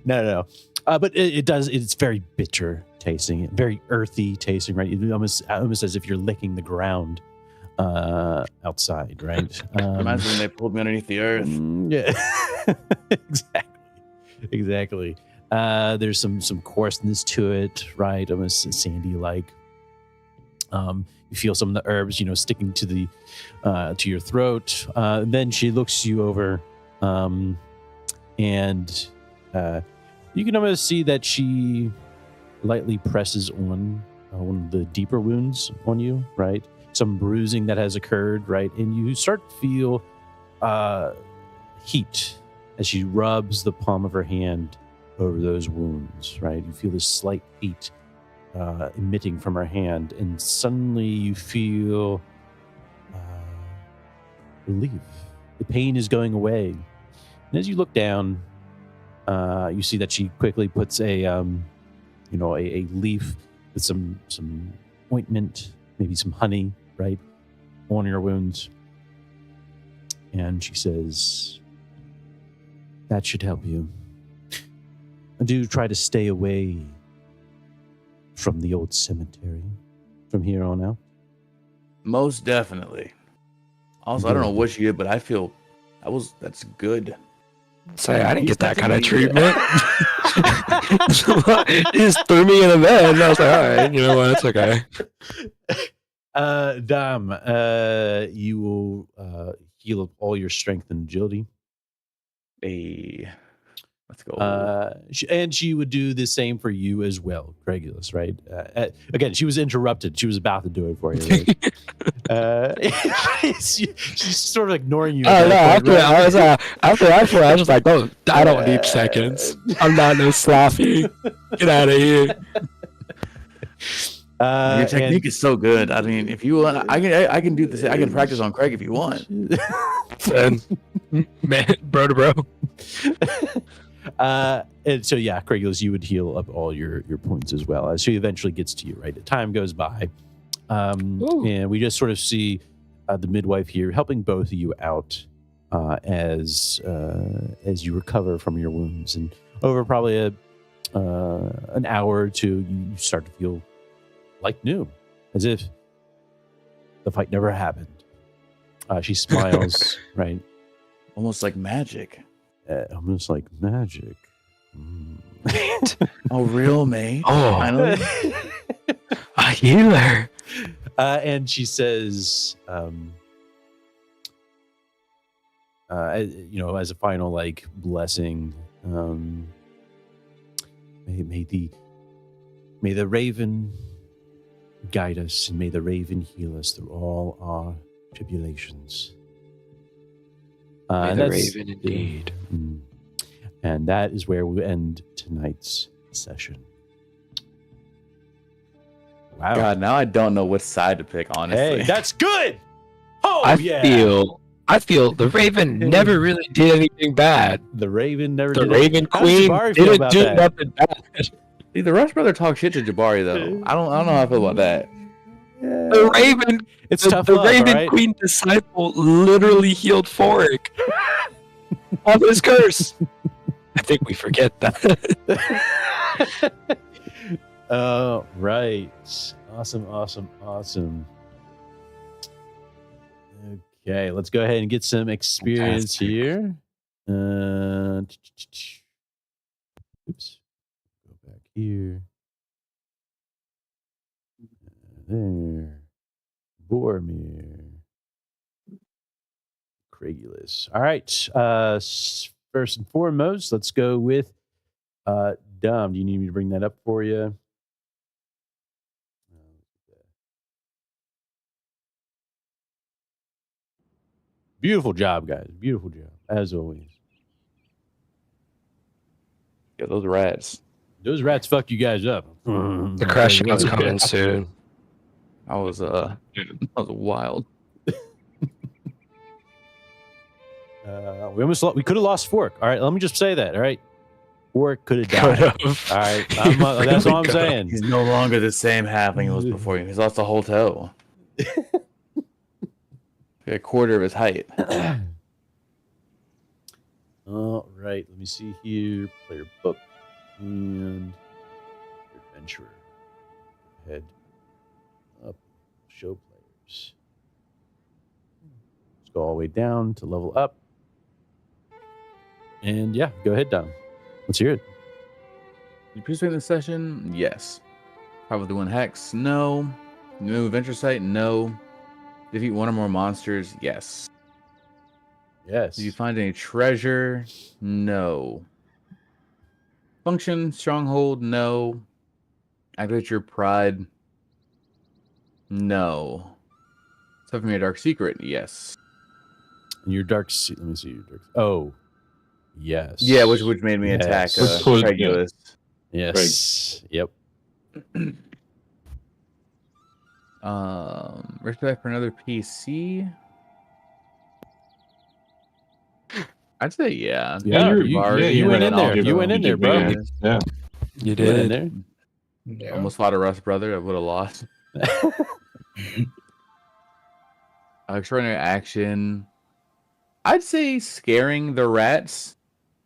No. But it does. It's very bitter tasting it. Very earthy tasting, right? Almost as if you're licking the ground outside, right? Reminds me when they pulled me underneath the earth. Yeah, exactly. There's some coarseness to it, right? Almost sandy-like. You feel some of the herbs, sticking to the to your throat. Then she looks you over, and you can almost see that she lightly presses on one of the deeper wounds on you, right? Some bruising that has occurred, right? And you start to feel heat as she rubs the palm of her hand over those wounds, right? You feel this slight heat emitting from her hand, and suddenly you feel relief. The pain is going away. And as you look down, you see that she quickly puts a leaf with some ointment, maybe some honey, right, on your wounds. And she says, "That should help you. Do try to stay away from the old cemetery from here on out." Most definitely. Also, I don't know what she did, but I feel that's good. Say, I didn't get that kind of treatment. He just threw me in a bed, and I was like, all right, you know what? It's okay. Dom, you will heal up all your strength and agility. Hey, let's go. And she would do the same for you as well, Regulus, right? Again, she was interrupted. She was about to do it for you. Right? She's sort of ignoring you. Oh, no, after I was just like, oh, I don't need seconds. I'm not no sloppy. Get out of here. Your technique is so good. I mean, if you want, I can do this. I can practice on Craig if you want. Man, bro to bro. And so, yeah, Craigulus, you would heal up all your points as well as she eventually gets to you, right? The time goes by. And we just sort of see the midwife here helping both of you out as you recover from your wounds. And over probably an hour or two, you start to feel like new, as if the fight never happened. She smiles, right? Almost like magic. Almost like magic. Oh, real mate. Oh, finally. A healer. And she says, as a final blessing, may the raven guide us, and may the raven heal us through all our tribulations. May the raven indeed. And that is where we end tonight's session. Wow. God, now I don't know which side to pick, honestly. Hey, that's good. Oh, I feel the Raven never really did anything bad. The Raven never The did Raven it. How does Queen Jabari feel didn't about do that? nothing bad. See, the Rush brother talk shit to Jabari though. I don't know how I feel about that. The Raven, It's the, tough the love, Raven right? Queen disciple literally healed Forik of his curse. I think we forget that. Right. Awesome. Okay, let's go ahead and get some experience Fantastic. here. Oops. Go back here. There. Boromir. Craigulus. All right. First and foremost, let's go with Dom. Do you need me to bring that up for you? Beautiful job, guys. Beautiful job, as always. Yeah, those rats. Those rats fuck you guys up. The crash out's coming soon. That was wild. We could have lost Fork. All right, let me just say that. All right, Fork could have died. Could've. All right, that's all I'm saying. He's no longer the same halfling he was before. He's lost a whole toe. A quarter of his height. All right, let me see here. Player book and adventurer. ahead. Up, show players. Let's go all the way down to level up. And yeah, go ahead, Dom. Let's hear it. You participate in the session? Yes. Probably win hex? No. New adventure site? No. Defeat one or more monsters? Yes. Yes. Did you find any treasure? No. Function? Stronghold? No. Activate your pride? No. Stuff from your dark secret? Yes. And your let me see your dark. Oh, yes. Yeah, which made me attack Yes. Regulus. Yes. Yep. Respect for another PC. I'd say yeah. Yeah, you went in there. You went in there, bro. Yeah. You You went in did. there. Yeah. Almost fought a Rust brother. I would have lost. Extraordinary action. I'd say scaring the rats.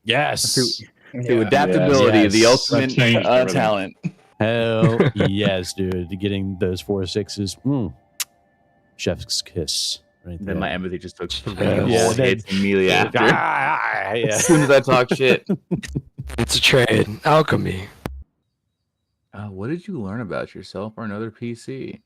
Yes. To adaptability, Yes. the That ultimate changed everything. talent. Hell yes, dude. Getting those 4 6s. Chef's kiss. Right there. Then my empathy just took Yeah, full then- hits immediately after. Yeah. As soon as I talk shit. It's a trade. Alchemy. What did you learn about yourself or another PC?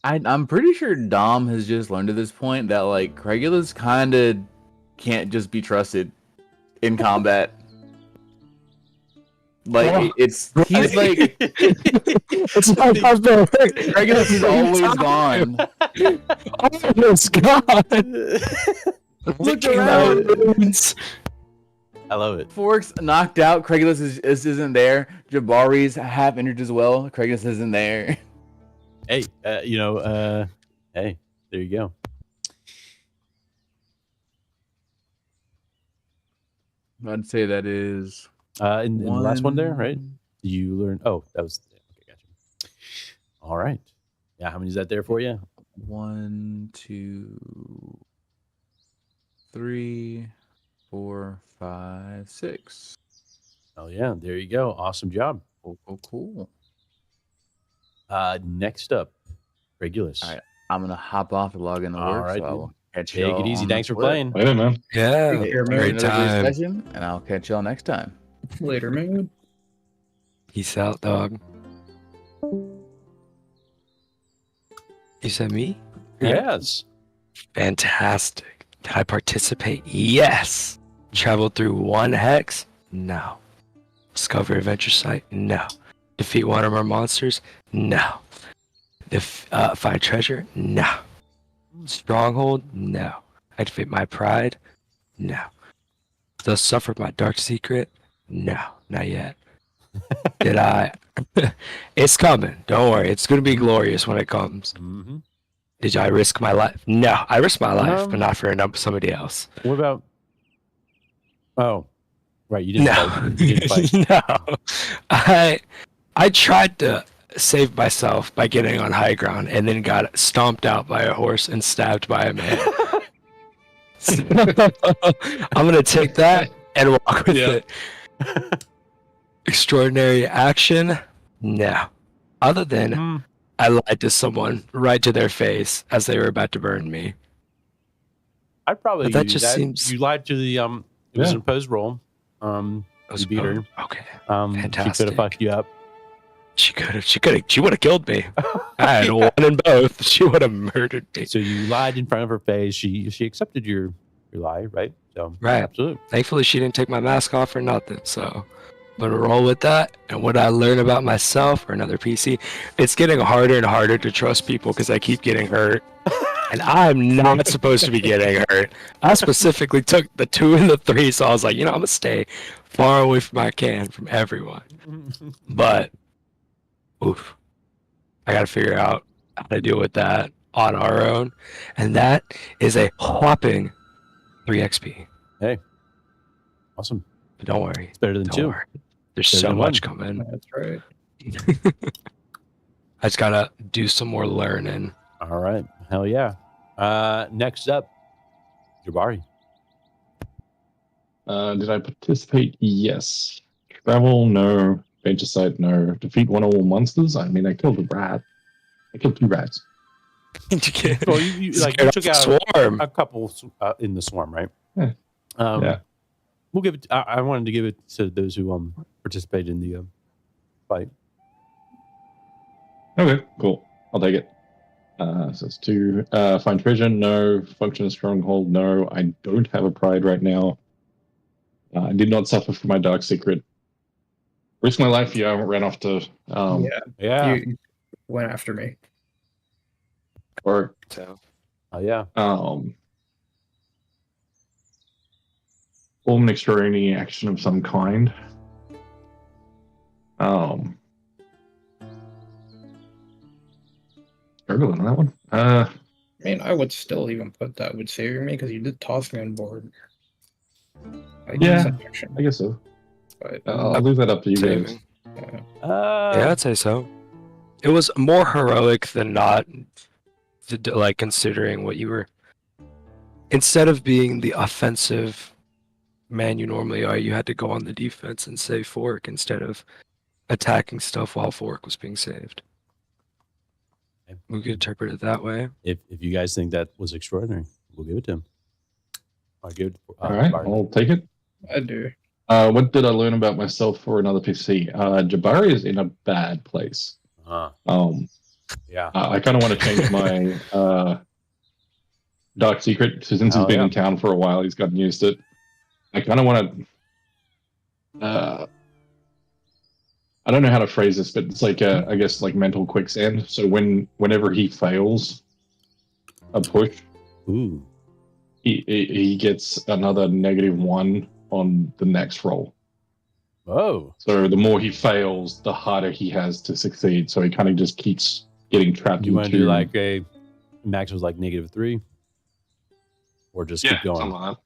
I'm pretty sure Dom has just learned at this point that like Craigulus kind of can't just be trusted in combat. Like he's like It's not perfect. Craigulus is always gone. Almost gone. Look around. I love it. Forks knocked out. Craigulus isn't there. Jabari's half injured as well. Craigulus isn't there. Hey, hey, there you go. I'd say that is And the last one there, right? You learned. Oh, that was. Okay, gotcha. All right. Yeah, how many is that there for you? 1, 2, 3, 4, 5, 6. Oh yeah, there you go. Awesome job. Cool. Next up, Regulus. All right. I'm gonna hop off to log in to All work. right, So I will catch Take y'all it easy. on Thanks the for flip. playing. Later, man. Yeah. Take care, man. Great Another great time. session, and I'll catch y'all next time. Later, man. Peace out, dog. You said me? Yes. Fantastic. Did I participate? Yes. Traveled through 1 hex? No. Discover adventure site? No. Defeat one or more monsters? No. Find treasure? No. Stronghold? No. Activate my pride? No. Thus suffer my dark secret? No, not yet. Did I? It's coming. Don't worry. It's going to be glorious when it comes. Mm-hmm. Did I risk my life? No, I risked my life, but Um, not for somebody else. What about? Oh, right. You didn't. No, Fight. You didn't fight. no. I tried to save myself by getting on high ground, and then got stomped out by a horse and stabbed by a man. So, I'm gonna take that and walk with Yeah. it. Extraordinary action? No. Other than Hmm. I lied to someone right to their face as they were about to burn me. I'd probably. But that use just that. seems- You lied to the It was Yeah. an opposed roll. You beat her. Okay. She could Fantastic. have fucked you up. She would have killed me. I had one in both. She would have murdered me. So you lied in front of her face. She accepted your lie, right? So Right. absolutely. Thankfully, she didn't take my mask off or nothing. So I'm gonna roll with that. And what I learn about myself or another PC, it's getting harder and harder to trust people because I keep getting hurt. And I'm not supposed to be getting hurt. I specifically took the 2 and the 3, so I was like, I'm gonna stay far away from I can from everyone. But oof, I gotta figure out how to deal with that on our own, and that is a whopping 3 XP. Awesome. But don't worry, It's better than don't 2. worry. There's Better so than much 1. coming. That's right. I just gotta do some more learning. All right. Hell yeah. Next up, Jabari. Did I participate? Yes. Travel? No. Adventure site? No. Defeat one or all monsters? I mean, I killed a rat. I killed 2 rats. Well, you took out swarm. a couple in the swarm, right? Yeah. Yeah. We'll give it. I wanted to give it to those who participated in the fight. Okay, cool. I'll take it. So it's 2. Find treasure? No. Function as stronghold? No. I don't have a pride right now. I did not suffer from my dark secret. Risk my life? Yeah, I ran off to Yeah. You went after me. or So Oh yeah. form an extraordinary action of some kind. Struggling on that one. I mean, I would still even put that would save me because you did toss me on board. I did Yeah. some action, I guess so. but I'll leave that up to you guys. saving. Yeah. I'd say so. It was more heroic than not, like considering what you were. Instead of being the offensive man you normally are, you had to go on the defense and save Fork instead of attacking stuff while Fork was being saved. We could interpret it that way. If you guys think that was extraordinary, we'll give it to him. I'll give it. All right, Barton. I'll take it. I do. What did I learn about myself for another PC? Jabari is in a bad place. Yeah. I kind of want to change my dark secret since he's been in town for a while. He's gotten used to it. I kind of want to. I don't know how to phrase this, but it's like I guess like mental quicksand. So whenever he fails a push, Ooh. he gets another -1 on the next roll. Oh. So the more he fails, the harder he has to succeed. So he kind of just keeps getting trapped. You want to do like a max was like -3, or just keep going? Something like that.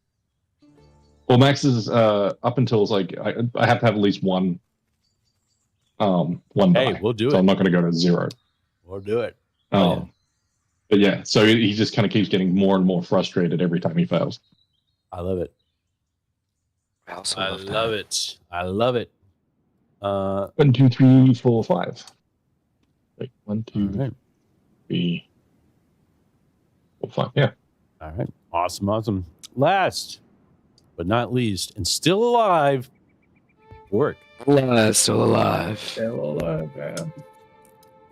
Well, max is up until it's like I have to have at least one Hey, die. we'll do So it. I'm not going to go to 0. We'll do it. But yeah, so he just kind of keeps getting more and more frustrated every time he fails. I love it. I also I love love that. it. I love it. 1, 2, 3, 4, 5. Like 1, 2, All right. 3, 4, 5. Yeah. All right. Awesome. Last but not least, and still alive, Fork. Still alive. Still alive, man.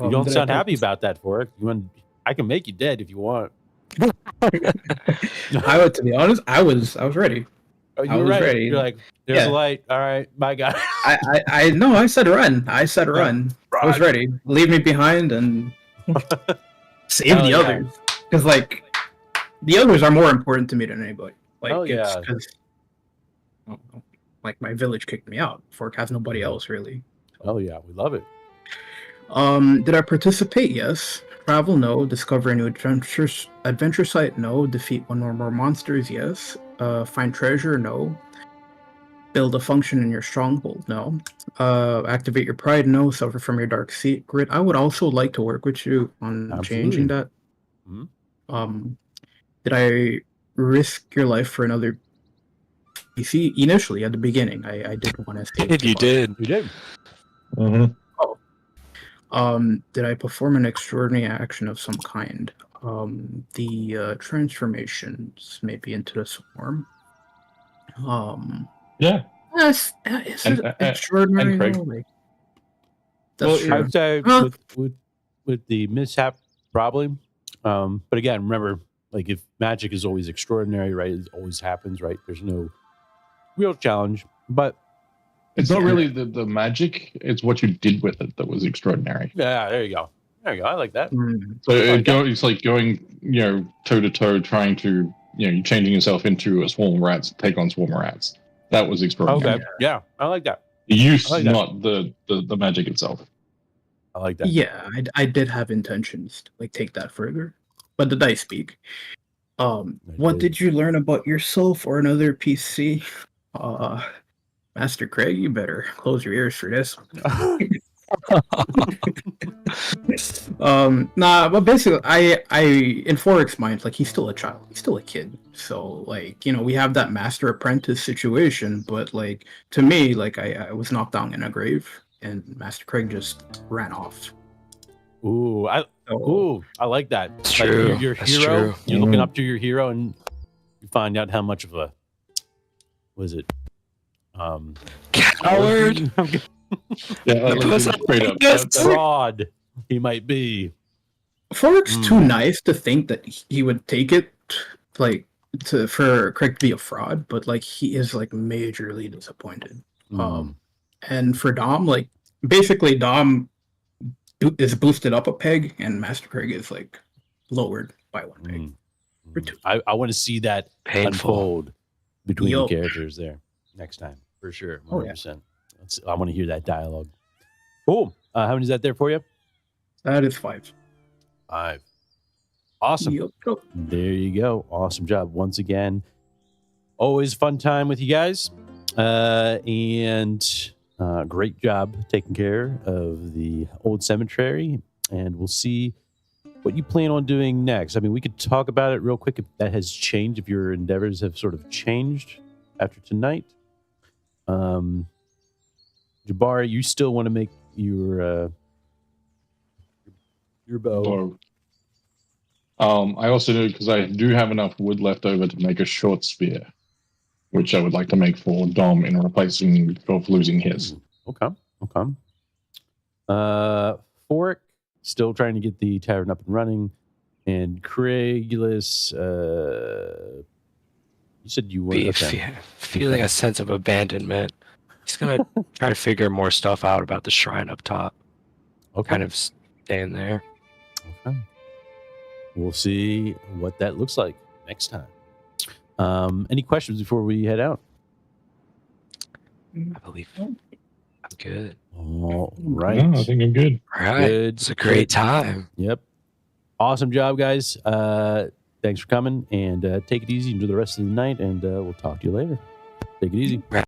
You don't sound happy about that, Fork. I can make you dead if you want. I would, to be honest, I was ready. Oh, you I were was ready. ready. You're like, there's Yeah. a light. All right, bye, guy. I no, I said run. I said run. I was ready. Leave me behind and save Hell the yeah. others. Because like the others are more important to me than anybody. Like Hell it's yeah. because like my village kicked me out. Fork has nobody else really. Oh yeah, we love it. Did I participate? Yes. Travel? No. Discover a new adventure site? No. Defeat one or more monsters? Yes. Find treasure? No. Build a function in your stronghold? No. Activate your pride? No. Suffer from your dark secret? I would also like to work with you on changing that. Mhm. Did I risk your life for another PC? Initially, at the beginning, I did want to say You did. We did. Mm-hmm. Did I perform an extraordinary action of some kind? The transformations, maybe into the swarm. Yeah. Is it extraordinary? Craig. though? Like, that's true. I'd say Huh. with the mishap, probably. But again, remember, like if magic is always extraordinary, right? It always happens, right? There's no real challenge, but It's not really the magic, it's what you did with it that was extraordinary. yeah, there you go. I like that. So like it's like going, toe to toe, trying to, you're changing yourself into a swarm of rats, take on swarm of rats. That was extraordinary. Okay, yeah, I like that. The use, I like that. not the magic itself. I like that. Yeah, I did have intentions to like take that further, but the dice speak. What did you learn about yourself or another PC? Master Craig, you better close your ears for this. Nah, but basically, I in Forex's mind, like he's still a child, he's still a kid. So like, we have that master apprentice situation, but like to me, like I was knocked down in a grave, and Master Craig just ran off. Ooh, I like that. It's Like true. your That's hero, true. you're looking up to your hero, and you find out how much of a was it? Coward. Yeah, It was straight up. yes. Fraud he might be. Forex's too nice to think that he would take it, like for Craig to be a fraud, but like he is like majorly disappointed. And for Dom, like basically Dom is boosted up a peg, and Master Craig is like lowered by one peg. Or two. I want to see that Painful. unfold between Yup. the characters there next time for sure. 100%. I want to hear that dialogue. Cool. How many is that there for you? That is 5. 5. Awesome. Yup. There you go. Awesome job once again. Always fun time with you guys. And great job taking care of the old cemetery. And we'll see what you plan on doing next. I mean, we could talk about it real quick if that has changed, if your endeavors have sort of changed after tonight. Jabari, you still want to make your bow. I also do, because I do have enough wood left over to make a short spear, which I would like to make for Dom in replacing of losing his. Okay. Fork, still trying to get the tavern up and running. And Craigulus, you said you wanted Feeling a sense of abandonment. He's gonna try to figure more stuff out about the shrine up top. Okay. Kind of staying there. Okay. We'll see what that looks like next time. Any questions before we head out? I believe I'm good. All right. No, I think I'm good. All right. Good. It's a great time. Yep. Awesome job, guys. Thanks for coming, and take it easy. Enjoy the rest of the night, and we'll talk to you later. Take it easy.